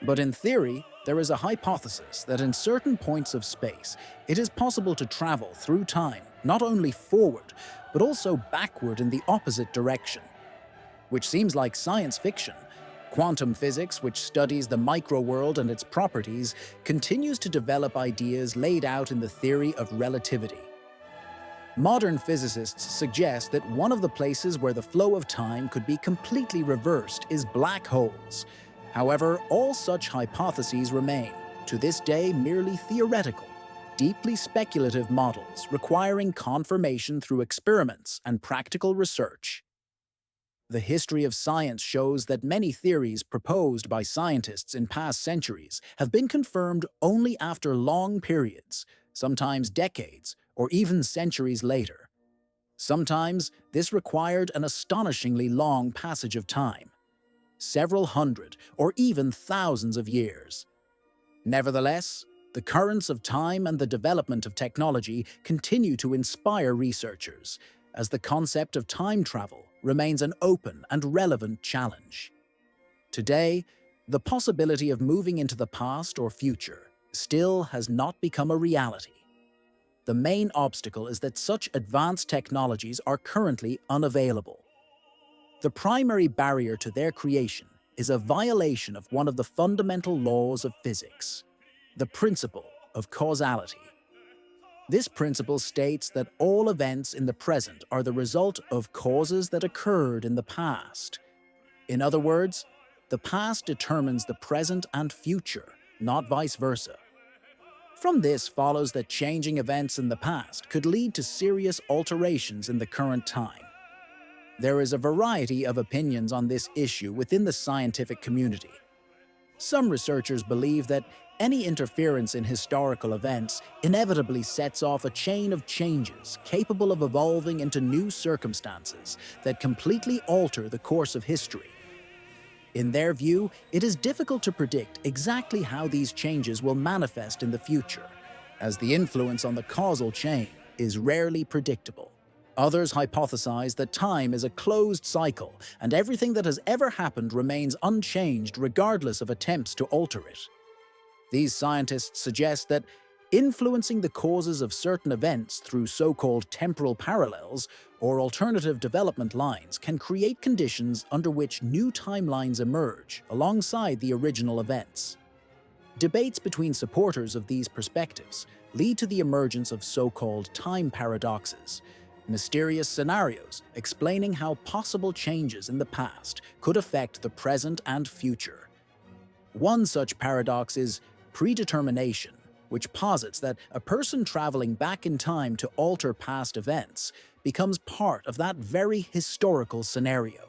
but in theory, there is a hypothesis that in certain points of space, it is possible to travel through time not only forward, but also backward in the opposite direction. Which seems like science fiction, Quantum physics, which studies the microworld and its properties, continues to develop ideas laid out in the theory of relativity. Modern physicists suggest that one of the places where the flow of time could be completely reversed is black holes. However, all such hypotheses remain, to this day, merely theoretical, deeply speculative models requiring confirmation through experiments and practical research. The history of science shows that many theories proposed by scientists in past centuries have been confirmed only after long periods, sometimes decades, or even centuries later. Sometimes this required an astonishingly long passage of time, several hundred or even thousands of years. Nevertheless, the currents of time and the development of technology continue to inspire researchers, as the concept of time travel remains an open and relevant challenge. Today, the possibility of moving into the past or future still has not become a reality. The main obstacle is that such advanced technologies are currently unavailable. The primary barrier to their creation is a violation of one of the fundamental laws of physics, the principle of causality. This principle states that all events in the present are the result of causes that occurred in the past. In other words, the past determines the present and future, not vice versa. From this follows that changing events in the past could lead to serious alterations in the current time. There is a variety of opinions on this issue within the scientific community. Some researchers believe that any interference in historical events inevitably sets off a chain of changes capable of evolving into new circumstances that completely alter the course of history. In their view, it is difficult to predict exactly how these changes will manifest in the future, as the influence on the causal chain is rarely predictable. Others hypothesize that time is a closed cycle and everything that has ever happened remains unchanged regardless of attempts to alter it. These scientists suggest that influencing the causes of certain events through so-called temporal parallels or alternative development lines can create conditions under which new timelines emerge alongside the original events. Debates between supporters of these perspectives lead to the emergence of so-called time paradoxes, mysterious scenarios explaining how possible changes in the past could affect the present and future. One such paradox is predetermination, which posits that a person traveling back in time to alter past events becomes part of that very historical scenario.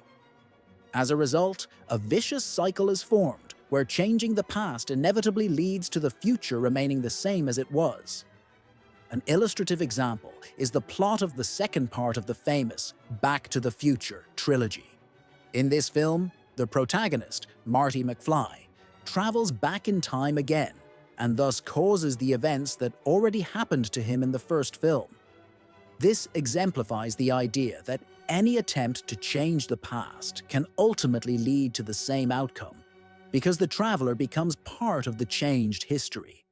As a result, a vicious cycle is formed where changing the past inevitably leads to the future remaining the same as it was. An illustrative example is the plot of the second part of the famous Back to the Future trilogy. In this film, the protagonist, Marty McFly, travels back in time again, and thus causes the events that already happened to him in the first film. This exemplifies the idea that any attempt to change the past can ultimately lead to the same outcome, because the traveler becomes part of the changed history.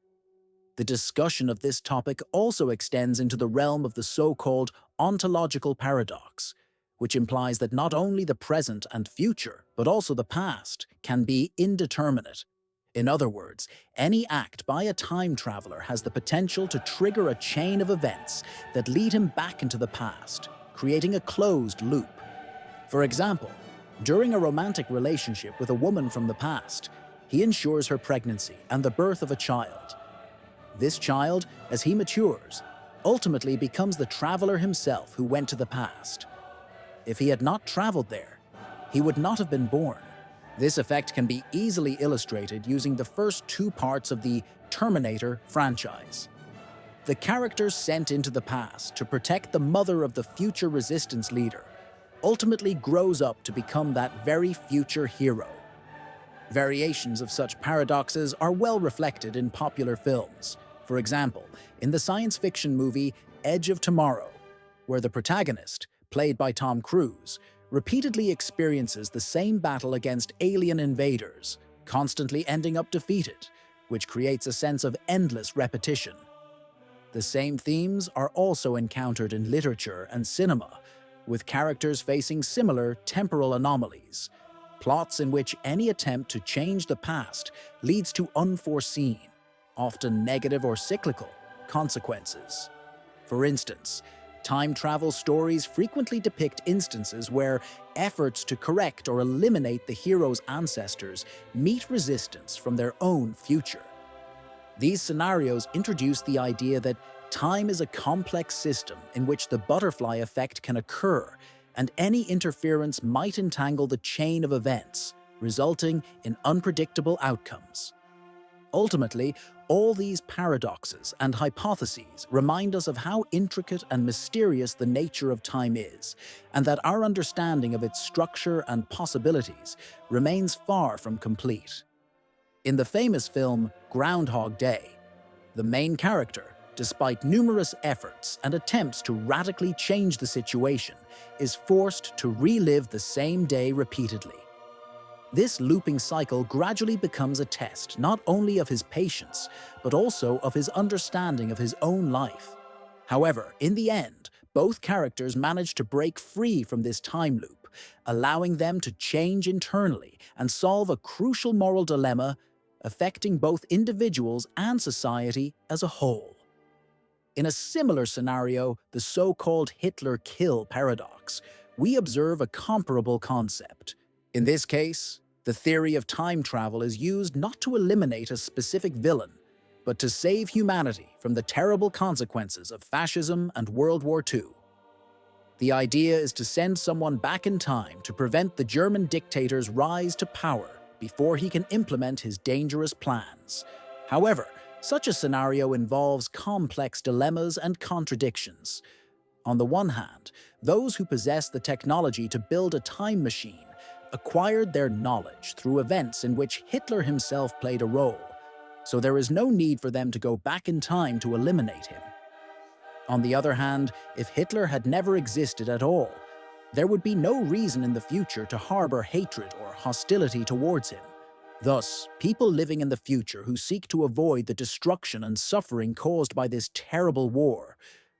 The discussion of this topic also extends into the realm of the so-called ontological paradox, which implies that not only the present and future, but also the past, can be indeterminate. In other words, any act by a time traveler has the potential to trigger a chain of events that lead him back into the past, creating a closed loop. For example, during a romantic relationship with a woman from the past, he ensures her pregnancy and the birth of a child. This child, as he matures, ultimately becomes the traveler himself who went to the past. If he had not traveled there, he would not have been born. This effect can be easily illustrated using the first two parts of the Terminator franchise. The character sent into the past to protect the mother of the future resistance leader ultimately grows up to become that very future hero. Variations of such paradoxes are well reflected in popular films. For example, in the science fiction movie Edge of Tomorrow, where the protagonist, played by Tom Cruise, repeatedly experiences the same battle against alien invaders, constantly ending up defeated, which creates a sense of endless repetition. The same themes are also encountered in literature and cinema, with characters facing similar temporal anomalies. plots in which any attempt to change the past leads to unforeseen, often negative or cyclical, consequences. For instance, time travel stories frequently depict instances where efforts to correct or eliminate the hero's ancestors meet resistance from their own future. These scenarios introduce the idea that time is a complex system in which the butterfly effect can occur, and any interference might entangle the chain of events, resulting in unpredictable outcomes. Ultimately, all these paradoxes and hypotheses remind us of how intricate and mysterious the nature of time is, and that our understanding of its structure and possibilities remains far from complete. In the famous film Groundhog Day, the main character, despite numerous efforts and attempts to radically change the situation, is forced to relive the same day repeatedly. This looping cycle gradually becomes a test not only of his patience, but also of his understanding of his own life. However, in the end, both characters manage to break free from this time loop, allowing them to change internally and solve a crucial moral dilemma affecting both individuals and society as a whole. In a similar scenario, the so-called Hitler kill paradox, we observe a comparable concept. In this case, the theory of time travel is used not to eliminate a specific villain, but to save humanity from the terrible consequences of fascism and World War II. The idea is to send someone back in time to prevent the German dictator's rise to power before he can implement his dangerous plans. However, such a scenario involves complex dilemmas and contradictions. On the one hand, those who possess the technology to build a time machine acquired their knowledge through events in which Hitler himself played a role, so there is no need for them to go back in time to eliminate him. On the other hand, if Hitler had never existed at all, there would be no reason in the future to harbor hatred or hostility towards him. Thus, people living in the future who seek to avoid the destruction and suffering caused by this terrible war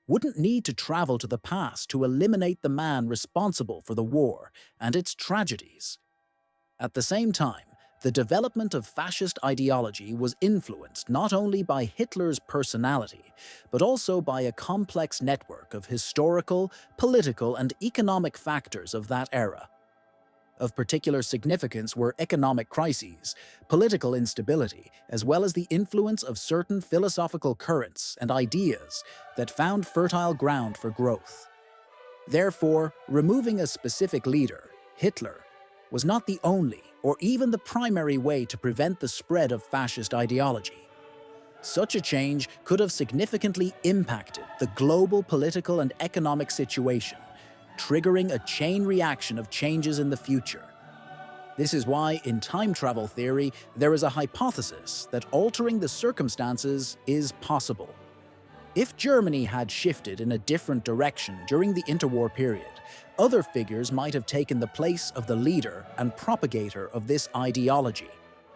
wouldn't need to travel to the past to eliminate the man responsible for the war and its tragedies. At the same time, the development of fascist ideology was influenced not only by Hitler's personality, but also by a complex network of historical, political, and economic factors of that era. Of particular significance were economic crises, political instability, as well as the influence of certain philosophical currents and ideas that found fertile ground for growth. Therefore, removing a specific leader, Hitler, was not the only or even the primary way to prevent the spread of fascist ideology. Such a change could have significantly impacted the global political and economic situation, triggering a chain reaction of changes in the future. This is why, in time travel theory, there is a hypothesis that altering the circumstances is possible. If Germany had shifted in a different direction during the interwar period, other figures might have taken the place of the leader and propagator of this ideology.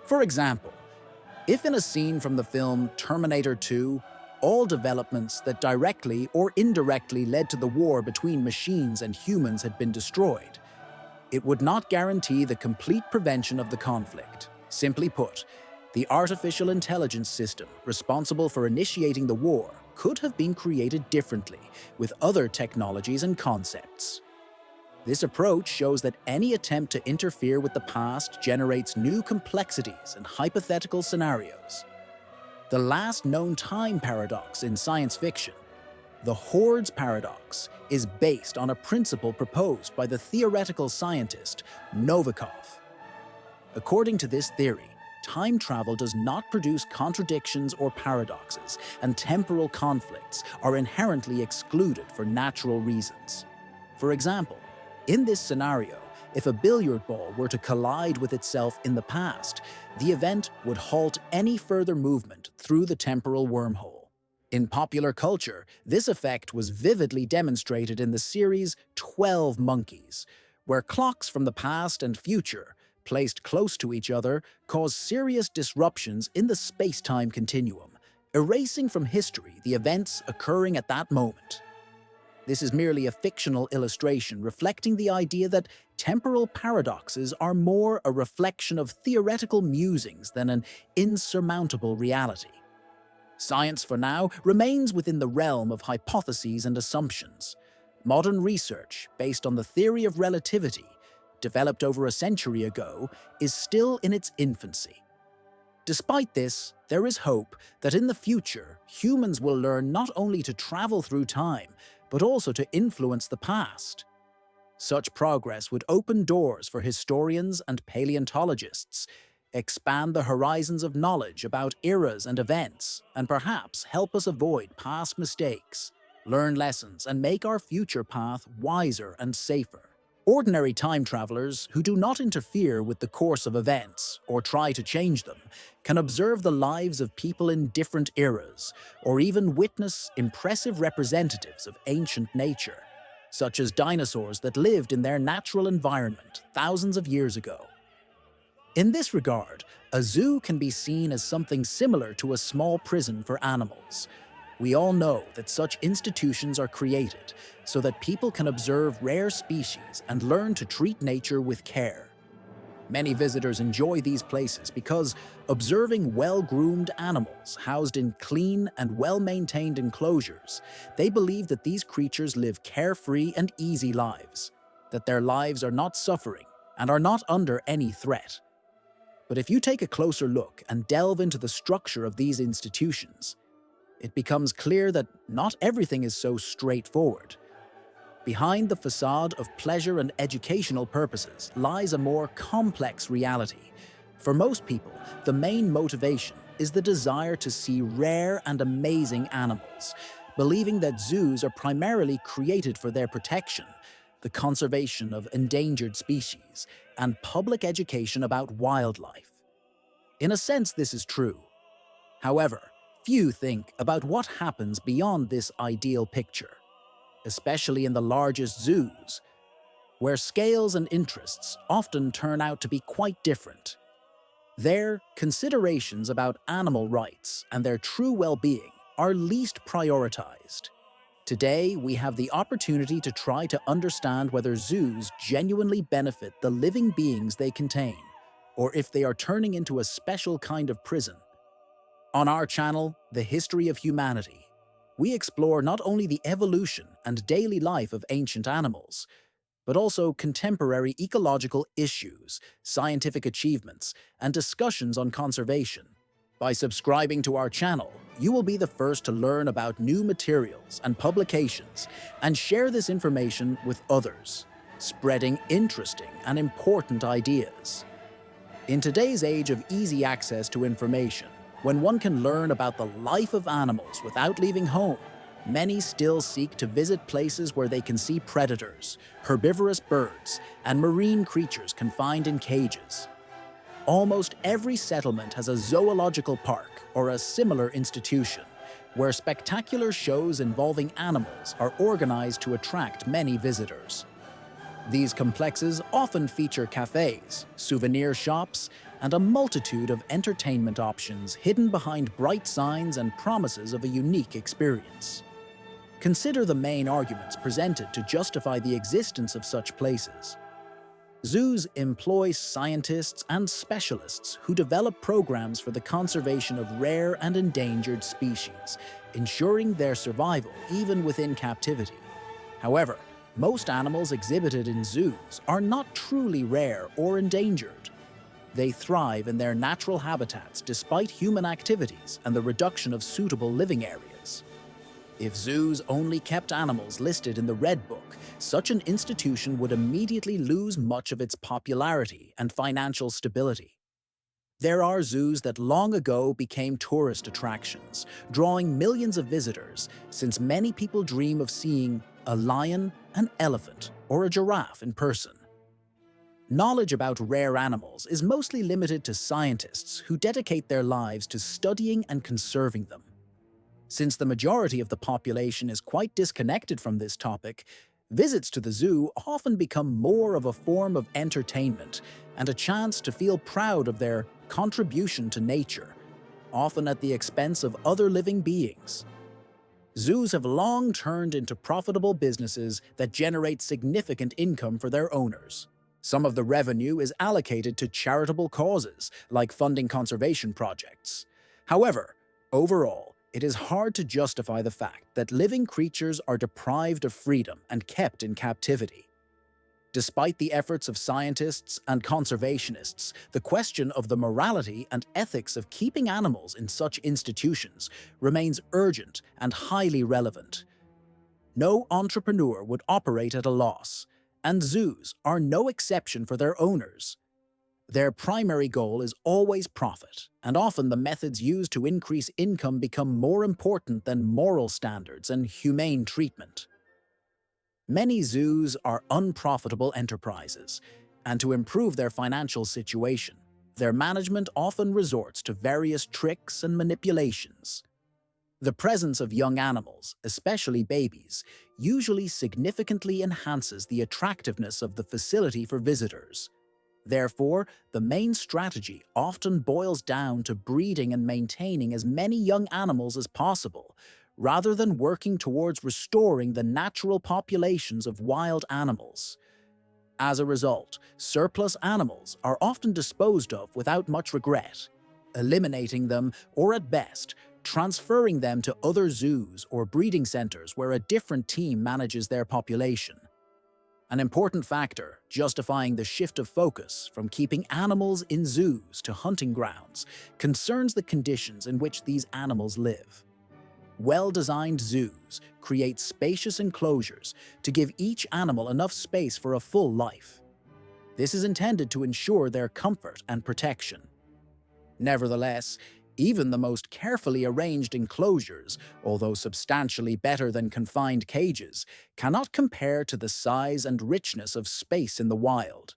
For example, if in a scene from the film Terminator 2, all developments that directly or indirectly led to the war between machines and humans had been destroyed, it would not guarantee the complete prevention of the conflict. Simply put, the artificial intelligence system responsible for initiating the war could have been created differently with other technologies and concepts. This approach shows that any attempt to interfere with the past generates new complexities and hypothetical scenarios. The last known time paradox in science fiction, the Hordes paradox, is based on a principle proposed by the theoretical scientist Novikov. According to this theory, time travel does not produce contradictions or paradoxes, and temporal conflicts are inherently excluded for natural reasons. For example, in this scenario, if a billiard ball were to collide with itself in the past, the event would halt any further movement through the temporal wormhole. In popular culture, this effect was vividly demonstrated in the series 12 Monkeys, where clocks from the past and future, placed close to each other, cause serious disruptions in the space-time continuum, erasing from history the events occurring at that moment. This is merely a fictional illustration reflecting the idea that temporal paradoxes are more a reflection of theoretical musings than an insurmountable reality. Science, for now, remains within the realm of hypotheses and assumptions. Modern research, based on the theory of relativity, developed over a century ago, is still in its infancy. Despite this, there is hope that in the future, humans will learn not only to travel through time, but also to influence the past. Such progress would open doors for historians and paleontologists, expand the horizons of knowledge about eras and events, and perhaps help us avoid past mistakes, learn lessons, and make our future path wiser and safer. Ordinary time travelers who do not interfere with the course of events or try to change them can observe the lives of people in different eras or even witness impressive representatives of ancient nature, such as dinosaurs that lived in their natural environment thousands of years ago. In this regard, a zoo can be seen as something similar to a small prison for animals. We all know that such institutions are created so that people can observe rare species and learn to treat nature with care. Many visitors enjoy these places because observing well-groomed animals housed in clean and well-maintained enclosures, they believe that these creatures live carefree and easy lives, that their lives are not suffering and are not under any threat. But if you take a closer look and delve into the structure of these institutions, it becomes clear that not everything is so straightforward. Behind the facade of pleasure and educational purposes lies a more complex reality. For most people, the main motivation is the desire to see rare and amazing animals, believing that zoos are primarily created for their protection, the conservation of endangered species, and public education about wildlife. In a sense, this is true. However, few think about what happens beyond this ideal picture, especially in the largest zoos, where scales and interests often turn out to be quite different. There, considerations about animal rights and their true well-being are least prioritized. Today, we have the opportunity to try to understand whether zoos genuinely benefit the living beings they contain, or if they are turning into a special kind of prison. On our channel, The History of Humanity, we explore not only the evolution and daily life of ancient animals, but also contemporary ecological issues, scientific achievements, and discussions on conservation. By subscribing to our channel, you will be the first to learn about new materials and publications and share this information with others, spreading interesting and important ideas. In today's age of easy access to information, when one can learn about the life of animals without leaving home, many still seek to visit places where they can see predators, herbivorous birds, and marine creatures confined in cages. Almost every settlement has a zoological park or a similar institution, where spectacular shows involving animals are organized to attract many visitors. These complexes often feature cafes, souvenir shops, and a multitude of entertainment options hidden behind bright signs and promises of a unique experience. Consider the main arguments presented to justify the existence of such places. Zoos employ scientists and specialists who develop programs for the conservation of rare and endangered species, ensuring their survival even within captivity. However, most animals exhibited in zoos are not truly rare or endangered. They thrive in their natural habitats despite human activities and the reduction of suitable living areas. If zoos only kept animals listed in the Red Book, such an institution would immediately lose much of its popularity and financial stability. There are zoos that long ago became tourist attractions, drawing millions of visitors, since many people dream of seeing a lion, an elephant, or a giraffe in person. Knowledge about rare animals is mostly limited to scientists who dedicate their lives to studying and conserving them. Since the majority of the population is quite disconnected from this topic, visits to the zoo often become more of a form of entertainment and a chance to feel proud of their contribution to nature, often at the expense of other living beings. Zoos have long turned into profitable businesses that generate significant income for their owners. Some of the revenue is allocated to charitable causes, like funding conservation projects. However, overall, it is hard to justify the fact that living creatures are deprived of freedom and kept in captivity. Despite the efforts of scientists and conservationists, the question of the morality and ethics of keeping animals in such institutions remains urgent and highly relevant. No entrepreneur would operate at a loss, and zoos are no exception for their owners. Their primary goal is always profit, and often the methods used to increase income become more important than moral standards and humane treatment. Many zoos are unprofitable enterprises, and to improve their financial situation, their management often resorts to various tricks and manipulations. The presence of young animals, especially babies, usually significantly enhances the attractiveness of the facility for visitors. Therefore, the main strategy often boils down to breeding and maintaining as many young animals as possible, rather than working towards restoring the natural populations of wild animals. As a result, surplus animals are often disposed of without much regret, eliminating them or at best, transferring them to other zoos or breeding centers where a different team manages their population. An important factor justifying the shift of focus from keeping animals in zoos to hunting grounds concerns the conditions in which these animals live. Well-designed zoos create spacious enclosures to give each animal enough space for a full life. This is intended to ensure their comfort and protection. Nevertheless, even the most carefully arranged enclosures, although substantially better than confined cages, cannot compare to the size and richness of space in the wild.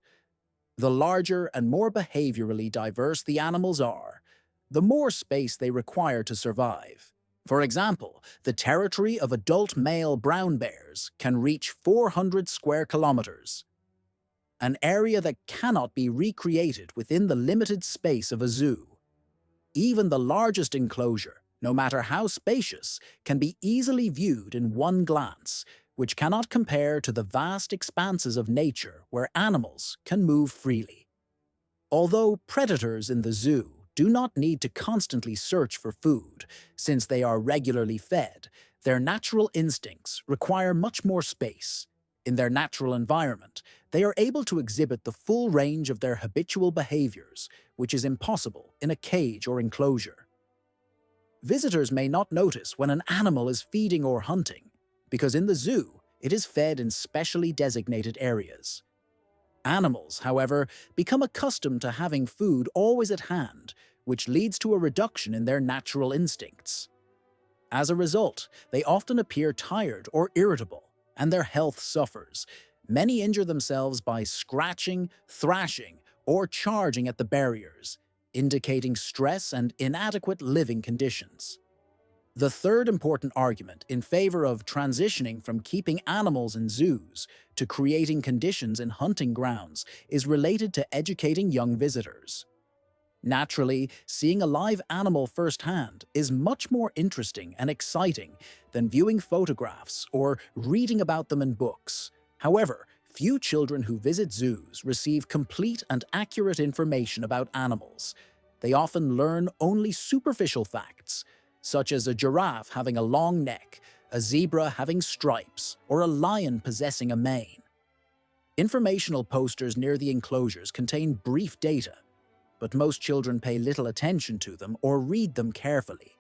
The larger and more behaviorally diverse the animals are, the more space they require to survive. For example, the territory of adult male brown bears can reach 400 square kilometers, an area that cannot be recreated within the limited space of a zoo. Even the largest enclosure, no matter how spacious, can be easily viewed in one glance, which cannot compare to the vast expanses of nature where animals can move freely. Although predators in the zoo do not need to constantly search for food, since they are regularly fed, their natural instincts require much more space. In their natural environment, they are able to exhibit the full range of their habitual behaviors, which is impossible in a cage or enclosure. Visitors may not notice when an animal is feeding or hunting, because in the zoo, it is fed in specially designated areas. Animals, however, become accustomed to having food always at hand, which leads to a reduction in their natural instincts. As a result, they often appear tired or irritable, and their health suffers. Many injure themselves by scratching, thrashing, or charging at the barriers, indicating stress and inadequate living conditions. The third important argument in favor of transitioning from keeping animals in zoos to creating conditions in hunting grounds is related to educating young visitors. Naturally, seeing a live animal firsthand is much more interesting and exciting than viewing photographs or reading about them in books. However, few children who visit zoos receive complete and accurate information about animals. They often learn only superficial facts, such as a giraffe having a long neck, a zebra having stripes, or a lion possessing a mane. Informational posters near the enclosures contain brief data, but most children pay little attention to them or read them carefully.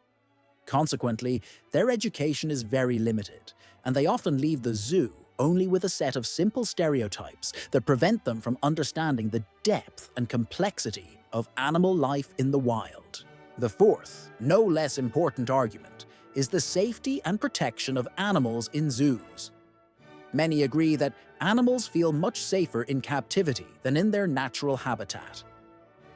Consequently, their education is very limited, and they often leave the zoo only with a set of simple stereotypes that prevent them from understanding the depth and complexity of animal life in the wild. The fourth, no less important argument, is the safety and protection of animals in zoos. Many agree that animals feel much safer in captivity than in their natural habitat.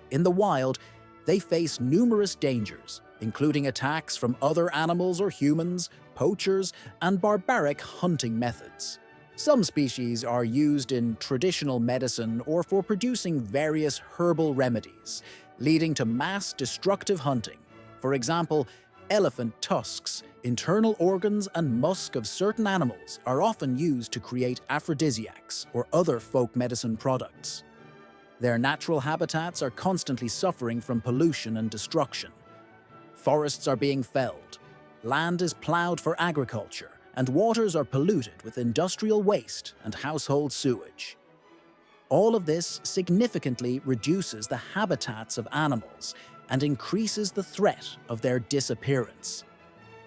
In the wild, they face numerous dangers, including attacks from other animals or humans, poachers, and barbaric hunting methods. Some species are used in traditional medicine or for producing various herbal remedies, leading to mass destructive hunting. For example, Elephant tusks, internal organs, and musk of certain animals are often used to create aphrodisiacs or other folk medicine products. Their natural habitats are constantly suffering from pollution and destruction. Forests are being felled, land is plowed for agriculture, and waters are polluted with industrial waste and household sewage. All of this significantly reduces the habitats of animals and increases the threat of their disappearance.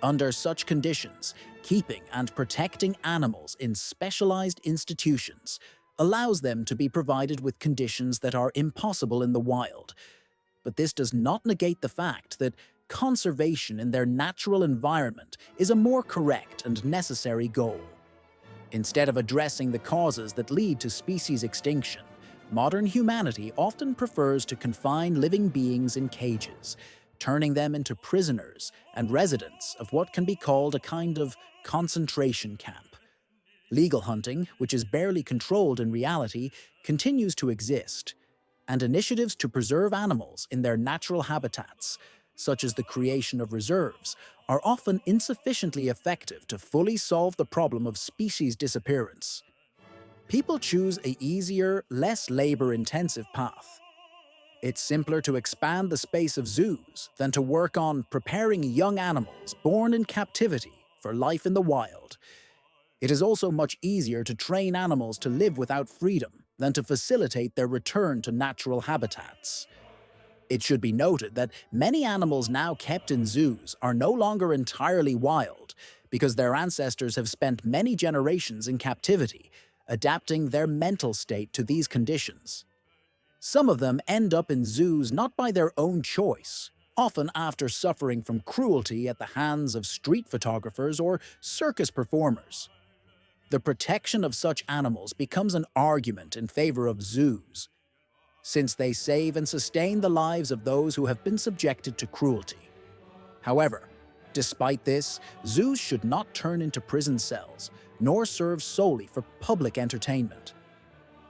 Under such conditions, keeping and protecting animals in specialized institutions allows them to be provided with conditions that are impossible in the wild. But this does not negate the fact that conservation in their natural environment is a more correct and necessary goal. Instead of addressing the causes that lead to species extinction, modern humanity often prefers to confine living beings in cages, turning them into prisoners and residents of what can be called a kind of concentration camp. Legal hunting, which is barely controlled in reality, continues to exist, and initiatives to preserve animals in their natural habitats, such as the creation of reserves, are often insufficiently effective to fully solve the problem of species disappearance. People choose an easier, less labor-intensive path. It's simpler to expand the space of zoos than to work on preparing young animals born in captivity for life in the wild. It is also much easier to train animals to live without freedom than to facilitate their return to natural habitats. It should be noted that many animals now kept in zoos are no longer entirely wild because their ancestors have spent many generations in captivity, adapting their mental state to these conditions. Some of them end up in zoos not by their own choice, often after suffering from cruelty at the hands of street photographers or circus performers. The protection of such animals becomes an argument in favor of zoos, since they save and sustain the lives of those who have been subjected to cruelty. However, despite this, zoos should not turn into prison cells, nor serve solely for public entertainment.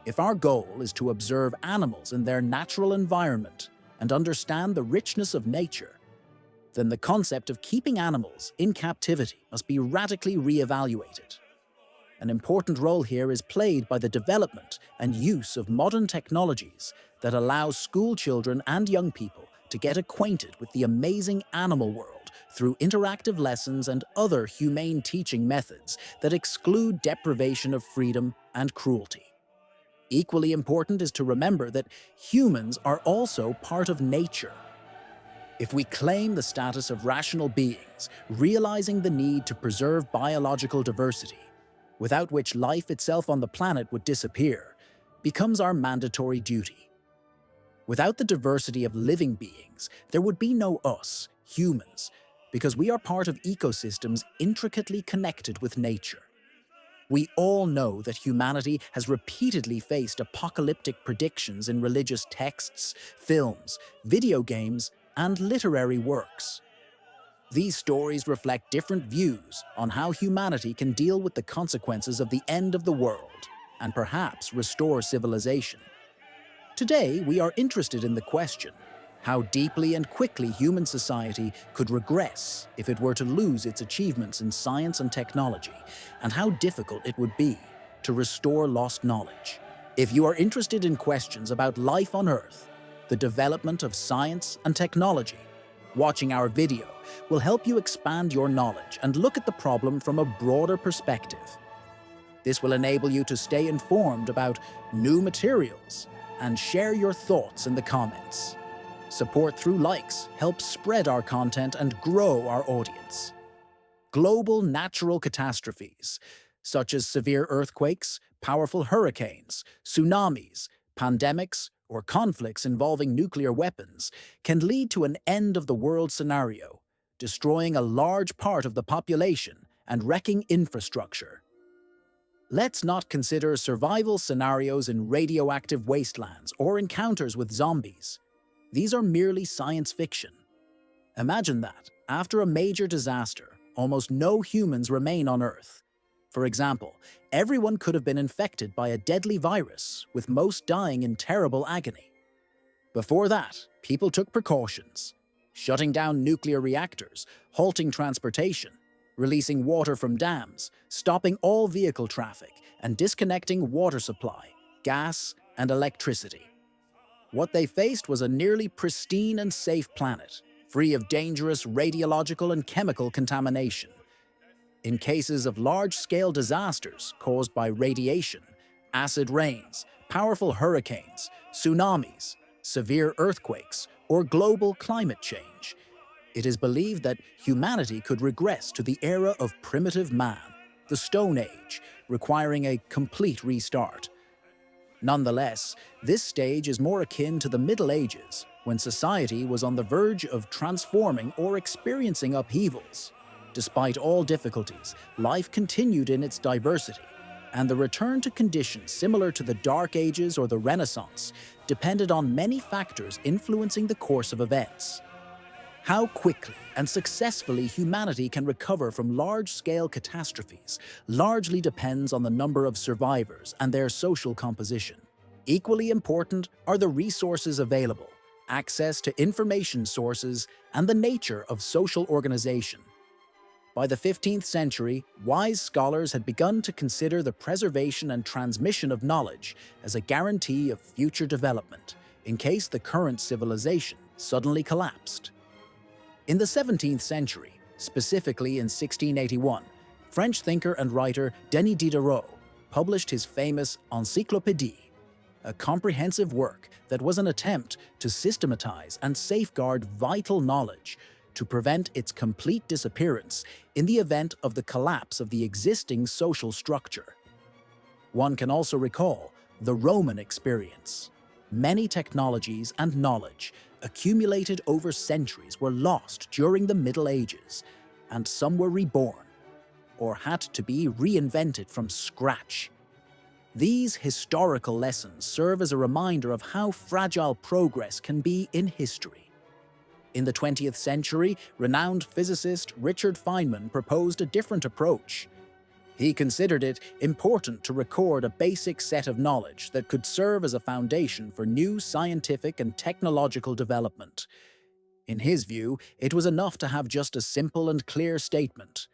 If our goal is to observe animals in their natural environment and understand the richness of nature, then the concept of keeping animals in captivity must be radically re-evaluated. An important role here is played by the development and use of modern technologies that allow school children and young people to get acquainted with the amazing animal world through interactive lessons and other humane teaching methods that exclude deprivation of freedom and cruelty. Equally important is to remember that humans are also part of nature. If we claim the status of rational beings, realizing the need to preserve biological diversity, without which life itself on the planet would disappear, becomes our mandatory duty. Without the diversity of living beings, there would be no us, humans, because we are part of ecosystems intricately connected with nature. We all know that humanity has repeatedly faced apocalyptic predictions in religious texts, films, video games, and literary works. These stories reflect different views on how humanity can deal with the consequences of the end of the world and perhaps restore civilization. Today, we are interested in the question, how deeply and quickly human society could regress if it were to lose its achievements in science and technology, and how difficult it would be to restore lost knowledge. If you are interested in questions about life on Earth, the development of science and technology, watching our video will help you expand your knowledge and look at the problem from a broader perspective. This will enable you to stay informed about new materials and share your thoughts in the comments. Support through likes helps spread our content and grow our audience. Global natural catastrophes, such as severe earthquakes, powerful hurricanes, tsunamis, pandemics, or conflicts involving nuclear weapons, can lead to an end of the world scenario, destroying a large part of the population and wrecking infrastructure. Let's not consider survival scenarios in radioactive wastelands or encounters with zombies. These are merely science fiction. Imagine that, after a major disaster, almost no humans remain on Earth. For example, everyone could have been infected by a deadly virus, with most dying in terrible agony. Before that, people took precautions, shutting down nuclear reactors, halting transportation, releasing water from dams, stopping all vehicle traffic, and disconnecting water supply, gas, and electricity. What they faced was a nearly pristine and safe planet, free of dangerous radiological and chemical contamination. In cases of large-scale disasters caused by radiation, acid rains, powerful hurricanes, tsunamis, severe earthquakes, or global climate change, it is believed that humanity could regress to the era of primitive man, the Stone Age, requiring a complete restart. Nonetheless, this stage is more akin to the Middle Ages, when society was on the verge of transforming or experiencing upheavals. Despite all difficulties, life continued in its diversity, and the return to conditions similar to the Dark Ages or the Renaissance depended on many factors influencing the course of events. How quickly and successfully humanity can recover from large-scale catastrophes largely depends on the number of survivors and their social composition. Equally important are the resources available, access to information sources, and the nature of social organization. By the 15th century, wise scholars had begun to consider the preservation and transmission of knowledge as a guarantee of future development, in case the current civilization suddenly collapsed. In the 17th century, specifically in 1681, French thinker and writer Denis Diderot published his famous Encyclopédie, a comprehensive work that was an attempt to systematize and safeguard vital knowledge to prevent its complete disappearance in the event of the collapse of the existing social structure. One can also recall the Roman experience. Many technologies and knowledge accumulated over centuries were lost during the Middle Ages, and some were reborn, or had to be reinvented from scratch. These historical lessons serve as a reminder of how fragile progress can be in history. In the 20th century, renowned physicist Richard Feynman proposed a different approach. He considered it important to record a basic set of knowledge that could serve as a foundation for new scientific and technological development. In his view, it was enough to have just a simple and clear statement.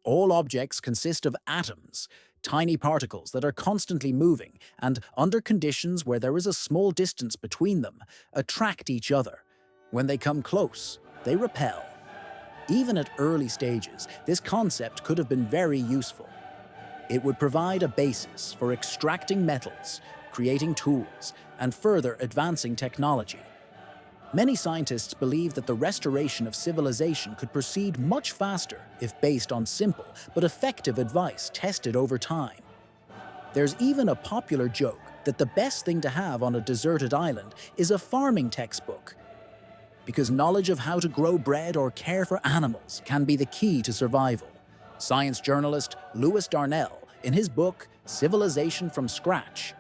All objects consist of atoms, tiny particles that are constantly moving and, under conditions where there is a small distance between them, attract each other. When they come close, they repel. Even at early stages, this concept could have been very useful. It would provide a basis for extracting metals, creating tools, and further advancing technology. Many scientists believe that the restoration of civilization could proceed much faster if based on simple but effective advice tested over time. There's even a popular joke that the best thing to have on a deserted island is a farming textbook, because knowledge of how to grow bread or care for animals can be the key to survival. Science journalist Lewis Darnell, in his book Civilization from Scratch,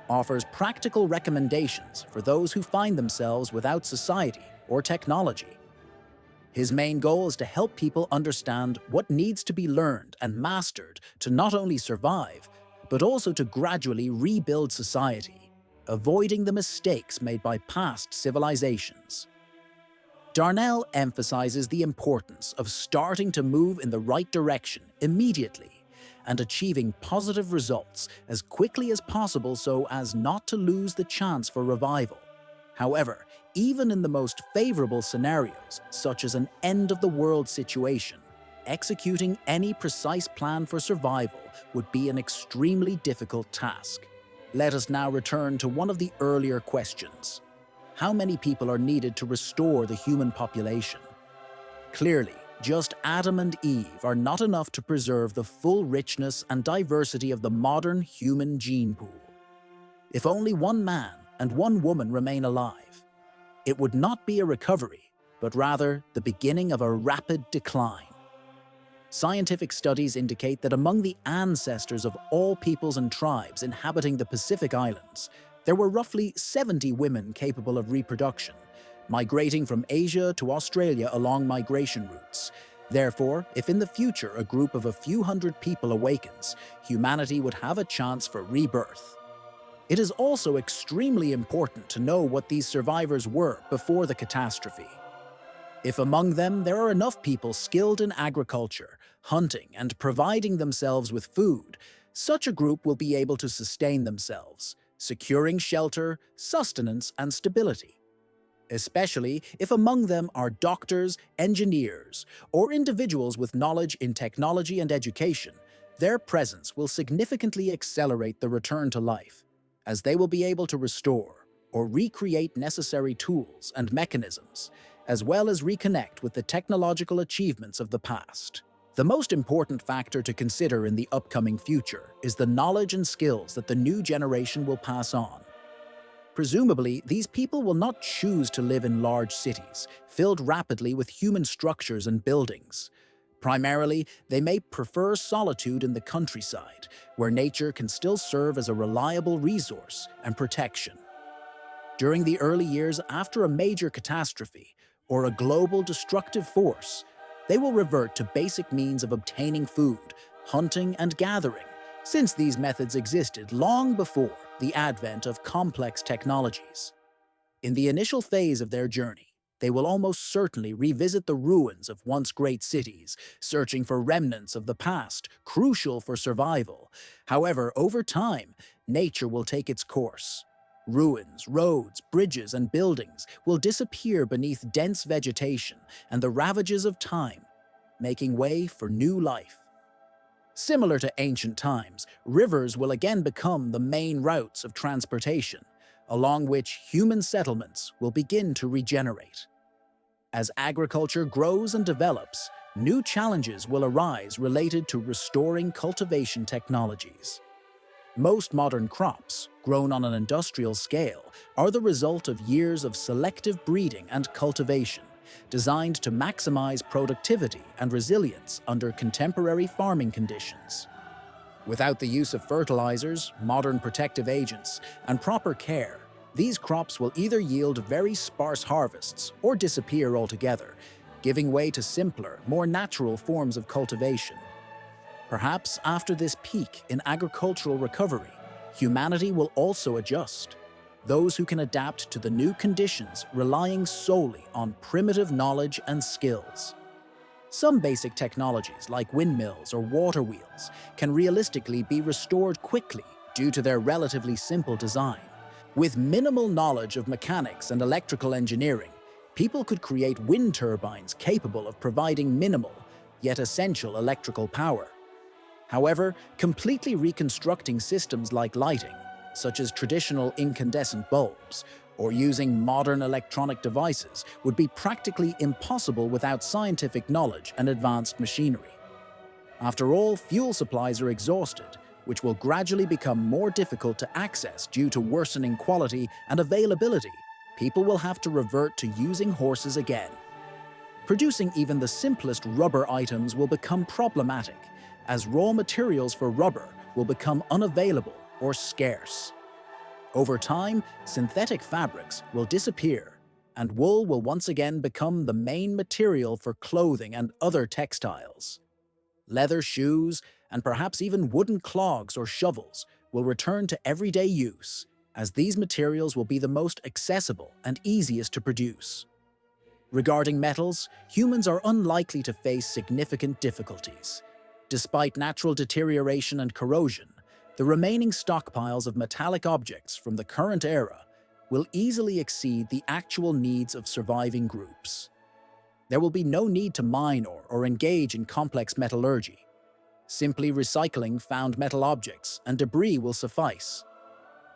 offers practical recommendations for those who find themselves without society or technology. His main goal is to help people understand what needs to be learned and mastered to not only survive, but also to gradually rebuild society, avoiding the mistakes made by past civilizations. Darnell emphasizes the importance of starting to move in the right direction immediately and achieving positive results as quickly as possible so as not to lose the chance for revival. However, even in the most favorable scenarios, such as an end-of-the-world situation, executing any precise plan for survival would be an extremely difficult task. Let us now return to one of the earlier questions. How many people are needed to restore the human population? Clearly, just Adam and Eve are not enough to preserve the full richness and diversity of the modern human gene pool. If only one man and one woman remain alive, it would not be a recovery, but rather the beginning of a rapid decline. Scientific studies indicate that among the ancestors of all peoples and tribes inhabiting the Pacific Islands, there were roughly 70 women capable of reproduction, migrating from Asia to Australia along migration routes. Therefore, if in the future a group of a few hundred people awakens, humanity would have a chance for rebirth. It is also extremely important to know what these survivors were before the catastrophe. If among them there are enough people skilled in agriculture, hunting, and providing themselves with food, such a group will be able to sustain themselves, securing shelter, sustenance, and stability. Especially if among them are doctors, engineers, or individuals with knowledge in technology and education, their presence will significantly accelerate the return to life, as they will be able to restore or recreate necessary tools and mechanisms, as well as reconnect with the technological achievements of the past. The most important factor to consider in the upcoming future is the knowledge and skills that the new generation will pass on. Presumably, these people will not choose to live in large cities, filled rapidly with human structures and buildings. Primarily, they may prefer solitude in the countryside, where nature can still serve as a reliable resource and protection. During the early years after a major catastrophe or a global destructive force, they will revert to basic means of obtaining food, hunting, and gathering, since these methods existed long before the advent of complex technologies. In the initial phase of their journey, they will almost certainly revisit the ruins of once great cities, searching for remnants of the past, crucial for survival. However, over time, nature will take its course. Ruins, roads, bridges, and buildings will disappear beneath dense vegetation and the ravages of time, making way for new life. Similar to ancient times, rivers will again become the main routes of transportation, along which human settlements will begin to regenerate. As agriculture grows and develops, new challenges will arise related to restoring cultivation technologies. Most modern crops, grown on an industrial scale, are the result of years of selective breeding and cultivation, designed to maximize productivity and resilience under contemporary farming conditions. Without the use of fertilizers, modern protective agents, and proper care, these crops will either yield very sparse harvests or disappear altogether, giving way to simpler, more natural forms of cultivation. Perhaps after this peak in agricultural recovery, humanity will also adjust. Those who can adapt to the new conditions relying solely on primitive knowledge and skills. Some basic technologies like windmills or water wheels can realistically be restored quickly due to their relatively simple design. With minimal knowledge of mechanics and electrical engineering, people could create wind turbines capable of providing minimal, yet essential electrical power. However, completely reconstructing systems like lighting, such as traditional incandescent bulbs, or using modern electronic devices would be practically impossible without scientific knowledge and advanced machinery. After all, fuel supplies are exhausted, which will gradually become more difficult to access due to worsening quality and availability. People will have to revert to using horses again. Producing even the simplest rubber items will become problematic, as raw materials for rubber will become unavailable or scarce. Over time, synthetic fabrics will disappear, and wool will once again become the main material for clothing and other textiles. Leather shoes, and perhaps even wooden clogs or shovels, will return to everyday use, as these materials will be the most accessible and easiest to produce. Regarding metals, humans are unlikely to face significant difficulties. Despite natural deterioration and corrosion, the remaining stockpiles of metallic objects from the current era will easily exceed the actual needs of surviving groups. There will be no need to mine or engage in complex metallurgy. Simply recycling found metal objects and debris will suffice.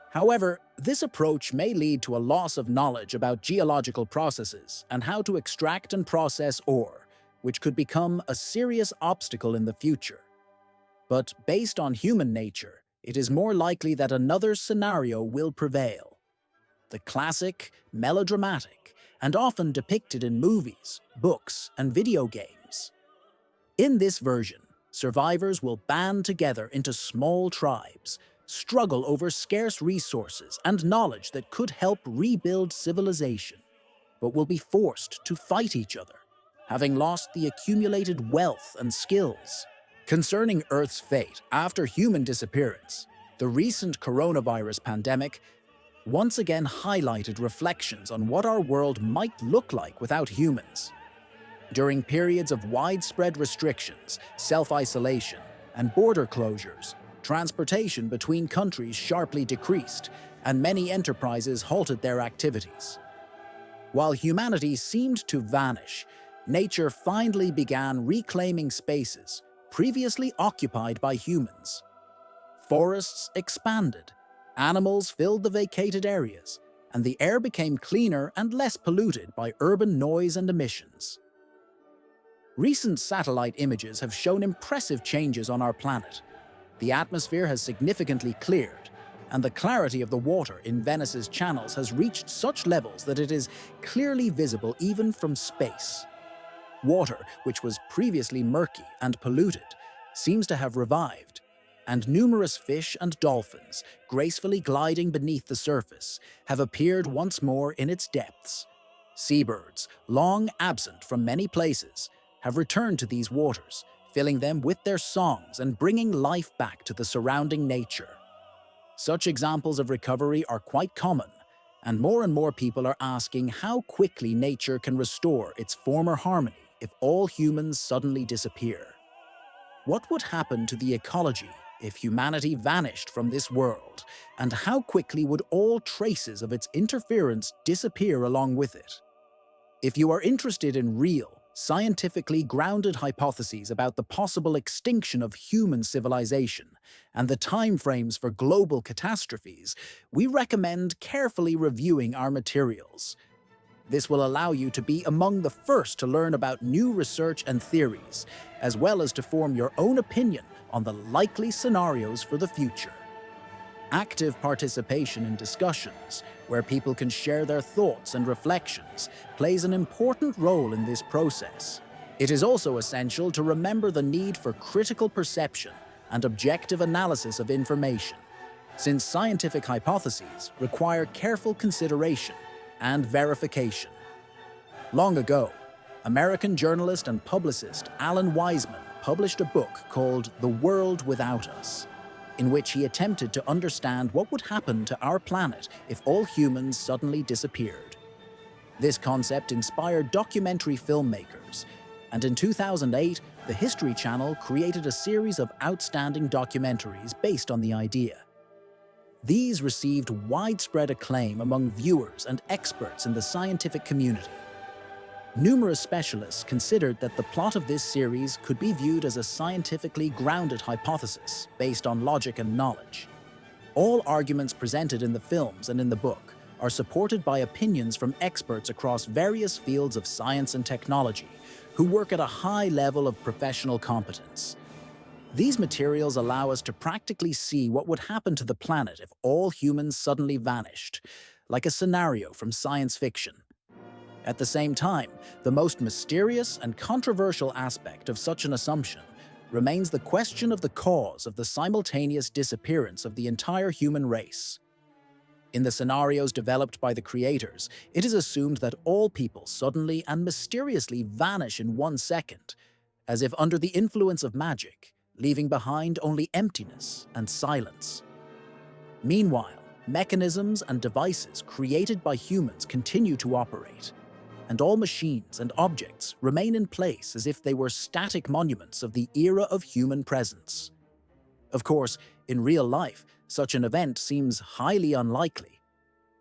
However, this approach may lead to a loss of knowledge about geological processes and how to extract and process ore, which could become a serious obstacle in the future. But based on human nature, it is more likely that another scenario will prevail. The classic, melodramatic, and often depicted in movies, books, and video games. In this version, survivors will band together into small tribes, struggle over scarce resources and knowledge that could help rebuild civilization, but will be forced to fight each other, having lost the accumulated wealth and skills. Concerning Earth's fate after human disappearance, the recent coronavirus pandemic once again highlighted reflections on what our world might look like without humans. During periods of widespread restrictions, self-isolation, and border closures, transportation between countries sharply decreased, and many enterprises halted their activities. While humanity seemed to vanish, nature finally began reclaiming spaces previously occupied by humans. Forests expanded, animals filled the vacated areas, and the air became cleaner and less polluted by urban noise and emissions. Recent satellite images have shown impressive changes on our planet. The atmosphere has significantly cleared, and the clarity of the water in Venice's channels has reached such levels that it is clearly visible even from space. Water, which was previously murky and polluted, seems to have revived, and numerous fish and dolphins, gracefully gliding beneath the surface, have appeared once more in its depths. Seabirds, long absent from many places, have returned to these waters, filling them with their songs and bringing life back to the surrounding nature. Such examples of recovery are quite common, and more people are asking how quickly nature can restore its former harmony if all humans suddenly disappear. What would happen to the ecology if humanity vanished from this world, and how quickly would all traces of its interference disappear along with it? If you are interested in real, scientifically grounded hypotheses about the possible extinction of human civilization and the timeframes for global catastrophes, we recommend carefully reviewing our materials. This will allow you to be among the first to learn about new research and theories, as well as to form your own opinion on the likely scenarios for the future. Active participation in discussions, where people can share their thoughts and reflections, plays an important role in this process. It is also essential to remember the need for critical perception and objective analysis of information, since scientific hypotheses require careful consideration and verification. Long ago, American journalist and publicist Alan Weisman published a book called The World Without Us, in which he attempted to understand what would happen to our planet if all humans suddenly disappeared. This concept inspired documentary filmmakers, and in 2008, the History Channel created a series of outstanding documentaries based on the idea. These received widespread acclaim among viewers and experts in the scientific community. Numerous specialists considered that the plot of this series could be viewed as a scientifically grounded hypothesis based on logic and knowledge. All arguments presented in the films and in the book are supported by opinions from experts across various fields of science and technology who work at a high level of professional competence. These materials allow us to practically see what would happen to the planet if all humans suddenly vanished, like a scenario from science fiction. At the same time, the most mysterious and controversial aspect of such an assumption remains the question of the cause of the simultaneous disappearance of the entire human race. In the scenarios developed by the creators, it is assumed that all people suddenly and mysteriously vanish in 1 second, as if under the influence of magic, leaving behind only emptiness and silence. Meanwhile, mechanisms and devices created by humans continue to operate, and all machines and objects remain in place as if they were static monuments of the era of human presence. Of course, in real life, such an event seems highly unlikely.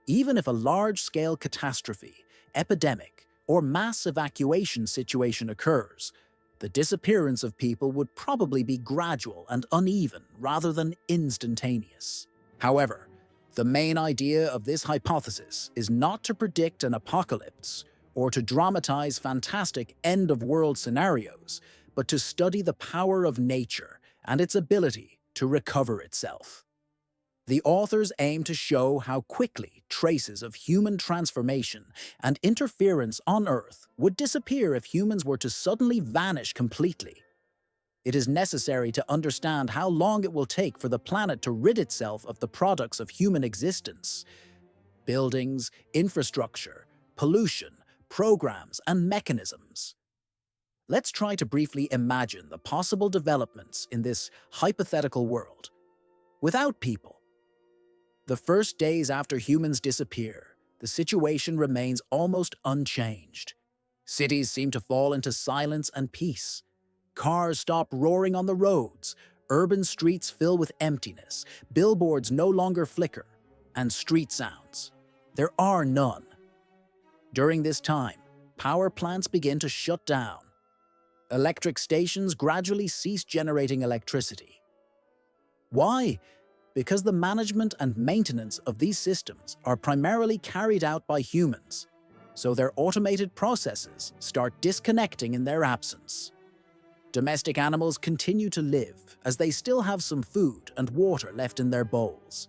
Even if a large-scale catastrophe, epidemic, or mass evacuation situation occurs, the disappearance of people would probably be gradual and uneven rather than instantaneous. However, the main idea of this hypothesis is not to predict an apocalypse or to dramatize fantastic end-of-world scenarios, but to study the power of nature and its ability to recover itself. The authors aim to show how quickly traces of human transformation and interference on Earth would disappear if humans were to suddenly vanish completely. It is necessary to understand how long it will take for the planet to rid itself of the products of human existence. Buildings, infrastructure, pollution, programs, and mechanisms. Let's try to briefly imagine the possible developments in this hypothetical world. Without people, the first days after humans disappear, the situation remains almost unchanged. Cities seem to fall into silence and peace. Cars stop roaring on the roads, urban streets fill with emptiness, billboards no longer flicker, and street sounds. There are none. During this time, power plants begin to shut down. Electric stations gradually cease generating electricity. Why? Because the management and maintenance of these systems are primarily carried out by humans, so their automated processes start disconnecting in their absence. Domestic animals continue to live as they still have some food and water left in their bowls.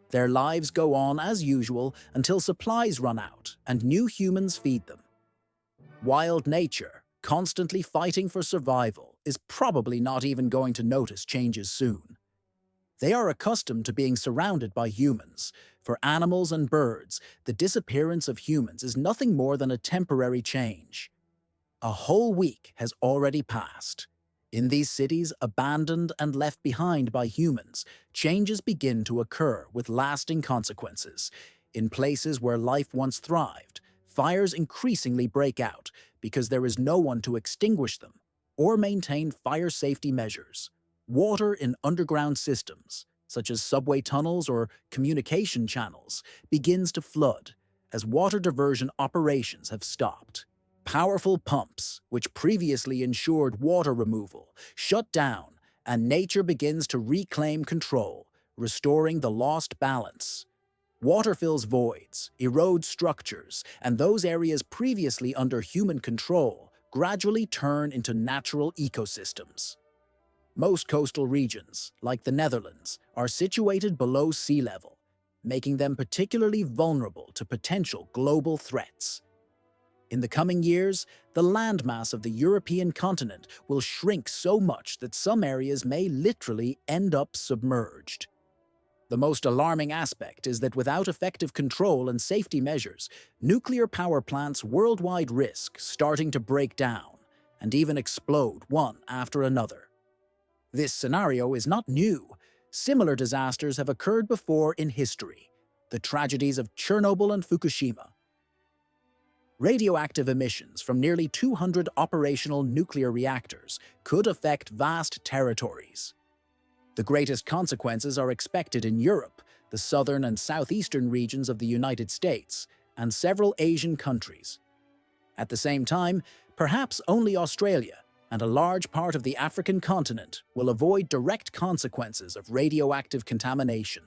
Their lives go on as usual until supplies run out and new humans feed them. Wild nature, constantly fighting for survival, is probably not even going to notice changes soon. They are accustomed to being surrounded by humans. For animals and birds, the disappearance of humans is nothing more than a temporary change. A whole week has already passed. In these cities, abandoned and left behind by humans, changes begin to occur with lasting consequences. In places where life once thrived, fires increasingly break out because there is no one to extinguish them or maintain fire safety measures. Water in underground systems, such as subway tunnels or communication channels, begins to flood as water diversion operations have stopped. Powerful pumps, which previously ensured water removal, shut down, and nature begins to reclaim control, restoring the lost balance. Water fills voids, erodes structures, and those areas previously under human control gradually turn into natural ecosystems. Most coastal regions, like the Netherlands, are situated below sea level, making them particularly vulnerable to potential global threats. In the coming years, the landmass of the European continent will shrink so much that some areas may literally end up submerged. The most alarming aspect is that without effective control and safety measures, nuclear power plants worldwide risk starting to break down and even explode one after another. This scenario is not new. Similar disasters have occurred before in history, the tragedies of Chernobyl and Fukushima. Radioactive emissions from nearly 200 operational nuclear reactors could affect vast territories. The greatest consequences are expected in Europe, the southern and southeastern regions of the United States, and several Asian countries. At the same time, perhaps only Australia and a large part of the African continent will avoid direct consequences of radioactive contamination.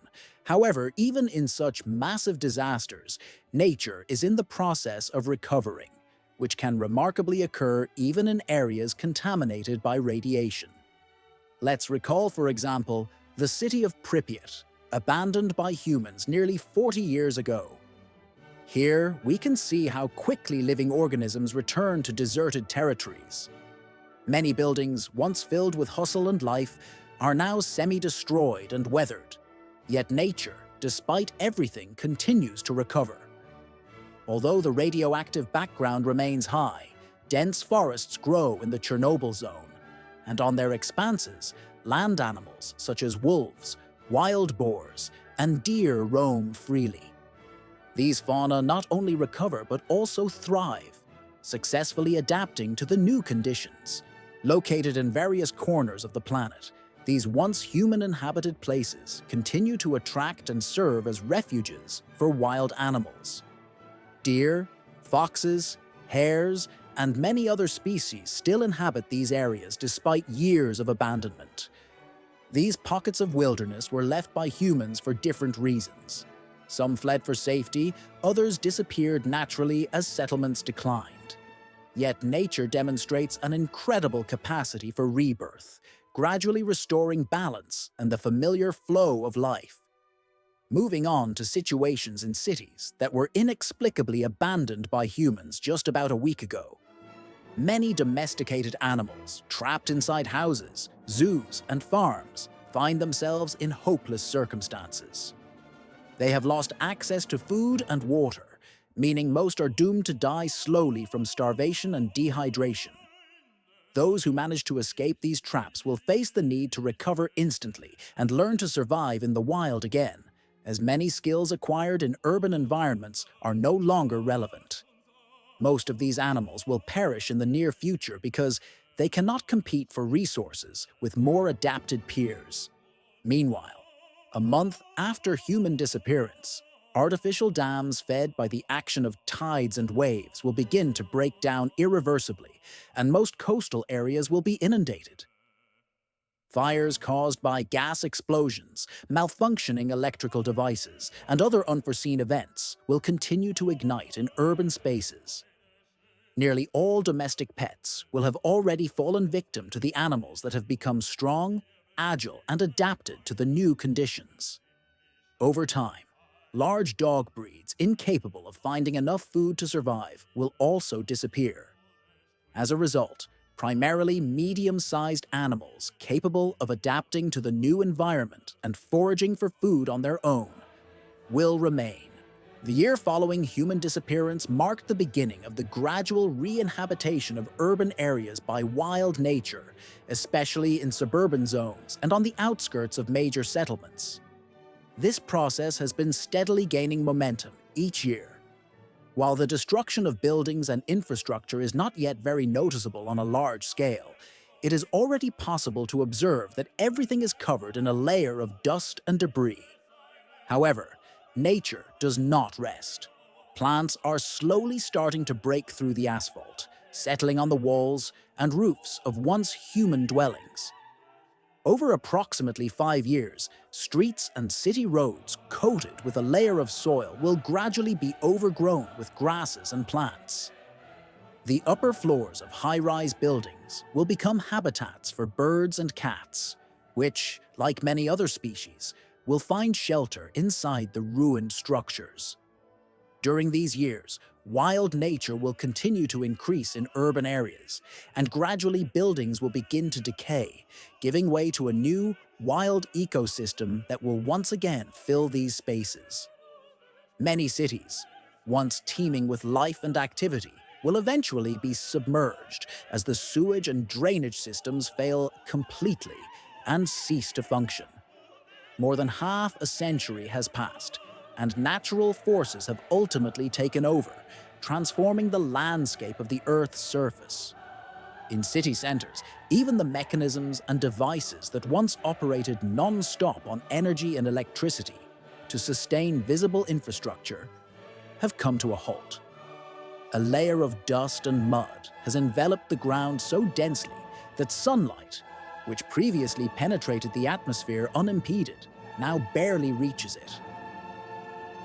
However, even in such massive disasters, nature is in the process of recovering, which can remarkably occur even in areas contaminated by radiation. Let's recall, for example, the city of Pripyat, abandoned by humans nearly 40 years ago. Here, we can see how quickly living organisms return to deserted territories. Many buildings, once filled with hustle and life, are now semi-destroyed and weathered. Yet nature, despite everything, continues to recover. Although the radioactive background remains high, dense forests grow in the Chernobyl zone, and on their expanses, land animals such as wolves, wild boars, and deer roam freely. These fauna not only recover but also thrive, successfully adapting to the new conditions. Located in various corners of the planet, these once human-inhabited places continue to attract and serve as refuges for wild animals. Deer, foxes, hares, and many other species still inhabit these areas despite years of abandonment. These pockets of wilderness were left by humans for different reasons. Some fled for safety, others disappeared naturally as settlements declined. Yet nature demonstrates an incredible capacity for rebirth, gradually restoring balance and the familiar flow of life. Moving on to situations in cities that were inexplicably abandoned by humans just about a week ago. Many domesticated animals, trapped inside houses, zoos, and farms, find themselves in hopeless circumstances. They have lost access to food and water, meaning most are doomed to die slowly from starvation and dehydration. Those who manage to escape these traps will face the need to recover instantly and learn to survive in the wild again, as many skills acquired in urban environments are no longer relevant. Most of these animals will perish in the near future because they cannot compete for resources with more adapted peers. Meanwhile, a month after human disappearance, artificial dams fed by the action of tides and waves will begin to break down irreversibly, and most coastal areas will be inundated. Fires caused by gas explosions, malfunctioning electrical devices, and other unforeseen events will continue to ignite in urban spaces. Nearly all domestic pets will have already fallen victim to the animals that have become strong, agile, and adapted to the new conditions. Over time, large dog breeds incapable of finding enough food to survive will also disappear. As a result, primarily medium-sized animals capable of adapting to the new environment and foraging for food on their own will remain. The year following human disappearance marked the beginning of the gradual re-inhabitation of urban areas by wild nature, especially in suburban zones and on the outskirts of major settlements. This process has been steadily gaining momentum each year. While the destruction of buildings and infrastructure is not yet very noticeable on a large scale, it is already possible to observe that everything is covered in a layer of dust and debris. However, nature does not rest. Plants are slowly starting to break through the asphalt, settling on the walls and roofs of once human dwellings. Over approximately 5 years, streets and city roads coated with a layer of soil will gradually be overgrown with grasses and plants. The upper floors of high-rise buildings will become habitats for birds and cats, which, like many other species, will find shelter inside the ruined structures. During these years, wild nature will continue to increase in urban areas, and gradually buildings will begin to decay, giving way to a new, wild ecosystem that will once again fill these spaces. Many cities, once teeming with life and activity, will eventually be submerged as the sewage and drainage systems fail completely and cease to function. More than half a century has passed, and natural forces have ultimately taken over, transforming the landscape of the Earth's surface. In city centers, even the mechanisms and devices that once operated non-stop on energy and electricity to sustain visible infrastructure have come to a halt. A layer of dust and mud has enveloped the ground so densely that sunlight, which previously penetrated the atmosphere unimpeded, now barely reaches it.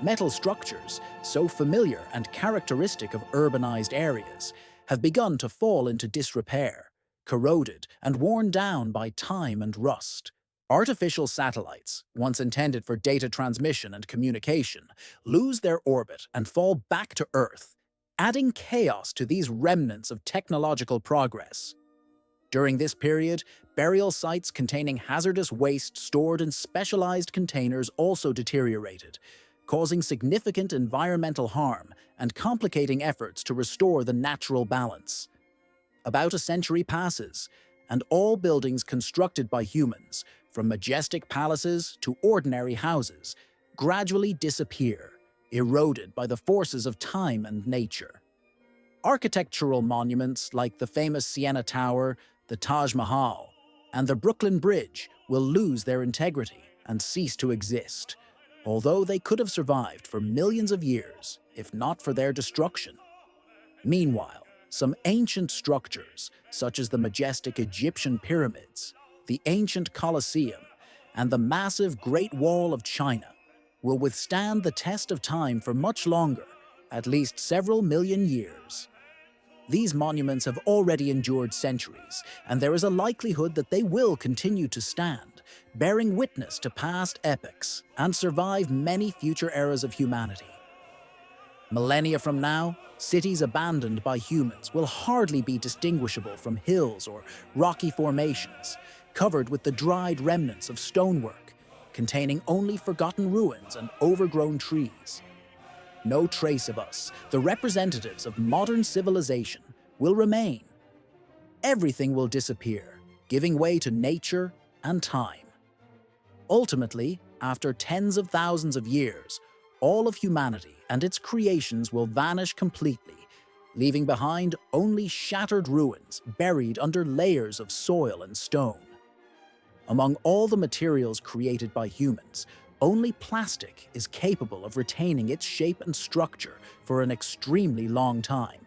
Metal structures, so familiar and characteristic of urbanized areas, have begun to fall into disrepair, corroded and worn down by time and rust. Artificial satellites, once intended for data transmission and communication, lose their orbit and fall back to Earth, adding chaos to these remnants of technological progress. During this period, burial sites containing hazardous waste stored in specialized containers also deteriorated, causing significant environmental harm and complicating efforts to restore the natural balance. About a century passes, and all buildings constructed by humans, from majestic palaces to ordinary houses, gradually disappear, eroded by the forces of time and nature. Architectural monuments like the famous Siena Tower, the Taj Mahal, and the Brooklyn Bridge will lose their integrity and cease to exist, although they could have survived for millions of years if not for their destruction. Meanwhile, some ancient structures, such as the majestic Egyptian pyramids, the ancient Colosseum, and the massive Great Wall of China, will withstand the test of time for much longer, at least several million years. These monuments have already endured centuries, and there is a likelihood that they will continue to stand, bearing witness to past epochs and survive many future eras of humanity. Millennia from now, cities abandoned by humans will hardly be distinguishable from hills or rocky formations, covered with the dried remnants of stonework, containing only forgotten ruins and overgrown trees. No trace of us, the representatives of modern civilization, will remain. Everything will disappear, giving way to nature and time. Ultimately, after tens of thousands of years, all of humanity and its creations will vanish completely, leaving behind only shattered ruins buried under layers of soil and stone. Among all the materials created by humans, only plastic is capable of retaining its shape and structure for an extremely long time.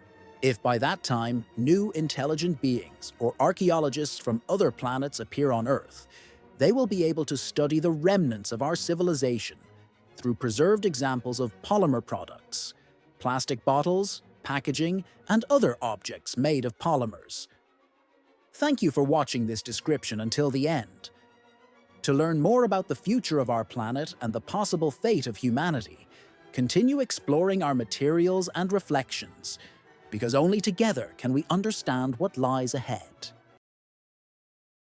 If by that time new intelligent beings or archaeologists from other planets appear on Earth, they will be able to study the remnants of our civilization through preserved examples of polymer products, plastic bottles, packaging, and other objects made of polymers. Thank you for watching this description until the end. To learn more about the future of our planet and the possible fate of humanity, continue exploring our materials and reflections, because only together can we understand what lies ahead.